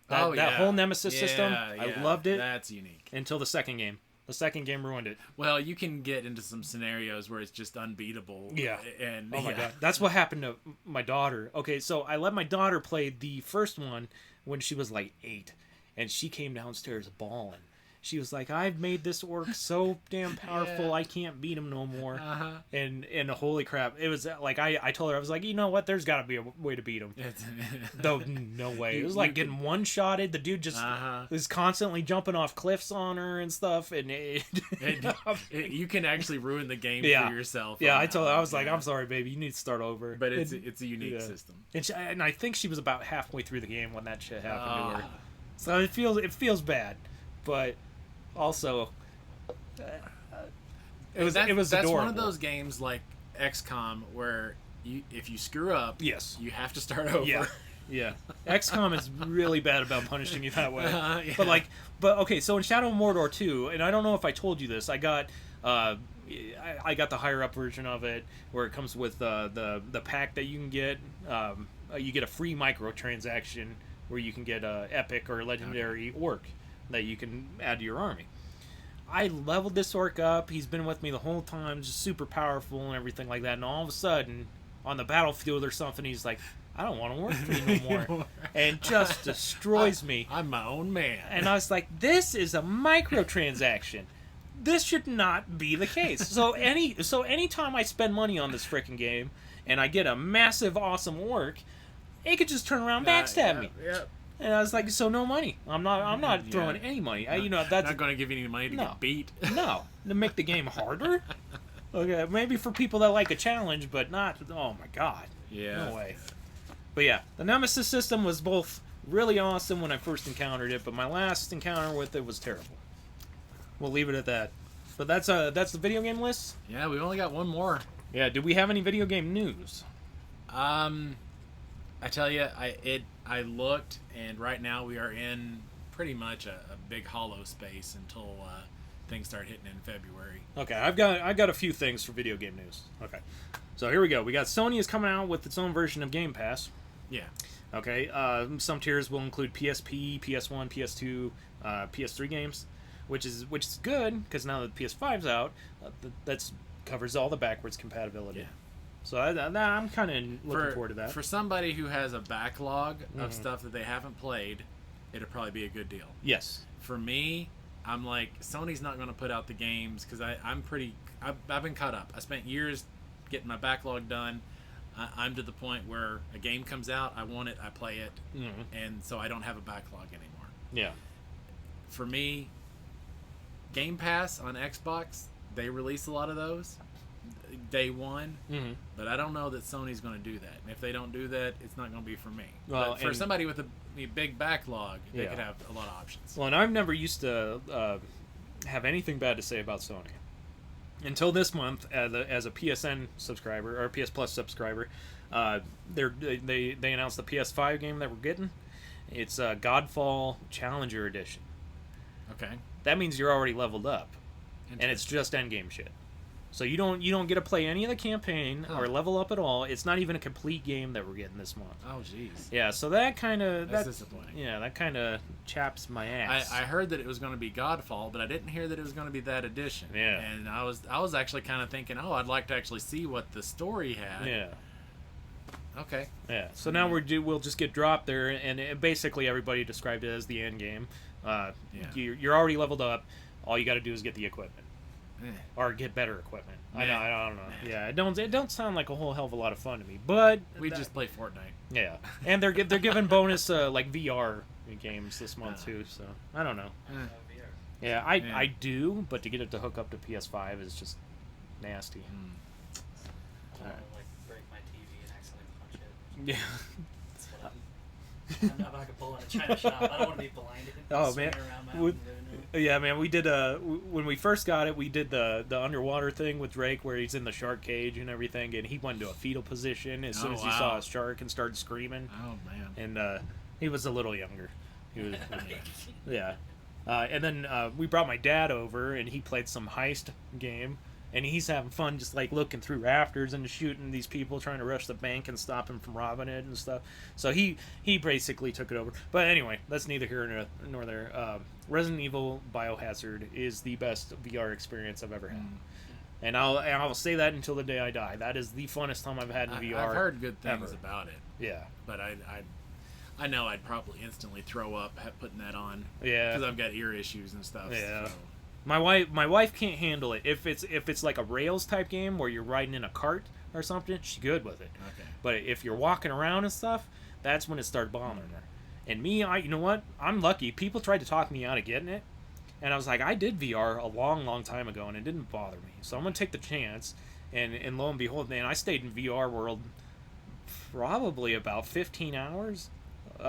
That whole Nemesis system, I loved it. That's unique. Until the second game. The second game ruined it. Well, you can get into some scenarios where it's just unbeatable. Yeah. And Oh my god. That's what happened to my daughter. Okay, so I let my daughter play the first one when she was like 8. And she came downstairs bawling. She was like, I've made this orc so damn powerful, Yeah. I can't beat him no more. Uh-huh. And holy crap. It was like, I told her, I was like, you know what? There's got to be a way to beat him. No way. It was like getting one-shotted. The dude just was constantly jumping off cliffs on her and stuff. And you can actually ruin the game Yeah. for yourself. yeah, on I that told her, one. I was like, Yeah. I'm sorry, baby. You need to start over. But it's a unique yeah. system. And I think she was about halfway through the game when that shit happened to her. Ah. So it feels bad, but also it was That's adorable. one of those games like XCOM where if you screw up, Yes. you have to start over. Yeah. Yeah. XCOM is really bad about punishing you that way. Yeah. But okay, so in Shadow of Mordor 2, and I don't know if I told you this, I got I got the higher up version of it where it comes with the pack that you can get. You get a free microtransaction where you can get a epic or legendary orc that you can add to your army. I leveled this orc up. He's been with me the whole time, just super powerful and everything like that. And all of a sudden, on the battlefield or something, he's like, I don't want to work for you no more. And just destroys me. I'm my own man. And I was like, this is a microtransaction. This should not be the case. So anytime I spend money on this freaking game and I get a massive, awesome orc, it could just turn around and backstab me. Yep. And I was like, so no money. I'm not throwing any money. That's not going to give you any money to No. get beat. no, to make the game harder. Okay, maybe for people that like a challenge, but not. Oh my god. Yeah. No way. But yeah, the Nemesis system was both really awesome when I first encountered it, but my last encounter with it was terrible. We'll leave it at that. But that's the video game list. Yeah, we only got one more. Yeah. Do we have any video game news? I tell you, I looked, and right now we are in pretty much a big hollow space until things start hitting in February. Okay, I've got a few things for video game news. Okay, so here we go. We got Sony is coming out with its own version of Game Pass. Yeah. Okay, some tiers will include PSP, PS1, PS2, PS3 games, which is good because now that PS5's out, that's covers all the backwards compatibility. Yeah. So I'm kind of looking forward to that. For somebody who has a backlog of stuff that they haven't played, it'll probably be a good deal. Yes. For me, I'm like, Sony's not going to put out the games because I've been caught up. I spent years getting my backlog done. I'm to the point where a game comes out, I want it, I play it, and so I don't have a backlog anymore. Yeah. For me, Game Pass on Xbox, they release a lot of those day one, but I don't know that Sony's going to do that. And if they don't do that, it's not going to be for me. Well, but for somebody with a big backlog, they could have a lot of options. Well, and I've never used to have anything bad to say about Sony until this month as a PSN subscriber or PS Plus subscriber. They announced the PS5 game that we're getting. It's Godfall Challenger Edition. Okay. That means you're already leveled up, and it's just endgame shit. So you don't get to play any of the campaign or level up at all. It's not even a complete game that we're getting this month. Oh, jeez. Yeah, so that's disappointing. Yeah, that kind of chaps my ass. I heard that it was going to be Godfall, but I didn't hear that it was going to be that edition. Yeah. And I was actually kind of thinking, I'd like to actually see what the story had. Yeah. Okay. Yeah. So now we'll just get dropped there, and basically everybody described it as the end game. You're already leveled up. All you got to do is get the equipment. Or get better equipment. I don't know. Yeah, it don't sound like a whole hell of a lot of fun to me. But we just play Fortnite. Yeah, and they're giving bonus like VR games this month too. So I don't know. Yeah, I do, but to get it to hook up to PS5 is just nasty. I don't like break my TV and accidentally punch it. Yeah. That's what I'm not like a bull in a china shop. I don't want to be blinded. Oh, swinging man. around my own living room. Yeah, man, we did when we first got it, we did the underwater thing with Drake where he's in the shark cage and everything, and he went into a fetal position as soon as he saw a shark and started screaming. Oh man! And he was a little younger. He was, yeah. And then we brought my dad over, and he played some heist game, and he's having fun just like looking through rafters and shooting these people trying to rush the bank and stop him from robbing it and stuff. So he basically took it over. But anyway, that's neither here nor there. Resident Evil Biohazard is the best VR experience I've ever had. And I'll say that until the day I die. That is the funnest time I've had in VR. I've heard good things ever. about it. Yeah. But I know I'd probably instantly throw up putting that on. Yeah. Because I've got ear issues and stuff. Yeah. So. My wife can't handle it. If it's like a Rails type game where you're riding in a cart or something, she's good with it. Okay. But if you're walking around and stuff, that's when it starts bothering her. And me, you know what? I'm lucky. People tried to talk me out of getting it. And I was like, I did VR a long, long time ago, and it didn't bother me. So I'm going to take the chance. And lo and behold, man, I stayed in VR world probably about 15 hours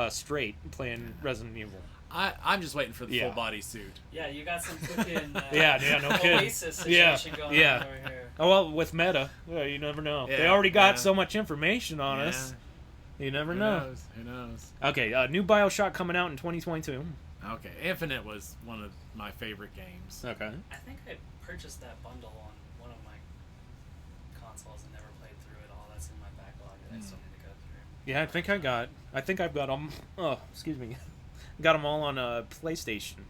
straight playing Resident Evil. I'm just waiting for the full body suit. Yeah, you got some freaking no kidding. Oasis situation going on over here. Oh, well, with Meta, you never know. Yeah, they already got so much information on Yeah. us. You never know. Who knows? Okay, new BioShock coming out in 2022. Okay, Infinite was one of my favorite games. Okay. I think I purchased that bundle on one of my consoles and never played through it all. That's in my backlog that I still need to go through. Yeah, I think I've got them. Oh, excuse me. Got them all on PlayStation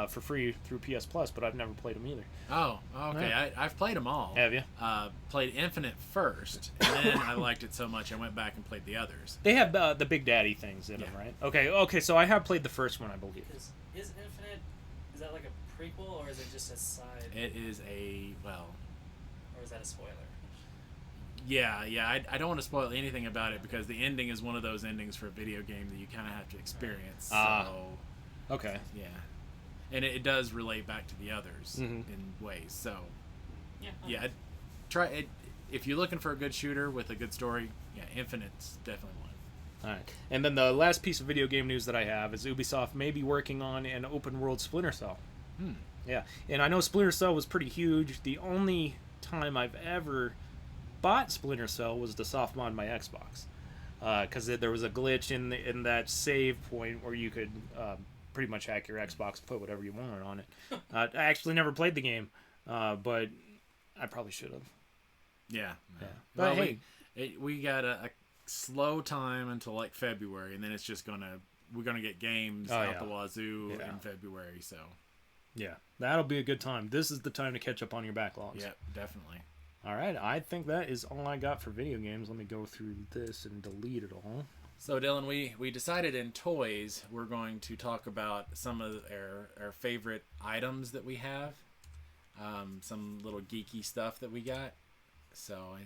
for free through PS Plus, but I've never played them either. Oh, okay. Yeah. I've played them all. Have you? Played Infinite first, and then I liked it so much I went back and played the others. They have the Big Daddy things in them, right? Okay. So I have played the first one, I believe. Is Infinite, is that like a prequel or is it just a side? It is Or is that a spoiler? Yeah. I don't want to spoil anything about it because the ending is one of those endings for a video game that you kind of have to experience. So, okay. yeah. And it does relate back to the others in ways. So, yeah, try it. If you're looking for a good shooter with a good story, yeah, Infinite's definitely one. All right. And then the last piece of video game news that I have is Ubisoft may be working on an open world Splinter Cell. Yeah. And I know Splinter Cell was pretty huge. The only time I've ever bought Splinter Cell was to soft mod my Xbox. Because there was a glitch in that save point where you could pretty much hack your Xbox and put whatever you wanted on it. I actually never played the game, but I probably should have. Yeah. But Well, hey, we got a slow time until like February, and then it's just we're gonna get games out the wazoo in February. So yeah, that'll be a good time. This is the time to catch up on your backlogs. yeah, definitely. All right, I think that is all I got for video games. Let me go through this and delete it all. So Dylan, we decided in toys we're going to talk about some of our favorite items that we have, some little geeky stuff that we got. So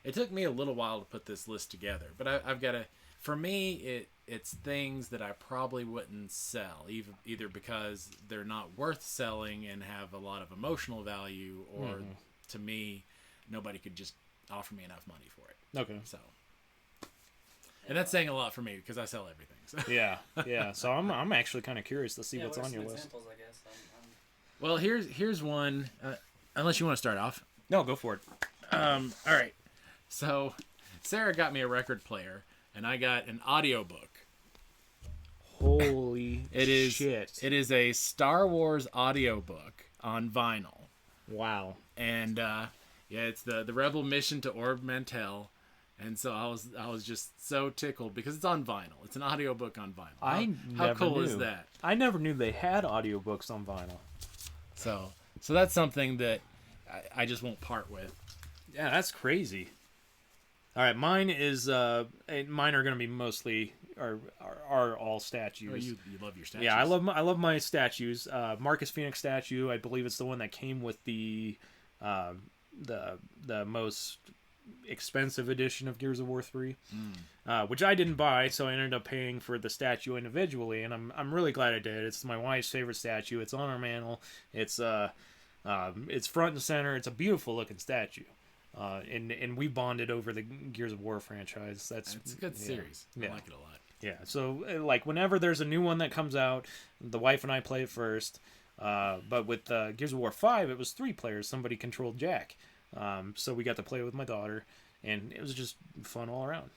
it took me a little while to put this list together, but I've got for me it's things that I probably wouldn't sell, either because they're not worth selling and have a lot of emotional value, or to me nobody could just offer me enough money for it. Okay. So. And that's saying a lot for me because I sell everything. So. Yeah. So I'm actually kind of curious to see what's on your list. Examples, I guess. Well, here's one. Unless you want to start off. No, go for it. All right. So, Sarah got me a record player, and I got an audiobook. Holy shit! It is a Star Wars audiobook on vinyl. Wow. And it's the Rebel Mission to Orb Mantell. And so I was just so tickled because it's on vinyl. It's an audiobook on vinyl. How cool is that? I never knew they had audiobooks on vinyl. So that's something that I just won't part with. Yeah, that's crazy. All right, mine are going to be mostly are all statues. Oh, you love your statues. Yeah, I love my statues. Marcus Phoenix statue, I believe it's the one that came with the most expensive edition of Gears of War 3, which I didn't buy, so I ended up paying for the statue individually, and I'm really glad I did. It's my wife's favorite statue. It's on our mantle. It's front and center. It's a beautiful looking statue, and we bonded over the Gears of War franchise. It's a good series. I like it a lot. Yeah, so like whenever there's a new one that comes out, the wife and I play it first. But with Gears of War 5, it was 3 players. Somebody controlled Jack. So we got to play with my daughter, and it was just fun all around.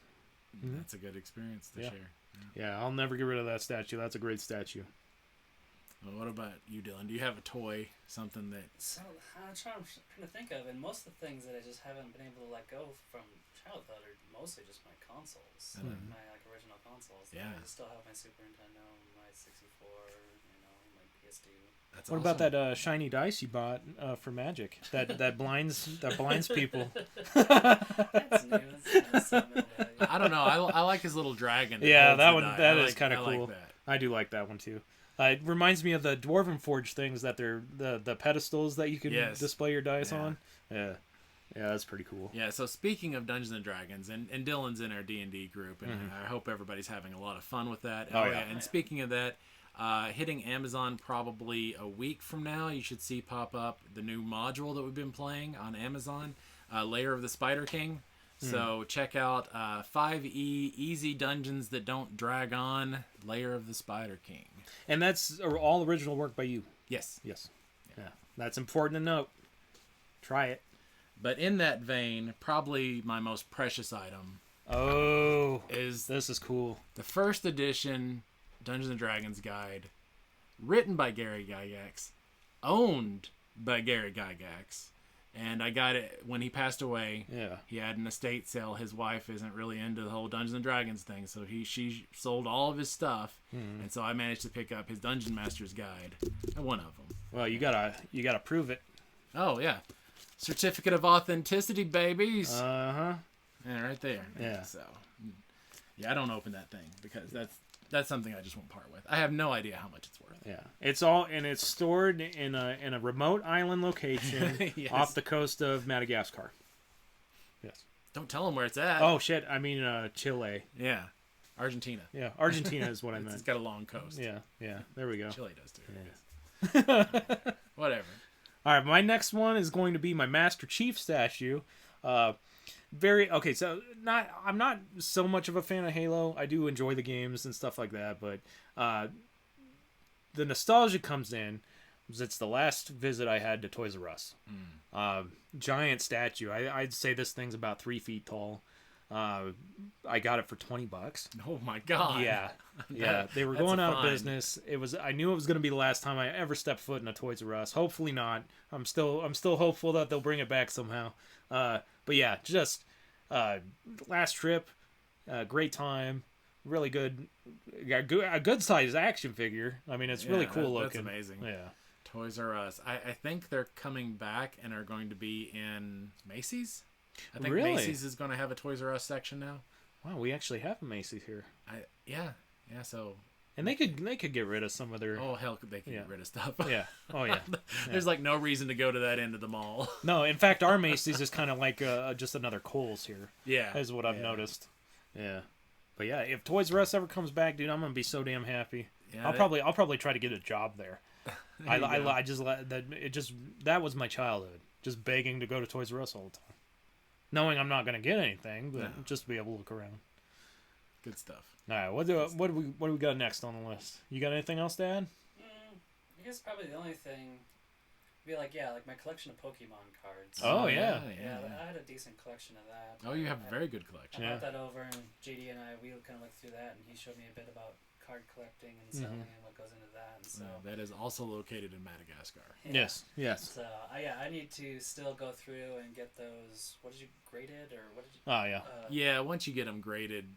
That's a good experience to share. Yeah, I'll never get rid of that statue. That's a great statue. Well, what about you, Dylan? Do you have a toy, something that... So I'm trying to think of, and most of the things that I just haven't been able to let go from childhood are mostly just my consoles, my like original consoles. Yeah. I still have my Super Nintendo, my 64, my PS2. That's What about that shiny dice you bought for Magic? That blinds people. That's new. That's I don't know. I like his little dragon. Yeah, holds that the one. die. That I is like- kind of I cool. like that. I do like that one too. It reminds me of the Dwarven Forge things that they're the pedestals that you can Yes. display your dice Yeah. on. Yeah, that's pretty cool. Yeah, so speaking of Dungeons and Dragons, and Dylan's in our D&D group, and I hope everybody's having a lot of fun with that. Oh, yeah. And speaking of that, hitting Amazon probably a week from now, you should see pop up the new module that we've been playing on Amazon, Lair of the Spider King. So check out 5e easy dungeons that don't drag on, Lair of the Spider King. And that's all original work by you. Yes. Yes. Yeah, that's important to note. Try it. But in that vein, probably my most precious item Oh, is this is cool. the first edition Dungeons and Dragons guide, written by Gary Gygax, owned by Gary Gygax, and I got it when he passed away. Yeah. He had an estate sale. His wife isn't really into the whole Dungeons and Dragons thing, so she sold all of his stuff, and so I managed to pick up his Dungeon Master's Guide, one of them. Well, you gotta prove it. Oh yeah, certificate of authenticity, babies. Uh-huh. Yeah, right there. Yeah. So, yeah, I don't open that thing because that's something I just won't part with. I have no idea how much it's worth. Yeah, it's stored in a remote island location Yes. off the coast of Madagascar. Yes. Don't tell them where it's at. Oh shit! I mean Chile. Yeah. Argentina. Yeah, Argentina is what I It's meant. got a long coast. Yeah. There we go. Chile does too. Yeah. Whatever. All right, my next one is going to be my Master Chief statue. So I'm not so much of a fan of Halo. I do enjoy the games and stuff like that, but the nostalgia comes in because it's the last visit I had to Toys R Us. Giant statue. I'd say this thing's about 3 feet tall. I got it for $20. Oh my god. Yeah. Yeah, they were That's going a out of find. business. I knew it was going to be the last time I ever stepped foot in a Toys R Us. Hopefully not. I'm still hopeful that they'll bring it back somehow. But yeah, just last trip, great time, really good. A good size action figure. I mean, it's really Yeah, cool that's looking. amazing. Yeah. Toys R Us. I think they're coming back and are going to be in Macy's. I think Really? Macy's is going to have a Toys R Us section now. Wow, we actually have a Macy's here, Yeah. So and they could get rid of some of their. oh hell, they can Yeah. get rid of stuff. Yeah. Oh yeah. There's like no reason to go to that end of the mall. No, in fact, our Macy's is kind of like just another Kohl's here. Yeah. Is what I've Yeah. noticed. Yeah. But yeah, if Toys R Us ever comes back, dude, I'm gonna be so damn happy. Yeah, I'll probably try to get a job there. There you go. I just that was my childhood, just begging to go to Toys R Us all the time, knowing I'm not gonna get anything, but No. just to be able to look around. Good stuff. All right, what do we got next on the list? You got anything else to add? I guess probably the only thing would be like my collection of Pokemon cards. Oh, yeah. Yeah, I had a decent collection of that. Oh, you have a I- very good collection. I Yeah. brought that over, and JD and we kind of looked through that, and he showed me a bit about card collecting and selling and what goes into that. And so, That is also located in Madagascar. yeah. Yes. So I need to still go through and get those. What did you graded or what did you? Oh yeah. Yeah, once you get them graded,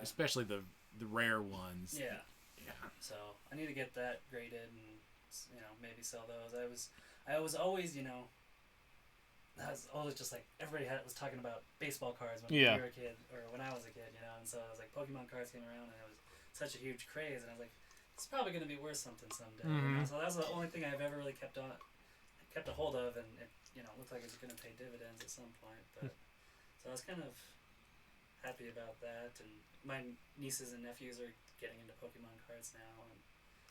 especially the rare ones. Yeah. Yeah. So I need to get that graded and maybe sell those. I was always I was always just like everybody was talking about baseball cards when Yeah. you were a kid or when I was a kid, and so I was like Pokemon cards came around and it was such a huge craze, and I was like, it's probably going to be worth something someday. So that was the only thing I've ever really kept a hold of, and it looked like it was going to pay dividends at some point. But so I was kind of happy about that, and my nieces and nephews are getting into Pokemon cards now. And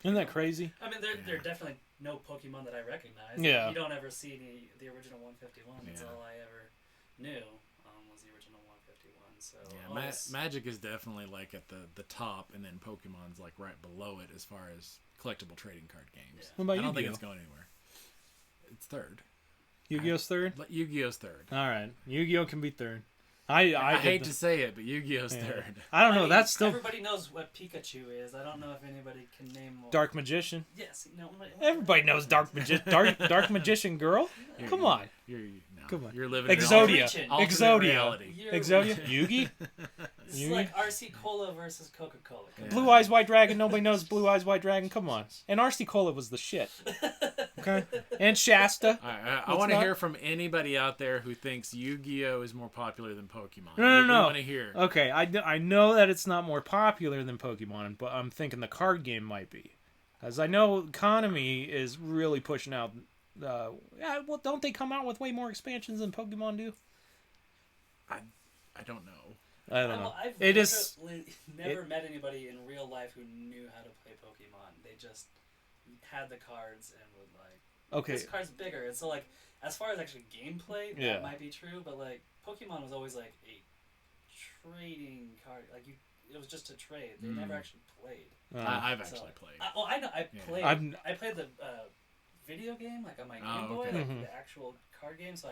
Isn't that crazy? I mean, there are definitely no Pokemon that I recognize. Yeah. You don't ever see the original 151. That's Yeah. all I ever knew was the original 151. So Yeah, all this- Magic is definitely like at the top, and then Pokemon's like right below it as far as collectible trading card games. Yeah. What about I don't think Yu-Gi-Oh? it's going anywhere. It's third. Yu-Gi-Oh's third. Yu-Gi-Oh's third. All right, Yu-Gi-Oh can be third. I did hate to say it, but Yu-Gi-Oh's third. I don't know. mean, That's still everybody knows what Pikachu is. I don't know if anybody can name more. Dark Magician. Yes, no. Everybody knows Dark Magician girl. Come on. Come on. You're living Exodia. in alternate Exodia. reality. Exodia. Yugi. It's like RC Cola versus Coca-Cola. Yeah. Blue Eyes White Dragon. Nobody knows Blue Eyes White Dragon. Come on. And RC Cola was the shit. Okay. And Shasta. I want to hear from anybody out there who thinks Yu-Gi-Oh is more popular than Pokemon. No. We want to hear. Okay, I know that it's not more popular than Pokemon, but I'm thinking the card game might be. As I know, Konami is really pushing out. Well, don't they come out with way more expansions than Pokemon do? I don't know. I don't know. I've never met anybody in real life who knew how to play Pokemon. They just had the cards and would like. Okay. This card's bigger. And so like, as far as actually gameplay, that might be true. But like, Pokemon was always like a trading card. Like it was just a trade. They never actually played. I've actually played. I know. I played. I played the video game like on my Game Boy, like the actual card game. So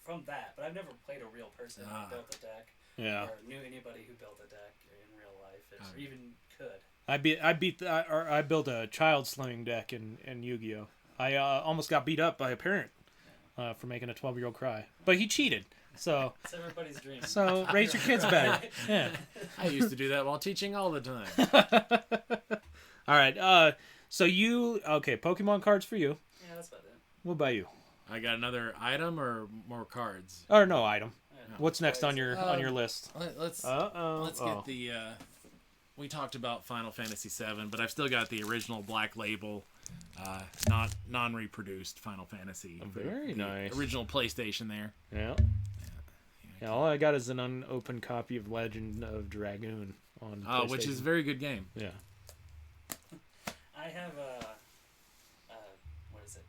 from that, but I've never played a real person who built a deck. Yeah. Or knew anybody who built a deck in real life, or even could. I built a child slaying deck in Yu-Gi-Oh. I almost got beat up by a parent for making a 12-year-old cry, but he cheated. So it's everybody's dream. So raise your kids better. Yeah. I used to do that while teaching all the time. All right. So Pokemon cards for you. Yeah, that's about it. What about you? I got another item or more cards? Or no item. No, What's next on your list? Let's get the. We talked about Final Fantasy VII, but I've still got the original Black Label, not non-reproduced Final Fantasy. Very nice. Original PlayStation there. Yeah. Yeah. All I got is an unopened copy of Legend of Dragoon on PlayStation. Which is a very good game. Yeah. I have what is it?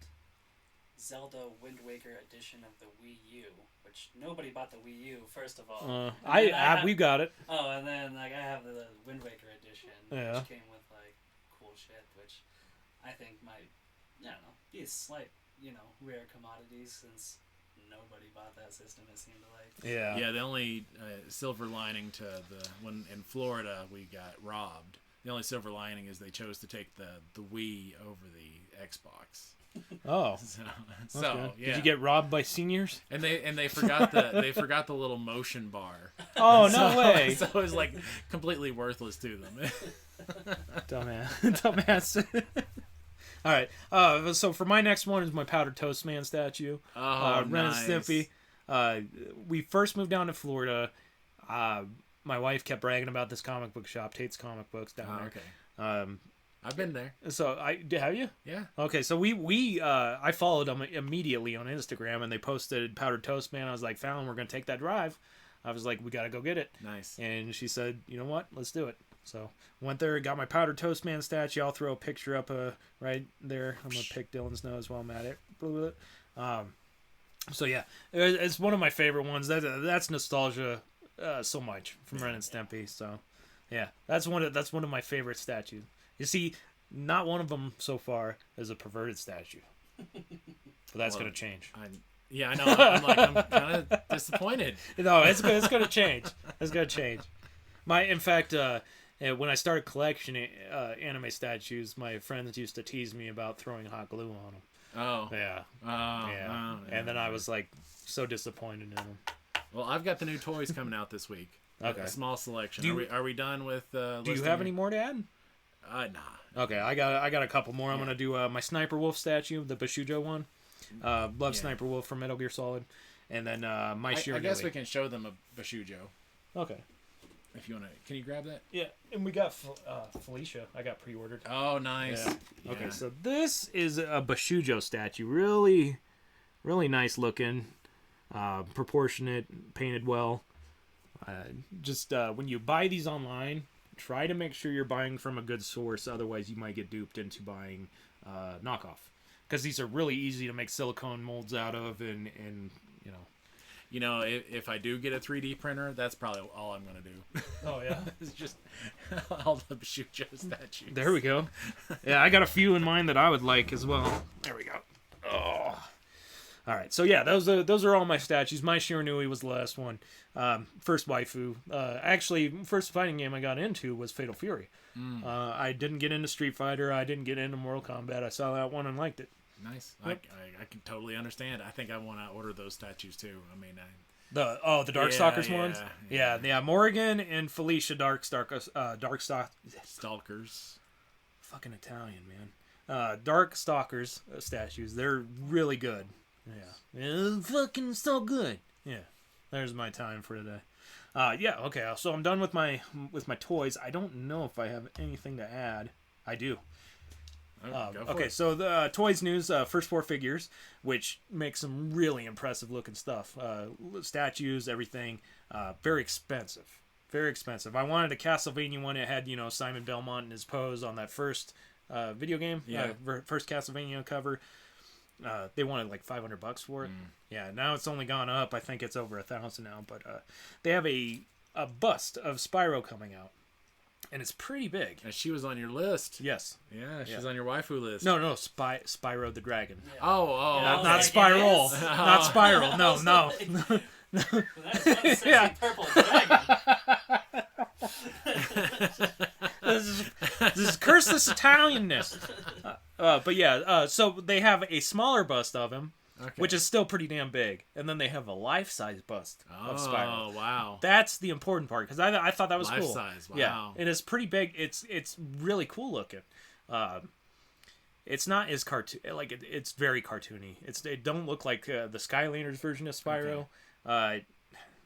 Zelda Wind Waker edition of the Wii U, which nobody bought the Wii U, first of all. We got it. Oh, and then like I have the Wind Waker edition, which came with like cool shit, which I think might, I don't know, be a slight, rare commodity since nobody bought that system. It seemed to like. Yeah. Yeah. The only silver lining to when in Florida we got robbed. The only silver lining is they chose to take the Wii over the Xbox. Oh, so yeah. Did you get robbed by seniors? And they forgot the little motion bar. Oh no way! So it was like completely worthless to them. Dumbass. All right. So for my next one is my Powdered Toast Man statue. Oh, Ren nice. and Stimpy. We first moved down to Florida. My wife kept bragging about this comic book shop, Tate's Comic Books down there. Okay. I've been there. So have you? Yeah. Okay, so I followed them immediately on Instagram, and they posted Powdered Toast Man. I was like, Fallon, we're gonna take that drive. I was like, we gotta go get it. Nice. And she said, you know what? Let's do it. So went there, got my Powdered Toast Man statue. I'll throw a picture up right there. I'm gonna pick Dylan's nose while I'm at it. So yeah, it's one of my favorite ones. That's nostalgia. So much from Ren and Stimpy. So yeah, that's one of my favorite statues. You see, not one of them so far is a perverted statue, but that's gonna change. I know. I'm kind of disappointed. No, it's gonna change. It's gonna change. In fact, when I started collecting anime statues, my friends used to tease me about throwing hot glue on them. Oh. Yeah. Yeah. And then I was like so disappointed in them. Well, I've got the new toys coming out this week. Okay. A small selection. Are we done with? Do you have any more to add? Nah. Okay, I got a couple more. I'm gonna do my Sniper Wolf statue, the Bashujo one. Love Sniper Wolf from Metal Gear Solid, and then my Shirogane. I guess we can show them a Bashujo. Okay. If you wanna, can you grab that? Yeah, and we got Felicia. I got pre-ordered. Oh, nice. Yeah. Okay, so this is a Bashujo statue. Really, really nice looking. Proportionate, painted well. Just when you buy these online, try to make sure you're buying from a good source. Otherwise, you might get duped into buying knockoff. Because these are really easy to make silicone molds out of, and if I do get a 3D printer, that's probably all I'm gonna do. Oh yeah, it's just all the Bashujo statues. There we go. Yeah, I got a few in mind that I would like as well. There we go. Oh. All right, so yeah, those are all my statues. My Shiranui was the last one. First waifu. Actually, first fighting game I got into was Fatal Fury. I didn't get into Street Fighter. I didn't get into Mortal Kombat. I saw that one and liked it. Nice. Yep. I can totally understand. I think I want to order those statues too. I mean, The Darkstalkers ones. Yeah. Morrigan and Felicia Darkstalkers. Fucking Italian, man. Darkstalkers statues. They're really good. Yeah. Fucking so good. Yeah. There's my time for today. Yeah. Okay. So I'm done with my toys. I don't know if I have anything to add. I do. Okay, so the toys news, first 4 figures, which makes some really impressive looking stuff. Statues, everything. Very expensive. Very expensive. I wanted a Castlevania one. It had, Simon Belmont in his pose on that first video game. Yeah. First Castlevania cover. They wanted like $500 for it. Yeah, now it's only gone up. I think it's over $1,000 now. But they have a bust of Spyro coming out. And it's pretty big. and she was on your list. Yes. Yeah, she's on your waifu list. No, Spyro the Dragon. Yeah. Oh, Not Spiral. Not Spiral. No. That's one sexy purple dragon. This is curseless Italianness. But yeah, so they have a smaller bust of him, which is still pretty damn big, and then they have a life-size bust of Spyro. Oh, wow. That's the important part, because I thought that was cool. Life-size, wow. Yeah, and it's pretty big. It's really cool looking. It's not as cartoon, it's very cartoony. It don't look like the Skylanders version of Spyro. Okay.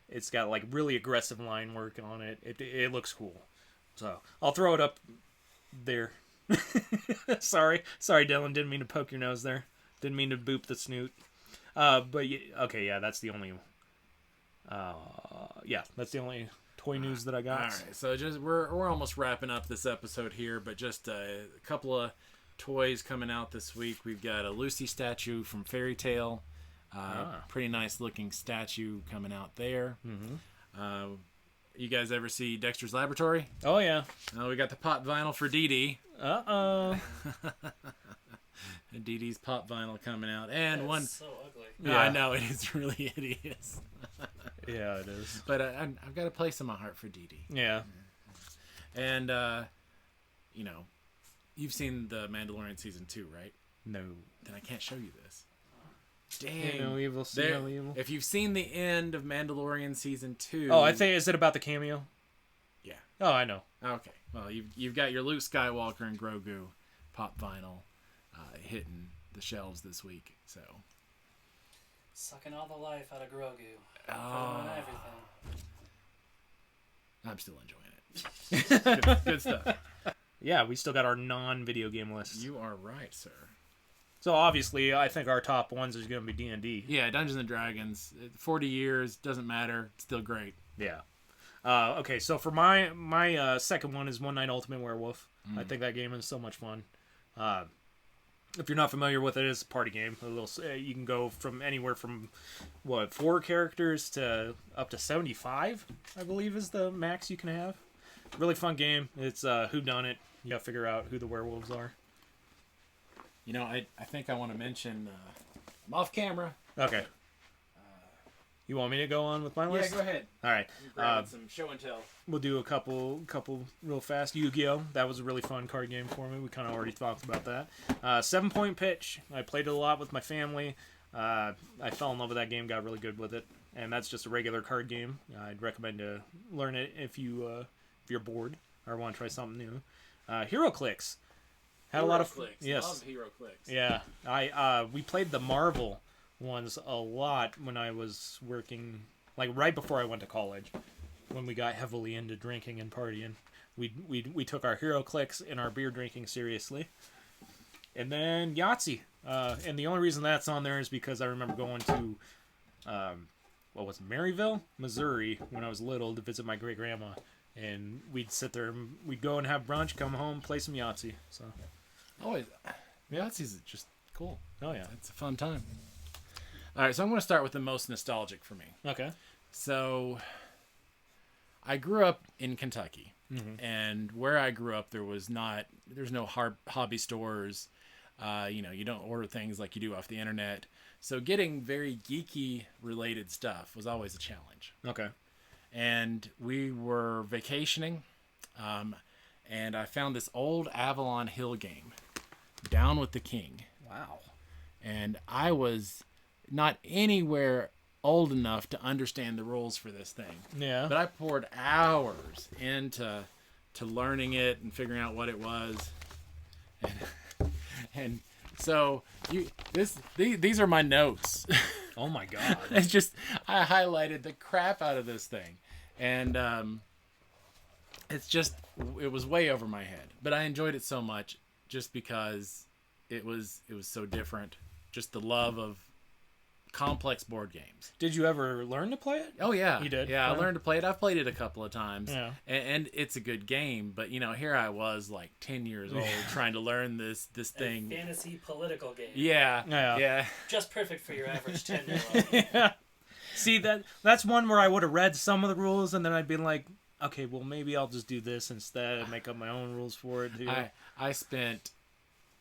It's got like really aggressive line work on it. It looks cool. So I'll throw it up there. Sorry, Dylan. Didn't mean to poke your nose there. Didn't mean to boop the snoot. But okay, yeah, that's the only. That's the only toy news that I got. All right, so just we're almost wrapping up this episode here, but just a couple of toys coming out this week. We've got a Lucy statue from Fairy Tale. Pretty nice looking statue coming out there. Mm-hmm. You guys ever see Dexter's Laboratory? Oh yeah. We got the pop vinyl for Dee Dee. Uh-oh. Dee Dee's pop vinyl coming out, and That's so ugly. Yeah, I know it is really hideous. Yeah, it is. But I've got a place in my heart for Dee Dee. Yeah. And you've seen the Mandalorian season 2, right? No. Then I can't show you this. Dang. Hey, no evil, see no evil. If you've seen the end of Mandalorian season 2. Oh, I think, is it about the cameo? Yeah. Oh, I know. Okay. Well, you've got your Luke Skywalker and Grogu pop vinyl hitting the shelves this week. So Sucking all the life out of Grogu. Oh. Everything. I'm still enjoying it. Good stuff. Yeah, we still got our non-video game list. You are right, sir. So obviously, I think our top ones is going to be D&D. Yeah, Dungeons and Dragons. 40 years, doesn't matter. It's still great. Yeah. Okay, so for my second one is One Night Ultimate Werewolf. I think that game is so much fun. If you're not familiar with it, it's a party game. You can go from anywhere from 4 characters to up to 75, I believe, is the max you can have. Really fun game. It's whodunit. You got to figure out who the werewolves are. I think I want to mention. I'm off camera. Okay. You want me to go on with my list? Yeah, go ahead. All right. Some show and tell. We'll do a couple real fast. Yu-Gi-Oh! That was a really fun card game for me. We kind of already talked about that. 7 Point Pitch. I played it a lot with my family. I fell in love with that game. Got really good with it. And that's just a regular card game. I'd recommend to learn it if you're bored or want to try something new. HeroClix. Had a lot of clicks. Yes. Love HeroClix. Yeah. We played the Marvel ones a lot when I was working, like right before I went to college, when we got heavily into drinking and partying. We took our HeroClix and our beer drinking seriously. And then Yahtzee. And the only reason that's on there is because I remember going to Maryville, Missouri, when I was little to visit my great grandma. And we'd sit there and we'd go and have brunch, come home, play some Yahtzee. So Always. Yahtzee's just cool. oh yeah. It's a fun time. All right, so I'm going to start with the most nostalgic for me. Okay. So I grew up in Kentucky, and where I grew up, there's no hobby stores. You don't order things like you do off the internet. So getting very geeky related stuff was always a challenge. Okay. And we were vacationing, and I found this old Avalon Hill game, Down with the King. Wow. And I was not anywhere old enough to understand the rules for this thing. Yeah. But I poured hours into learning it and figuring out what it was. And so these are my notes. Oh my God. It's just, I highlighted the crap out of this thing. And it was way over my head. But I enjoyed it so much just because it was so different. Just the love of complex board games. Did you ever learn to play it? Oh yeah, You did? Yeah, I Yeah. learned to play it. I've played it a couple of times. Yeah. And it's a good game. But here I was like 10 years old trying to learn this A thing. fantasy political game. Yeah, Yeah. yeah. Just perfect for your average 10-year-old. Yeah. See, that's one where I would have read some of the rules and then I'd be like, okay, well maybe I'll just do this instead and make up my own rules for it too. I spent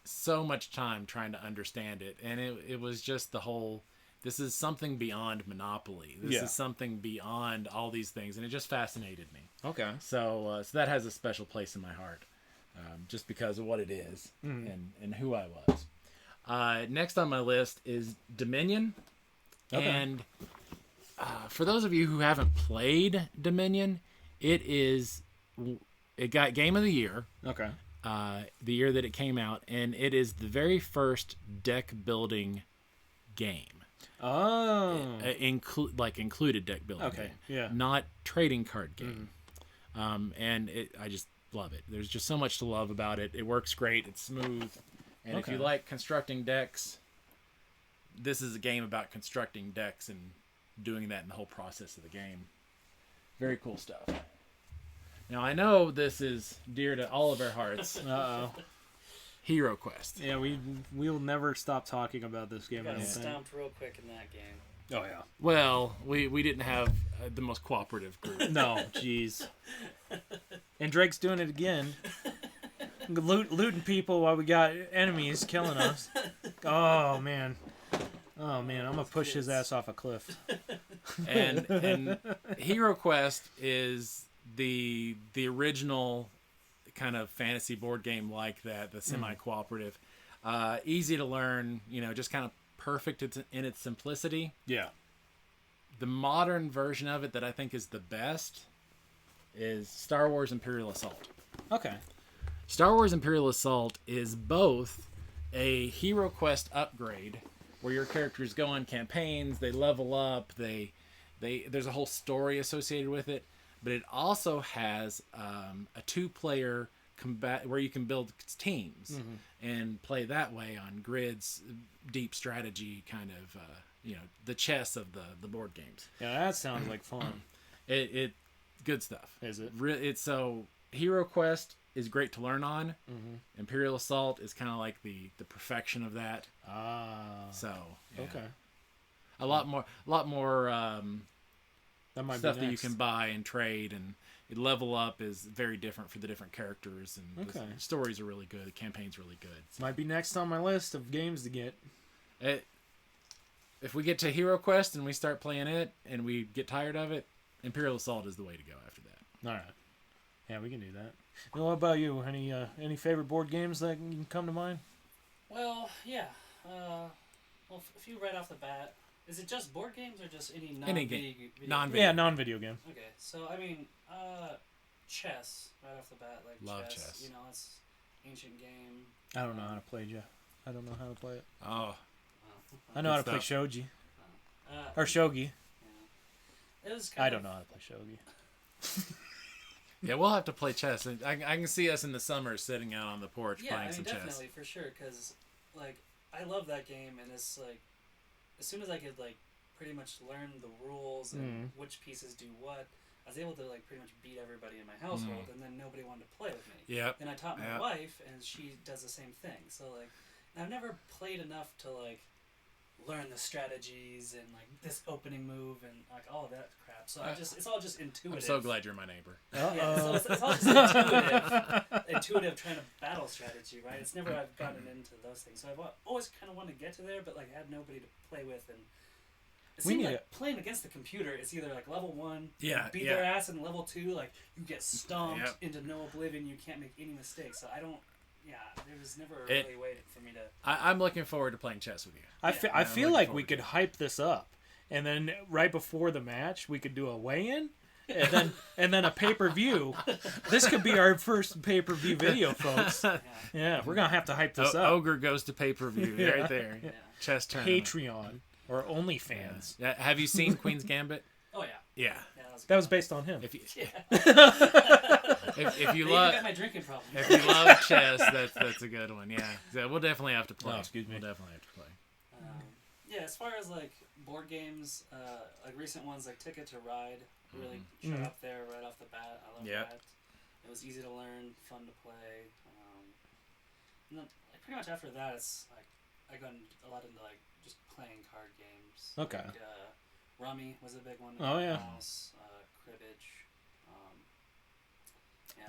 so much time trying to understand it, and it was just the whole. This is something beyond Monopoly. This is something beyond all these things, and it just fascinated me. Okay. So that has a special place in my heart, just because of what it is and who I was. Next on my list is Dominion, and for those of you who haven't played Dominion, it got Game of the Year. Okay. The year that it came out, and it is the very first deck building game. Oh. Included deck building. Okay, game, yeah. Not trading card game. And I just love it. There's just so much to love about it. It works great. It's smooth. And if you like constructing decks, this is a game about constructing decks and doing that in the whole process of the game. Very cool stuff. Now, I know this is dear to all of our hearts. Uh-oh. Hero Quest. Yeah, we'll never stop talking about this game. Got I don't think. stomped real quick in that game. Oh yeah. Well, we didn't have the most cooperative group. No, jeez. And Drake's doing it again. Looting people while we got enemies killing us. Oh man. I'm gonna push his ass off a cliff. And Hero Quest is the original kind of fantasy board game like that, the semi-cooperative. Easy to learn, just kind of perfect in its simplicity. Yeah. The modern version of it that I think is the best is Star Wars Imperial Assault. Okay. Star Wars Imperial Assault is both a Hero Quest upgrade where your characters go on campaigns, they level up, there's a whole story associated with it, but it also has a 2-player combat where you can build teams and play that way on grids, deep strategy kind of, the chess of the board games. Yeah, that sounds like fun. It good stuff. Is it? It's so Hero Quest is great to learn on. Imperial Assault is kind of like the perfection of that. So yeah. Okay. A lot more That might stuff be that you next. can buy and trade, and level up is very different for the different characters, and the stories are really good. The campaign's really good. Might be next on my list of games to get. If we get to Hero Quest and we start playing it and we get tired of it, Imperial Assault is the way to go after that. All right. Yeah, we can do that. And what about you? Any favorite board games that can come to mind? Well, yeah. A few right off the bat. Is it just board games or just any non-video game. video Non-video. Yeah, non-video game. Okay, so chess right off the bat, like Love chess. It's ancient game. I don't know how to play it. I don't know how to play it. Oh, I know how to Good play stuff. shogi or shogi. It was kind I of, don't know how to play shogi. yeah, we'll have to play chess. I can see us in the summer sitting out on the porch playing some chess. definitely for sure, because I love that game, and it's as soon as I could pretty much learn the rules and which pieces do what, I was able to pretty much beat everybody in my household, and then nobody wanted to play with me. Yep. Then I taught my wife, and she does the same thing. So I've never played enough to learn the strategies and like this opening move and like all of that crap. So it's all just intuitive. I'm so glad you're my neighbor. Yeah, so it's all just intuitive trying to battle strategy, right? It's never I've gotten into those things. So I've always kind of wanted to get to there, but like had nobody to play with, and it seemed like playing against the computer. It's either like level 1, beat their ass, and level 2, like you get stomped into no oblivion. You can't make any mistakes. So I don't. Yeah, there was never a really way for me to. I'm looking forward to playing chess with you. I feel like we could hype this up, and then right before the match, we could do a weigh-in, and then a pay-per-view. This could be our first pay-per-view video, folks. Yeah, we're gonna have to hype this up. Ogre goes to pay-per-view right there. Yeah. Chess tournament. Patreon or OnlyFans. Yeah. Have you seen Queen's Gambit? Oh yeah. Yeah. That was based on him. If you love got my drinking problem. If you love chess, that's a good one. Yeah, so we'll definitely have to play. Oh, excuse me. We'll definitely have to play. Yeah, as far as like board games, like recent ones like Ticket to Ride really showed up there right off the bat. I love that. It was easy to learn, fun to play. And then like pretty much after that, it's like I got a lot into like just playing card games. Okay. Like, Rummy was a big one. Oh yeah. House, cribbage.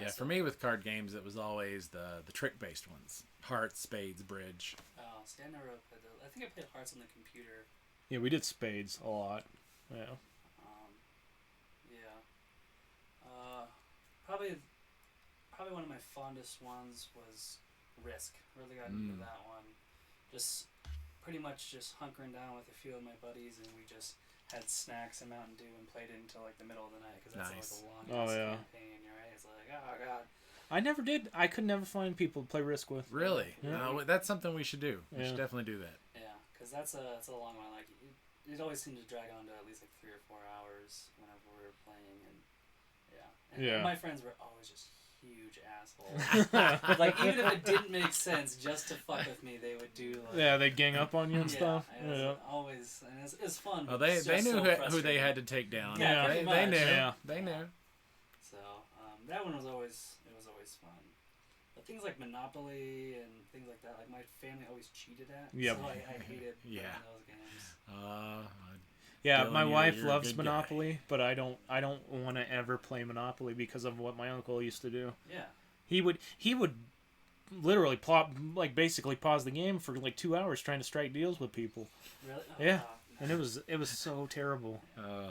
Yeah, so for me with card games, it was always the trick-based ones: hearts, spades, bridge. Oh, Stan never played those. I think I played hearts on the computer. Yeah, we did spades a lot. Yeah. Probably one of my fondest ones was Risk. Really got into that one. Just pretty much just hunkering down with a few of my buddies, and we just had snacks and Mountain Dew and played it until like the middle of the night because that's like a long campaign, right? It's like, oh god. I never did. I could never find people to play Risk with. Really? Yeah. No, that's something we should do. We should definitely do that. Yeah, because that's a long one. Like it always seemed to drag on to at least like 3 or 4 hours whenever we were playing, and my friends were always just huge assholes. Like even if it didn't make sense, just to fuck with me, they would do. Like, they gang up on you and stuff. Always, and it was fun. Oh, they knew who they had to take down. Yeah, they knew. Yeah. They knew. So that one was always fun. But things like Monopoly and things like that, like my family always cheated at. Yep. So I hated playing those games. Yeah, Dylan, my wife you're a loves good Monopoly, but I don't want to ever play Monopoly because of what my uncle used to do. Yeah. He would literally basically pause the game for like 2 hours trying to strike deals with people. Really? Oh, Yeah. no. And it was so terrible.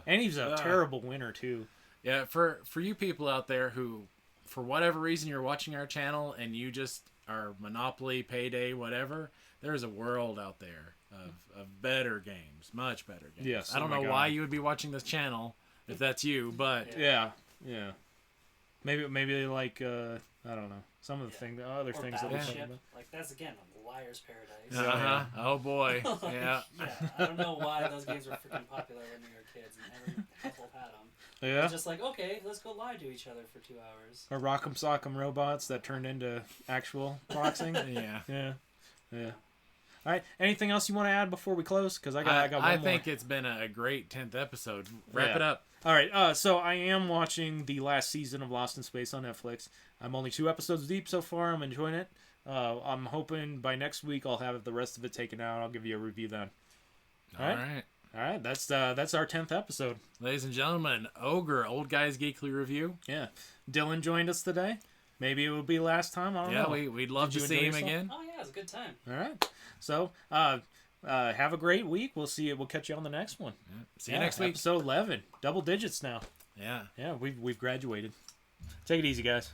And he's a terrible winner too. Yeah, for you people out there who, for whatever reason, you're watching our channel and you just are Monopoly, Payday, whatever, there's a world out there of better games, much better games. Yes, I don't know why you would be watching this channel if that's you, but yeah. Maybe like I don't know, some of the other or things that we talk Battleship. about. Like that's again a liar's paradise. Oh boy, Like, yeah. I don't know why those games were freaking popular when we were kids, and every household had them. Yeah. It's just like, okay, let's go lie to each other for 2 hours. Or Rock'em Sock'em robots that turned into actual boxing. Yeah. All right. Anything else you want to add before we close? Because I got one more. I think it's been a great 10th episode. Wrap it up. All right. So I am watching the last season of Lost in Space on Netflix. I'm only 2 episodes deep so far. I'm enjoying it. I'm hoping by next week I'll have the rest of it taken out. I'll give you a review then. All right. All right. That's our 10th episode. Ladies and gentlemen, Ogre, Old Guys Geekly Review. Yeah. Dylan joined us today. Maybe it will be last time. I don't know. Yeah, we'd love to see him again. Oh yeah, it was a good time. All right. So, have a great week. We'll see you. We'll catch you on the next one. Yeah. See you next week. Episode 11. Double digits now. Yeah. Yeah, we've graduated. Take it easy, guys.